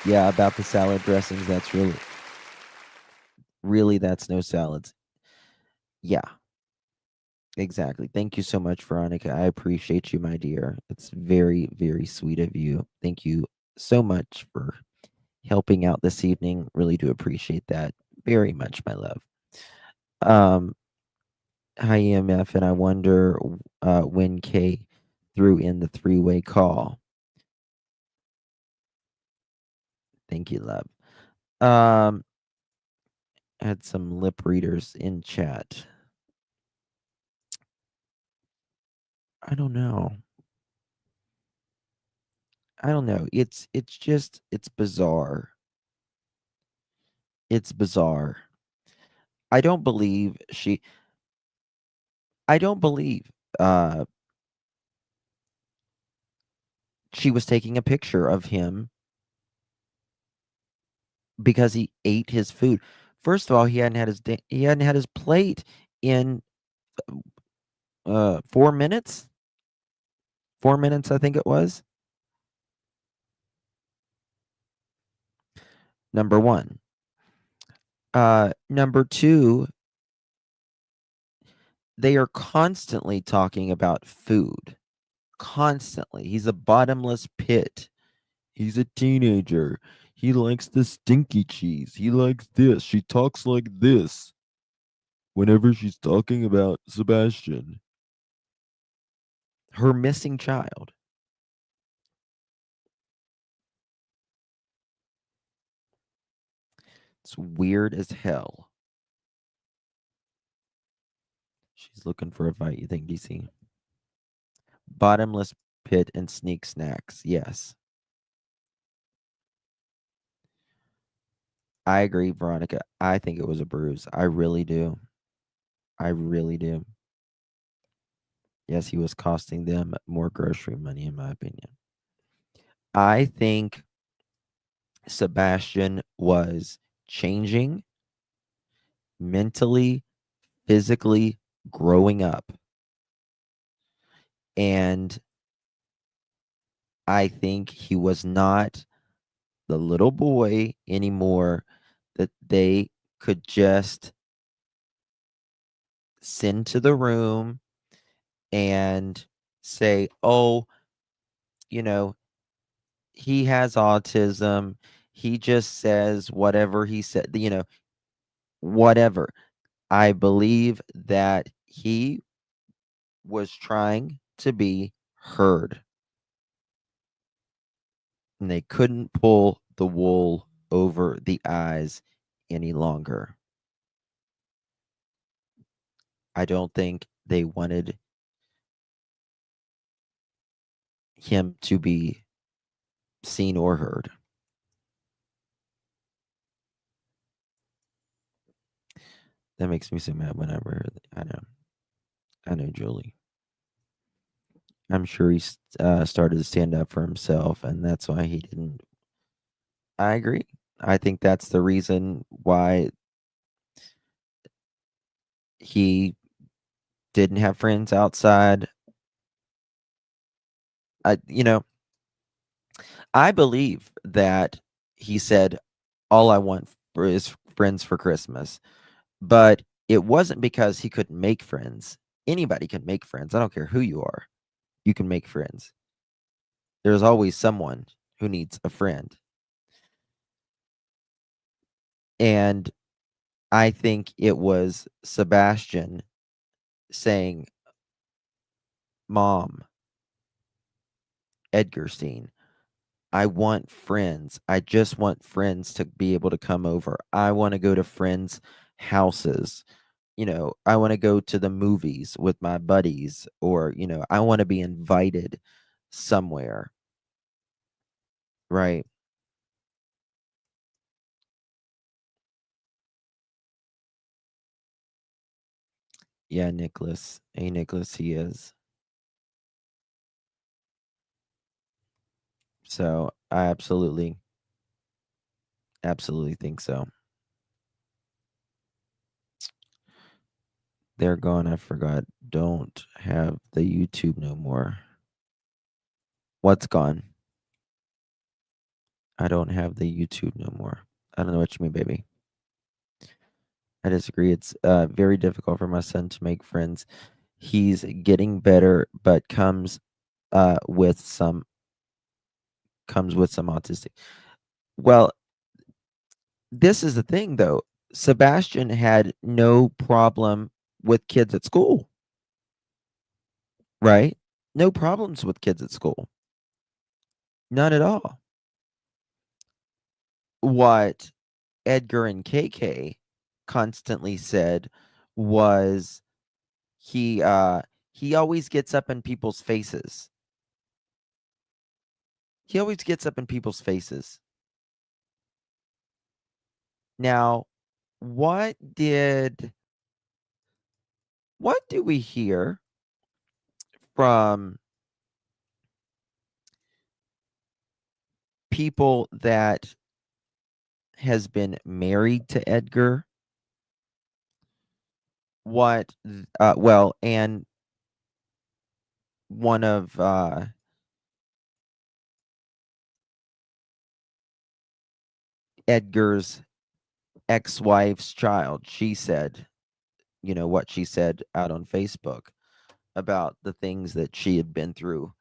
C: Yeah, about the salad dressings, that's really, that's no salads. Yeah. Exactly. Thank you so much, Veronica. I appreciate you, my dear. It's very, very sweet of you. Thank you so much for helping out this evening. Really do appreciate that very much, my love. Hi, EMF, and I wonder when Kay threw in the 3-way call. Thank you, love. Had some lip readers in chat. I don't know. It's bizarre. It's bizarre. I don't believe she was taking a picture of him because he ate his food. First of all, he hadn't had his plate in 4 minutes. 4 minutes, I think it was. Number one. Number two, they are constantly talking about food. Constantly. He's a bottomless pit. He's a teenager. He likes the stinky cheese. He likes this. She talks like this whenever she's talking about Sebastian, her missing child. It's weird as hell. She's looking for a fight, you think, DC? Bottomless pit and sneak snacks. Yes. I agree, Veronica. I think it was a bruise. I really do. I really do. Yes, he was costing them more grocery money, in my opinion. I think Sebastian was changing mentally, physically, growing up. And I think he was not the little boy anymore that they could just send to the room and say, oh, you know, he has autism. He just says whatever he said, whatever. I believe that he was trying to be heard. And they couldn't pull the wool over the eyes any longer. I don't think they wanted him to be seen or heard. That makes me so mad whenever I know, Julie. I'm sure he started to stand up for himself, and that's why he didn't. I agree. I think that's the reason why he didn't have friends outside. I believe that he said, all I want is friends for Christmas. But it wasn't because he couldn't make friends. Anybody can make friends. I don't care who you are. You can make friends. There's always someone who needs a friend. And I think it was Sebastian saying, Mom, Edgarstein, I want friends. I just want friends to be able to come over. I want to go to friends' houses. I want to go to the movies with my buddies, or, I want to be invited somewhere. Right. Yeah, Nicholas. Hey, Nicholas, he is. So I absolutely think so. They're gone. I forgot. Don't have the YouTube no more. What's gone? I don't have the YouTube no more. I don't know what you mean, baby. I disagree. It's very difficult for my son to make friends. He's getting better, but comes with some autistic. Well, this is the thing, though. Sebastian had no problem with kids at school. Right? No problems with kids at school. None at all. What Edgar and KK constantly said was he always gets up in people's faces. He always gets up in people's faces. Now, what do we hear from people that has been married to Edgar? And one of Edgar's ex-wife's child. She said, what she said out on Facebook about the things that she had been through,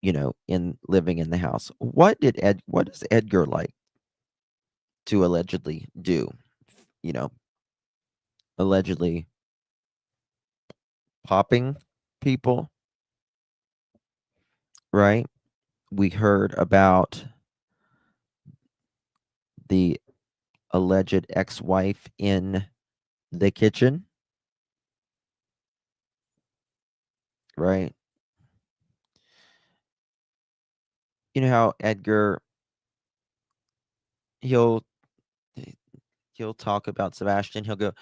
C: in living in the house. What does Edgar like to allegedly do? Allegedly popping people, right? We heard about the alleged ex-wife in the kitchen, right? You know how Edgar, he'll talk about Sebastian, he'll go,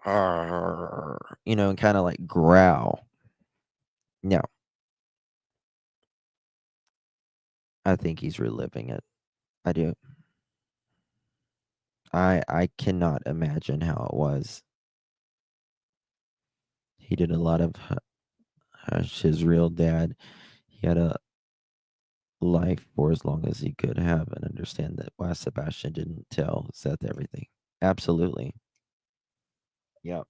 C: and kind of like growl. No, I think he's reliving it. I do. I cannot imagine how it was. He did a lot of hush. His real dad, he had a life for as long as he could have, and understand that why Sebastian didn't tell Seth everything. Absolutely. Yep.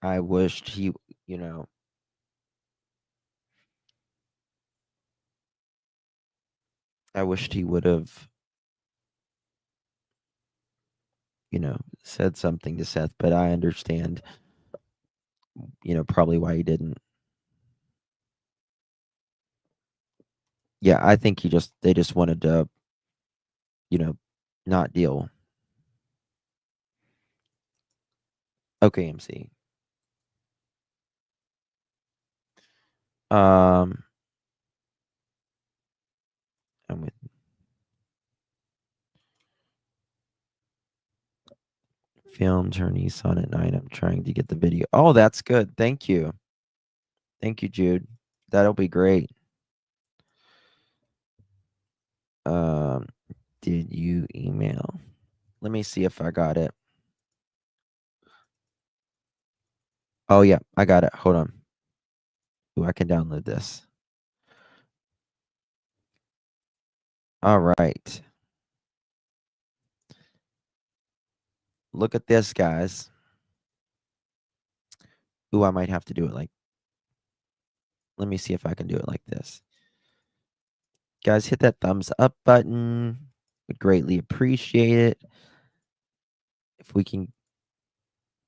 C: I wished he, I wished he would have, said something to Seth, but I understand, probably why he didn't. Yeah, I think they just wanted to, not deal. Okay, MC. I'm with filmed her niece on at night. I'm trying to get the video. Oh, that's good. Thank you. Thank you, Jude. That'll be great. Did you email? Let me see if I got it. Oh, yeah, I got it. Hold on. Ooh, I can download this. All right. Look at this, guys. Ooh, I might have to do it like. Let me see if I can do it like this. Guys, hit that thumbs up button. Would greatly appreciate it. If we can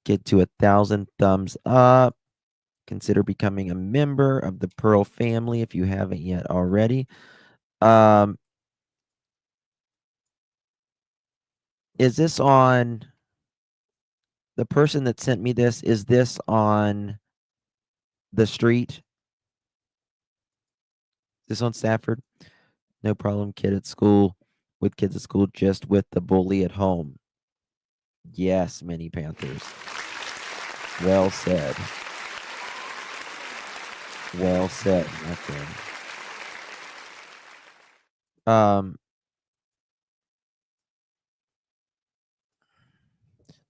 C: get to 1,000 thumbs up, consider becoming a member of the Pearl family if you haven't yet already. Is this on the person that sent me this? Is this on the street? Is this on Stafford? No problem, kid at school. With kids at school, just with the bully at home. Yes, many Panthers. Well said. Well said, my friend.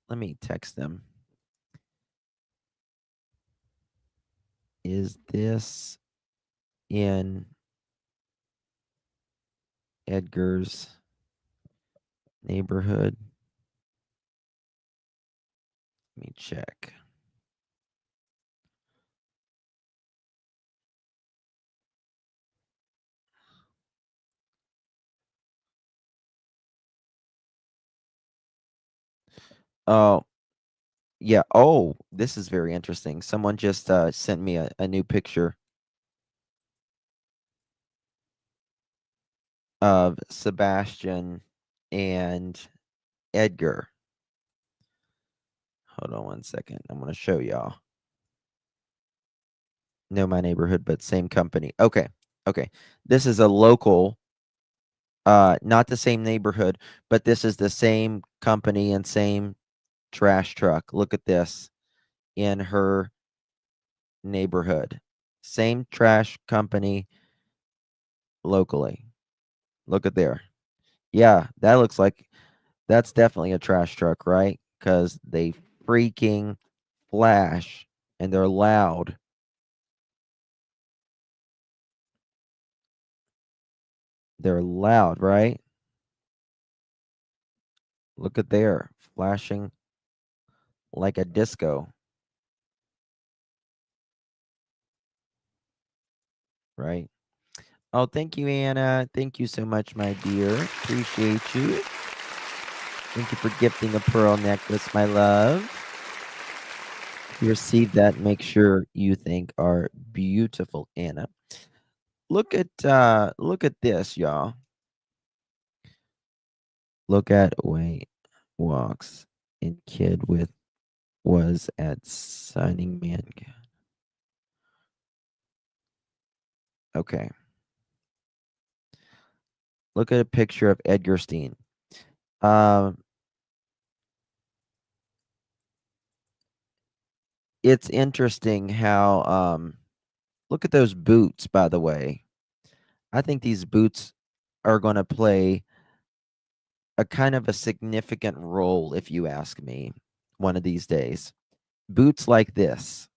C: Let me text them. Is this in Edgar's neighborhood? Let me check. Oh, yeah. Oh, this is very interesting. Someone just sent me a new picture of Sebastian and Edgar. Hold on one second. I'm going to show y'all. Know my neighborhood, but same company. Okay. Okay. This is a local, not the same neighborhood, but this is the same company and same trash truck. Look at this in her neighborhood. Same trash company locally. Look at there. Yeah, that looks like that's definitely a trash truck, right? Because they freaking flash and they're loud. They're loud, right? Look at there, flashing like a disco. Right? Oh, thank you, Anna. Thank you so much, my dear. Appreciate you. Thank you for gifting a pearl necklace, my love. If you receive that, make sure you thank our beautiful Anna. Look at this, y'all. Look at walks in kid with was at signing man. Okay. Look at a picture of Edgar Steen. It's interesting how look at those boots, by the way. I think these boots are going to play a kind of a significant role, if you ask me, one of these days. Boots like this.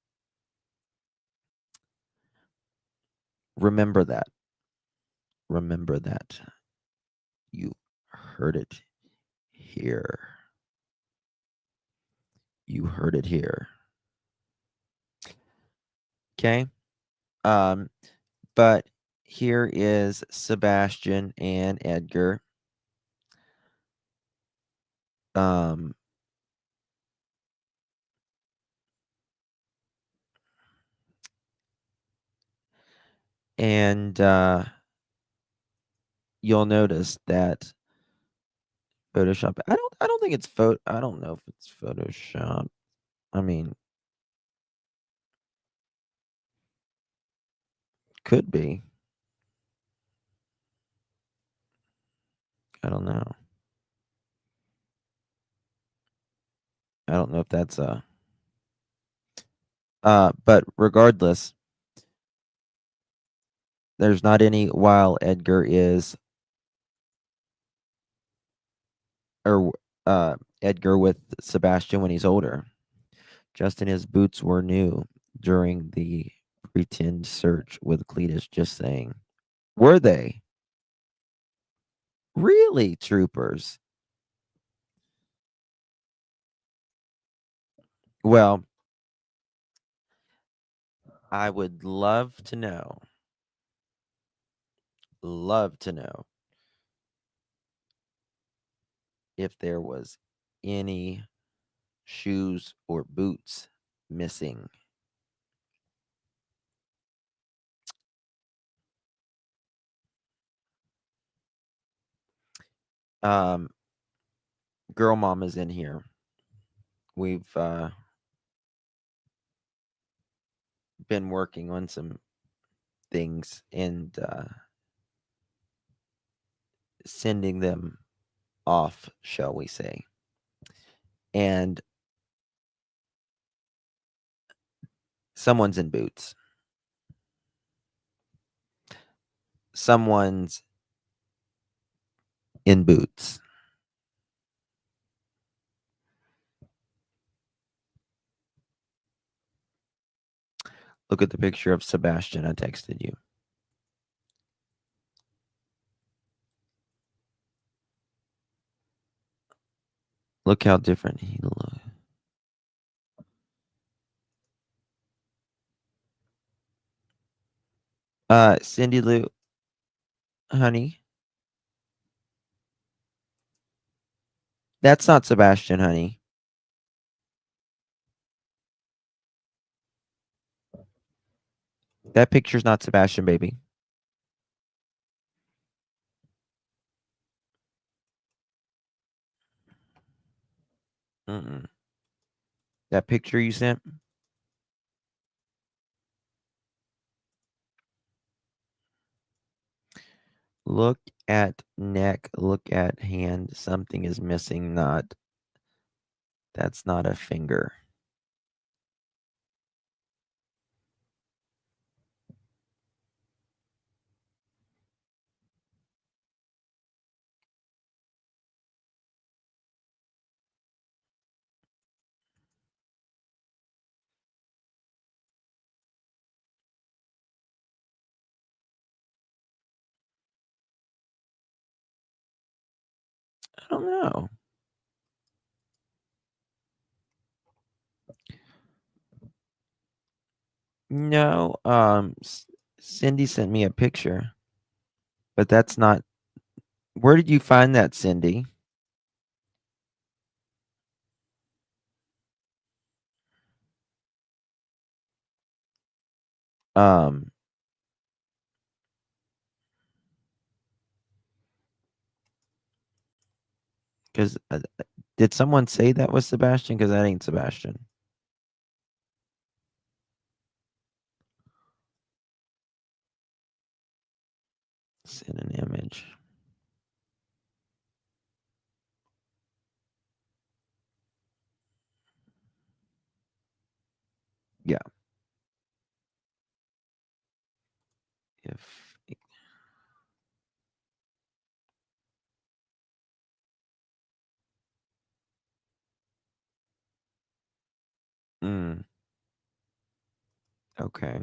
C: Remember that. Remember that. You heard it here. You heard it here. Okay. But here is Sebastian and Edgar. And you'll notice that Photoshop. I don't think it's I don't know if it's Photoshop. I mean, could be. I don't know. I don't know if that's but regardless, there's not any while Edgar is or Edgar with Sebastian when he's older. Justin, his boots were new during the pretend search with Cletus, just saying. Were they? Really, troopers? Well, I would love to know. Love to know if there was any shoes or boots missing. Girl mom is in here. We've been working on some things and sending them off, shall we say. And someone's in boots. Someone's in boots. Look at the picture of Sebastian I texted you. Look how different he looks. Cindy Lou, honey. That's not Sebastian, honey. That picture's not Sebastian, baby. Mm-mm. That picture you sent? Look at neck. Look at hand. Something is missing. That's not a finger. I don't know. No, Cindy sent me a picture, but that's not. Where did you find that, Cindy? Because did someone say that was Sebastian? Because that ain't Sebastian. Send an image. Yeah. If okay.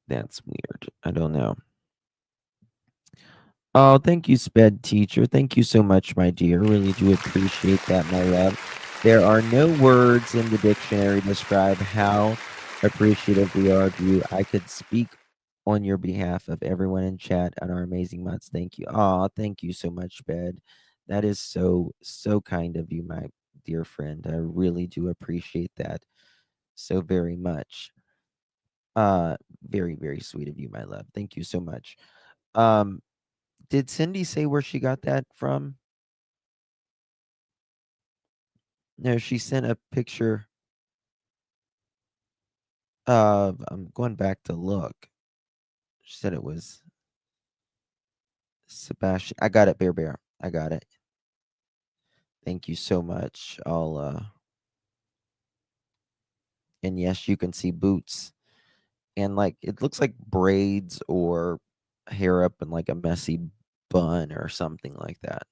C: That's weird. I don't know. Oh, thank you, Sped Teacher. Thank you so much, my dear. Really do appreciate that, my love. There are no words in the dictionary to describe how appreciative we are of you. I could speak on your behalf of everyone in chat and our amazing mods. Thank you. Oh, thank you so much, Sped. That is so kind of you, my dear friend. I really do appreciate that so very much. Very sweet of you, my love. Thank you so much. Did Cindy say where she got that from? No, she sent a picture of, I'm going back to look. She said it was Sebastian. I got it, Bear. I got it. Thank you so much. And yes, you can see boots. And like, it looks like braids or hair up in like a messy bun or something like that.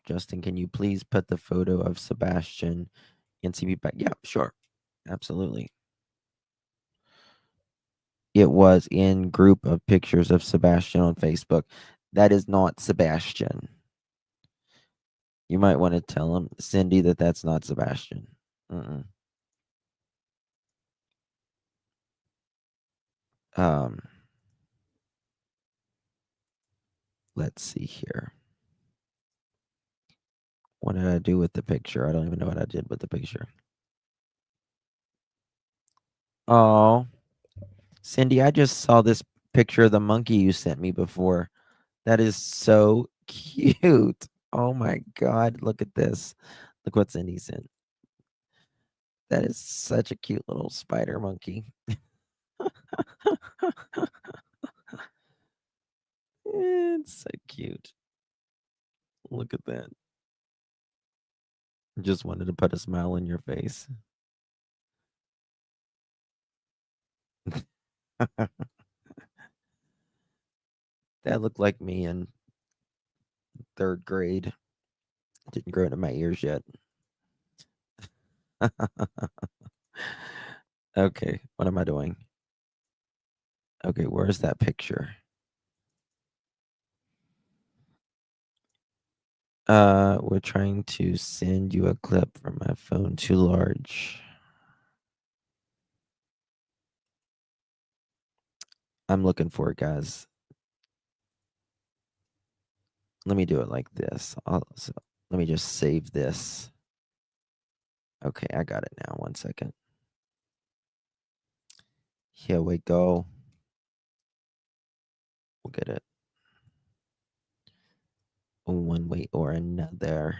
C: Justin, can you please put the photo of Sebastian in CB back? Yeah, sure. Absolutely. It was in group of pictures of Sebastian on Facebook. That is not Sebastian. You might want to tell him, Cindy, that that's not Sebastian. Let's see here. What did I do with the picture? I don't even know what I did with the picture. Oh, Cindy, I just saw this picture of the monkey you sent me before. That is so cute. Oh my God. Look at this. Look what Cindy sent. That is such a cute little spider monkey. It's so cute. Look at that. Just wanted to put a smile on your face. That looked like me in 3rd grade. Didn't grow into my ears yet. Okay, what am I doing? Okay, where's that picture? We're trying to send you a clip from my phone too large. I'm looking for it, guys. Let me do it like this. Let me just save this. Okay, I got it now. 1 second. Here we go. We'll get it one way or another.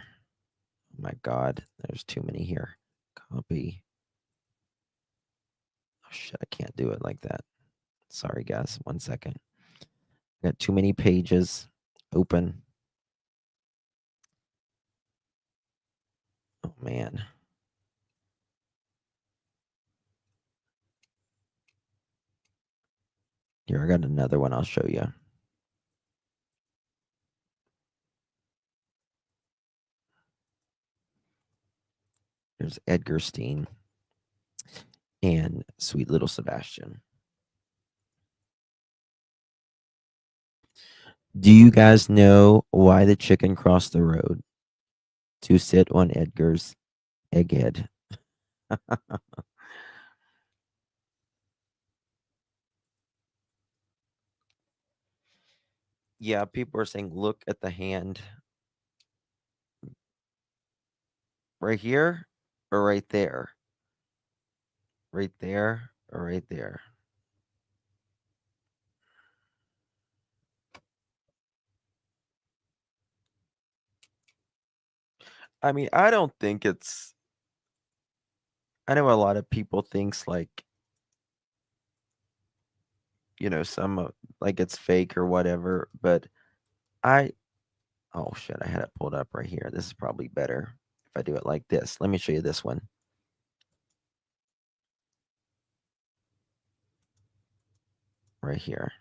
C: Oh my God, there's too many here. Copy. Oh shit, I can't do it like that. Sorry, guys. 1 second. Got too many pages open. Oh man. Here, I got another one I'll show you. There's Edgar Steen and sweet little Sebastian. Do you guys know why the chicken crossed the road? To sit on Edgar's egghead. Yeah, people are saying, look at the hand. Right here or right there? Right there or right there? I mean, I don't think it's. I know a lot of people thinks like, some like it's fake or whatever, but I. Oh shit! I had it pulled up right here. This is probably better if I do it like this. Let me show you this one. Right here.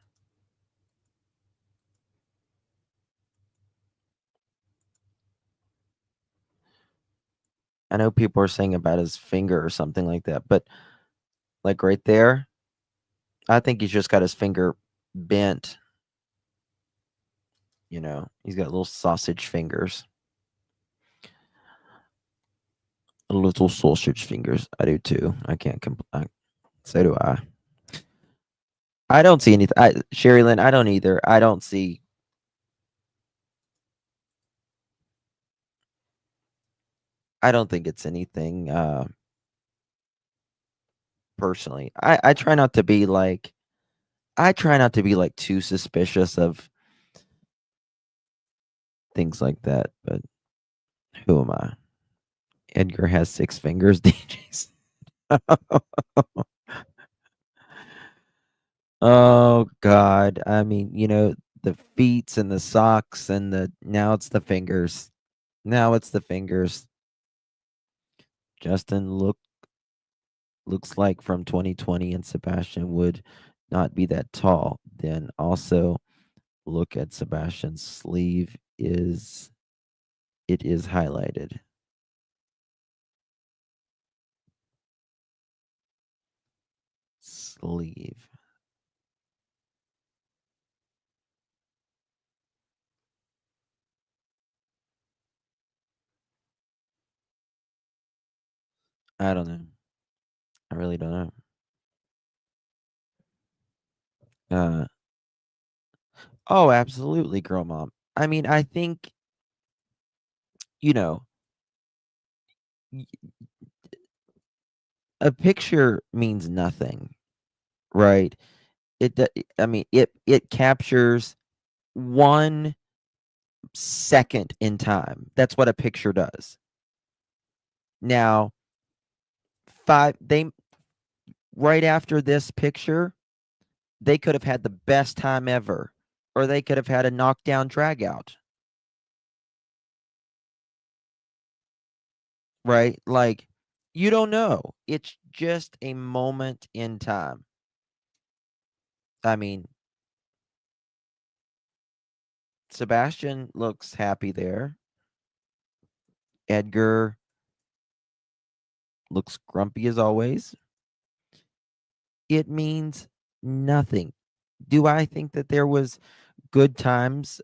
C: I know people are saying about his finger or something like that, but like right there, I think he's just got his finger bent. He's got little sausage fingers. Little sausage fingers. I do too. I can't complain. So do I. I don't see anything. Sherry Lynn, I don't either. I don't see. I don't think it's anything. Personally, I try not to be like. I try not to be like too suspicious of things like that. But who am I? Edgar has 6 fingers. DJs. Oh God. I mean, the feet and the socks and now it's the fingers. Now it's the fingers. Justin looks like from 2020 and Sebastian would not be that tall. Then also look at Sebastian's sleeve it is highlighted. Sleeve. I don't know. I really don't know. Oh, absolutely, girl mom. I mean, I think, y- a picture means nothing, right? I mean, it captures 1 second in time. That's what a picture does. Now, right after this picture, they could have had the best time ever, or they could have had a knockdown drag out. Right? Like, you don't know. It's just a moment in time. I mean, Sebastian looks happy there. Edgar looks grumpy as always. It means nothing. Do I think that there was good times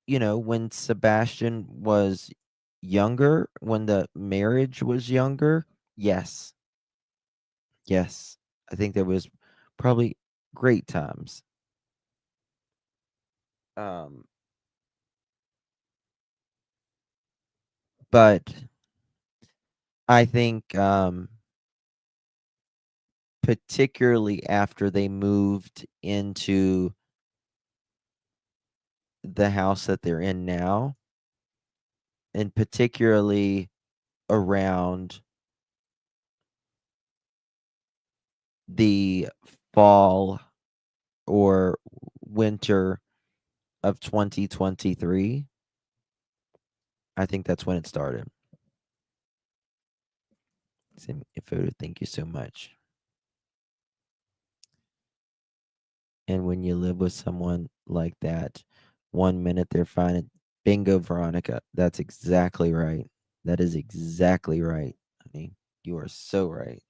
C: when Sebastian was younger, when the marriage was younger? Yes. Yes. I think there was probably great times. But I think particularly after they moved into the house that they're in now, and particularly around the fall or winter of 2023, I think that's when it started. Photo, thank you so much. And when you live with someone like that, 1 minute they're fine. Bingo, Veronica. That's exactly right. That is exactly right, honey. You are so right.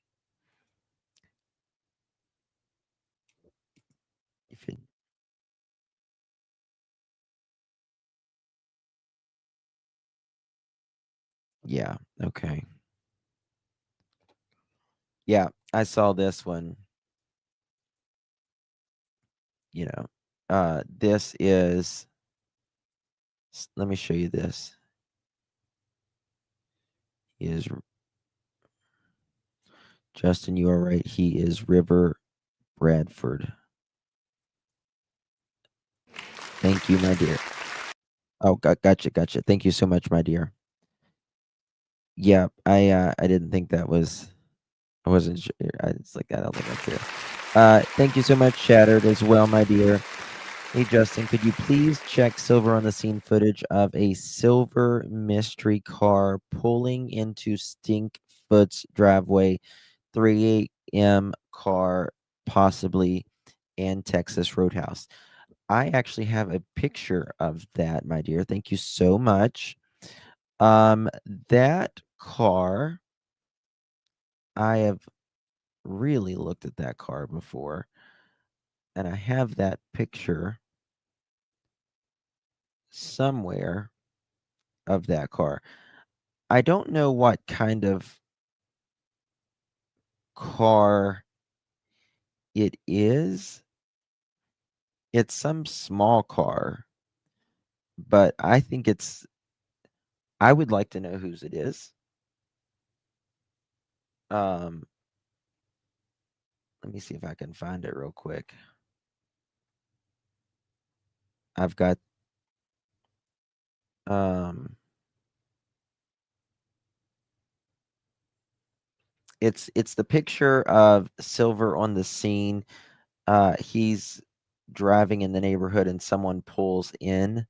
C: Yeah. Okay. Yeah, I saw this one. You know, this is. Let me show you this. He is Justin. You are right. He is River Bradford. Thank you, my dear. Oh, gotcha. Thank you so much, my dear. Yeah, I didn't think that was. I wasn't sure. It's like I don't think that's it. Thank you so much, Shattered, as well, my dear. Hey, Justin, could you please check silver on the scene footage of a silver mystery car pulling into Stinkfoot's driveway, 3 a.m. car, possibly, and Texas Roadhouse? I actually have a picture of that, my dear. Thank you so much. That car, I have really looked at that car before, and I have that picture somewhere of that car. I don't know what kind of car it is. It's some small car, but I think I would like to know whose it is. Let me see if I can find it real quick. I've got it's the picture of Silver on the scene. He's driving in the neighborhood and someone pulls in.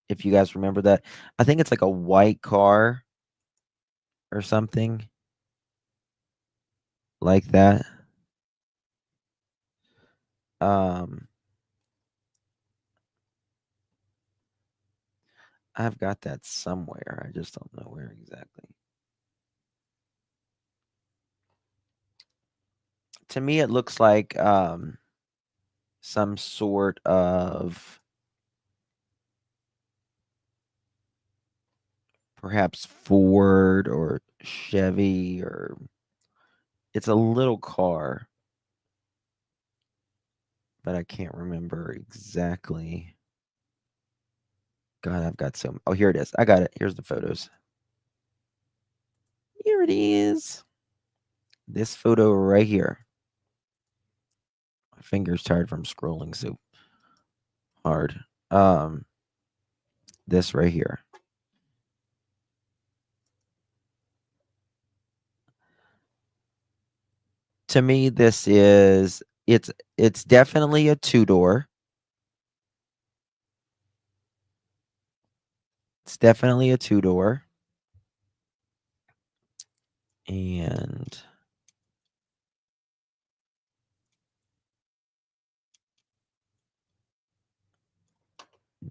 C: If you guys remember that, I think it's like a white car or something like that. I've got that somewhere. I just don't know where exactly. To me, it looks like some sort of perhaps Ford or Chevy, or it's a little car, but I can't remember exactly. God, I've got so. Oh, here it is. I got it. Here's the photos. Here it is. This photo right here. My finger's tired from scrolling so hard. This right here. To me, this is it's definitely a two-door. It's definitely a two-door. And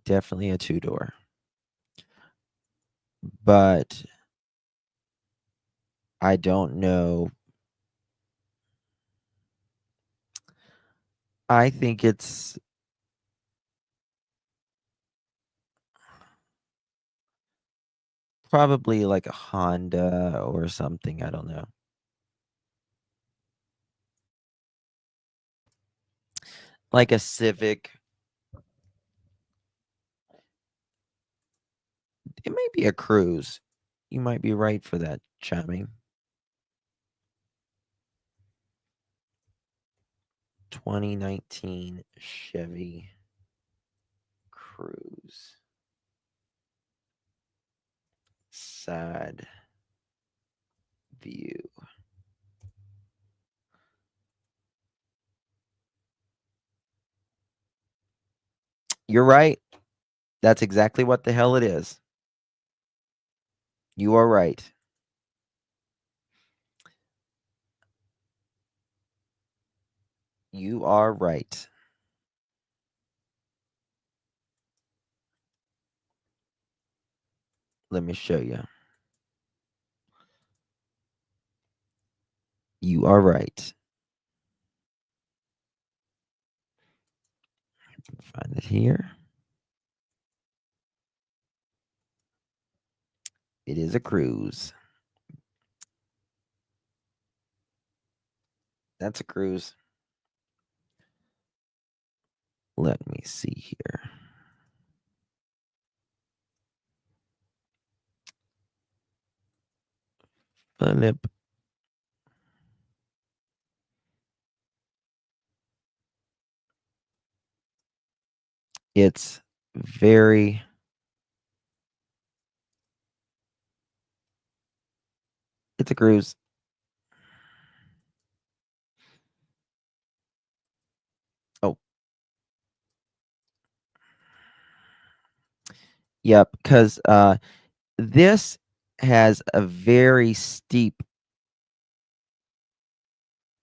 C: definitely a two-door. But I don't know. I think it's probably like a Honda or something. I don't know. Like a Civic. It may be a Cruise. You might be right for that, Chiming. 2019 Chevy Cruise. Side view. You're right. That's exactly what the hell it is. You are right. You are right. Let me show you. You are right. Find it here. It is a cruise. That's a cruise. Let me see here. Philip. It's very it's a cruise. Oh. Yep, because this has a very steep.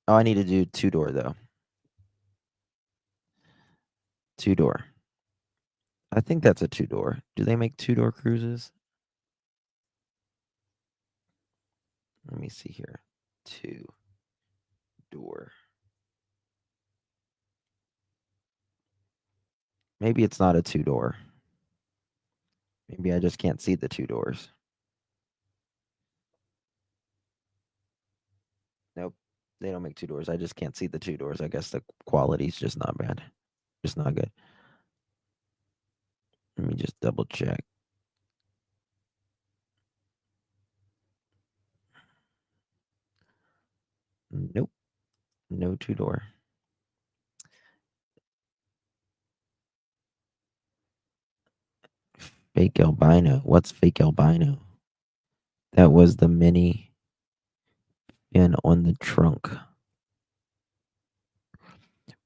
C: Oh, I need to do 2-door though. 2-door. I think that's a 2-door. Do they make 2-door cruises? Let me see here. 2-door. Maybe it's not a 2-door. Maybe I just can't see the 2 doors. Nope. They don't make 2 doors. I just can't see the 2 doors. I guess the quality's just not bad. Just not good. Let me just double check. Nope. No 2-door. Fake albino. What's fake albino? That was the mini fin on the trunk.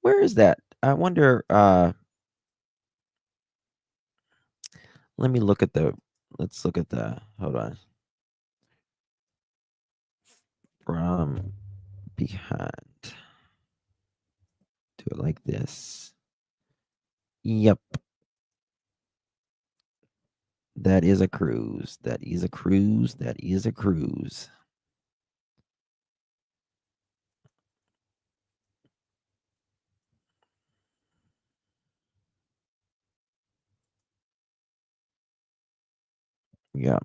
C: Where is that? I wonder, let me look at the, let's look at the, hold on. From behind. Do it like this. Yep. That is a cruise. That is a cruise. That is a cruise. Yep.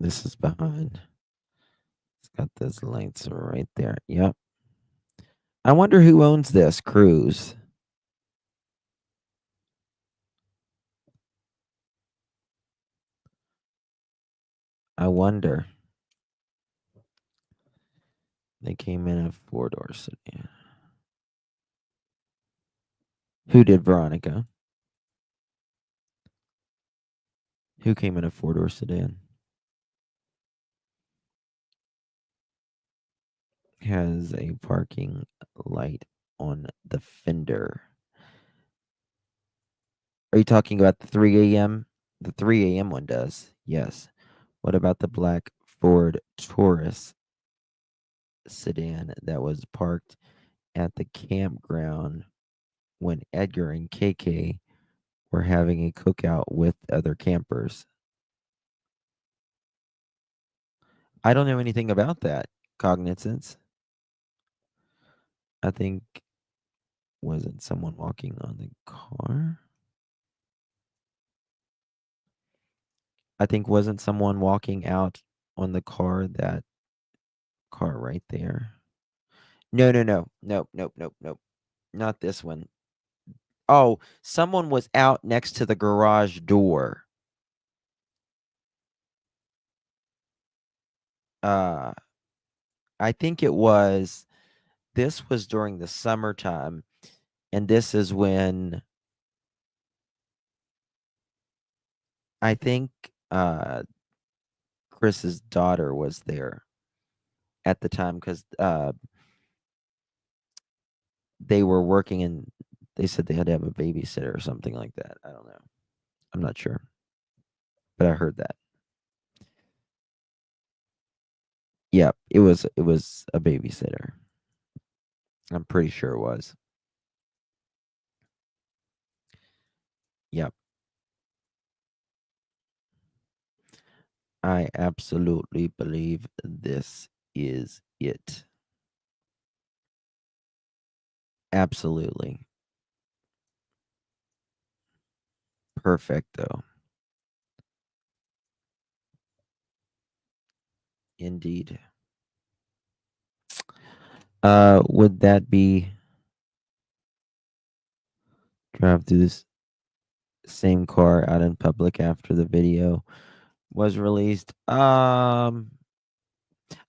C: This is behind. It's got those lights right there. Yep. I wonder who owns this cruise. I wonder. They came in a 4-door sedan. Who did Veronica? Who came in a 4-door sedan? Has a parking light on the fender. Are you talking about the 3 a.m.? The 3 a.m. one does. Yes. What about the black Ford Taurus sedan that was parked at the campground when Edgar and KK were having a cookout with other campers? I don't know anything about that. Cognizance. I think, wasn't someone walking on the car? I think, wasn't someone walking out on the car, that car right there? No. Nope. Not this one. Oh, someone was out next to the garage door. I think this was during the summertime, and this is when I think Chris's daughter was there at the time, because they were working, and they said they had to have a babysitter or something like that. I don't know. I'm not sure, but I heard that. Yeah, it was a babysitter. I'm pretty sure it was. Yep. I absolutely believe this is it. Absolutely. Perfecto. Indeed. Would that be drive through this same car out in public after the video was released? I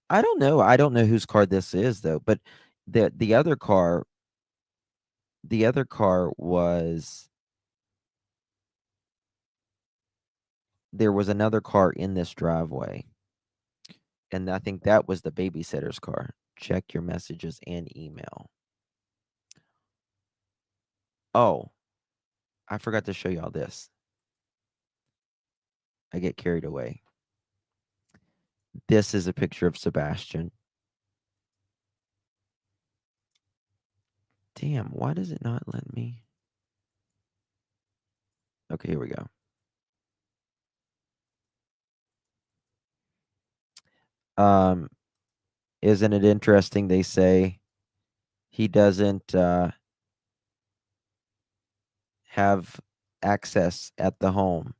C: don't know. I don't know whose car this is though, but the other car was, there was another car in this driveway, and I think that was the babysitter's car. Check your messages and email. Oh, I forgot to show y'all this. I get carried away. This is a picture of Sebastian. Damn, why does it not let me? Okay, here we go. Isn't it interesting? They say he doesn't have access at the home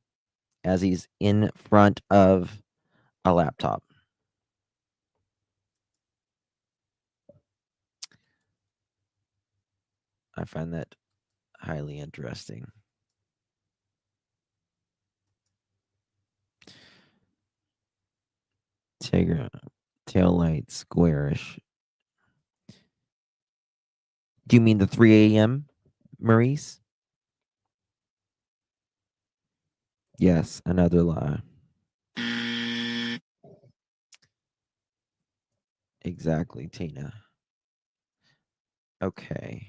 C: as he's in front of a laptop. I find that highly interesting. Tiger, tail light, squarish. Do you mean the 3 a.m., Maurice? Yes, another lie. Exactly, Tina. Okay.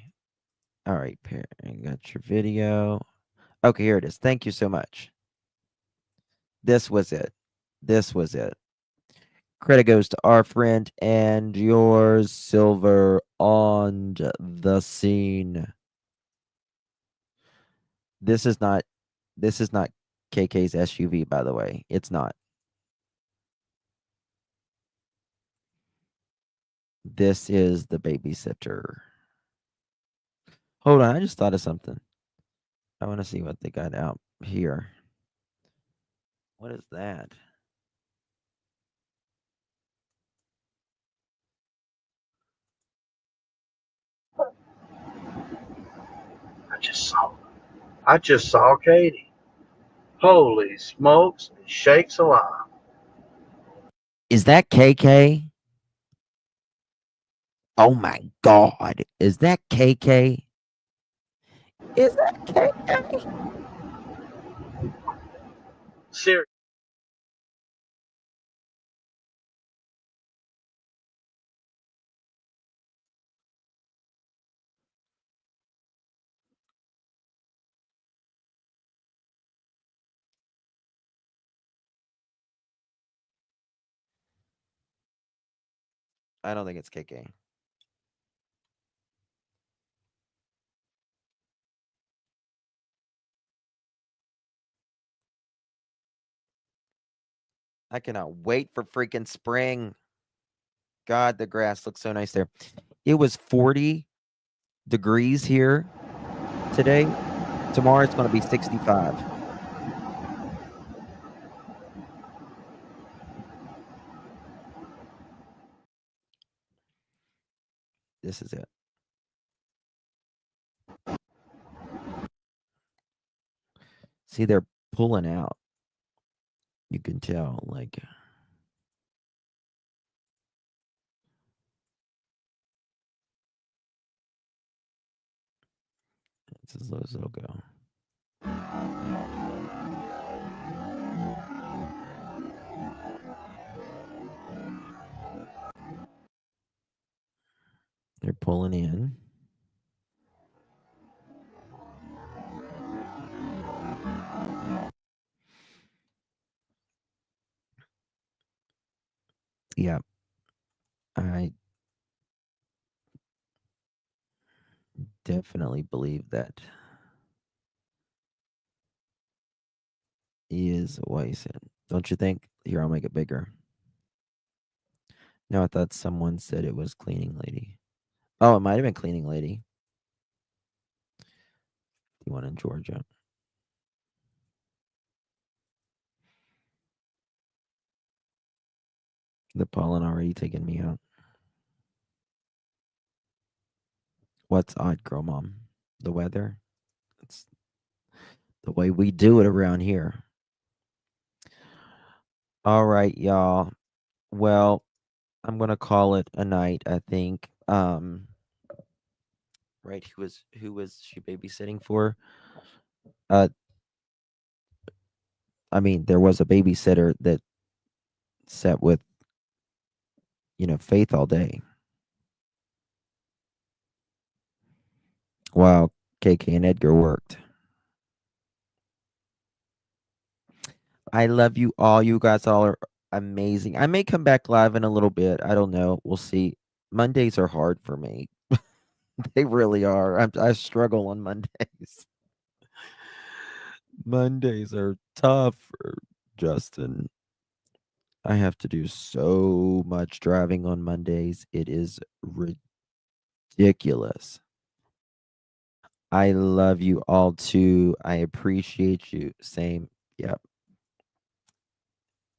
C: All right, Perry, I got your video. Okay, here it is. Thank you so much. This was it. This was it. Credit goes to our friend and yours, Silver, on the scene. This is not KK's SUV, by the way. It's not. This is the babysitter. Hold on, I just thought of something. I want to see what they got out here. What is that?
D: I just saw Katie. Holy smokes, shakes alive.
C: Is that KK? Oh my God. Is that KK? Is that KK?
D: Seriously.
C: I don't think it's KK. I cannot wait for freaking spring. God, the grass looks so nice there. It was 40 degrees here today. Tomorrow it's going to be 65. This is it. See, they're pulling out. You can tell, like, it's as low as it'll go. They're pulling in. Yeah. I definitely believe that is what he said. Don't you think? Here, I'll make it bigger. No, I thought someone said it was cleaning lady. Oh, it might have been cleaning lady. The one in Georgia. The pollen already taking me out. What's odd, girl mom? The weather? It's the way we do it around here. All right, y'all. Well, I'm gonna call it a night, I think. Right, who was she babysitting for? I mean, there was a babysitter that sat with, Faith all day. Wow, KK and Edgar worked. I love you all. You guys all are amazing. I may come back live in a little bit. I don't know. We'll see. Mondays are hard for me. They really are. I struggle on Mondays. Mondays are tough for Justin. I have to do so much driving on Mondays. It is ridiculous. I love you all too. I appreciate you. Same. Yep.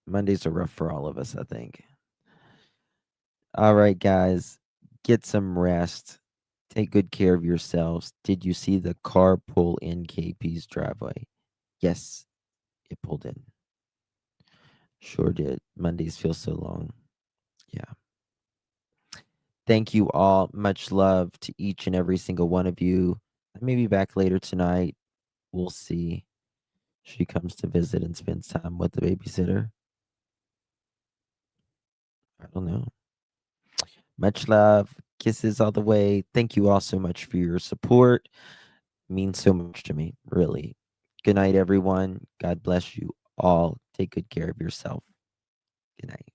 C: Mondays are rough for all of us, I think. All right, guys. Get some rest. Take good care of yourselves. Did you see the car pull in KP's driveway? Yes, it pulled in. Sure did. Mondays feel so long. Yeah. Thank you all. Much love to each and every single one of you. I may be back later tonight. We'll see. She comes to visit and spends time with the babysitter. I don't know. Much love. Kisses all the way. Thank you all so much for your support. It means so much to me, really. Good night, everyone. God bless you all. Take good care of yourself. Good night.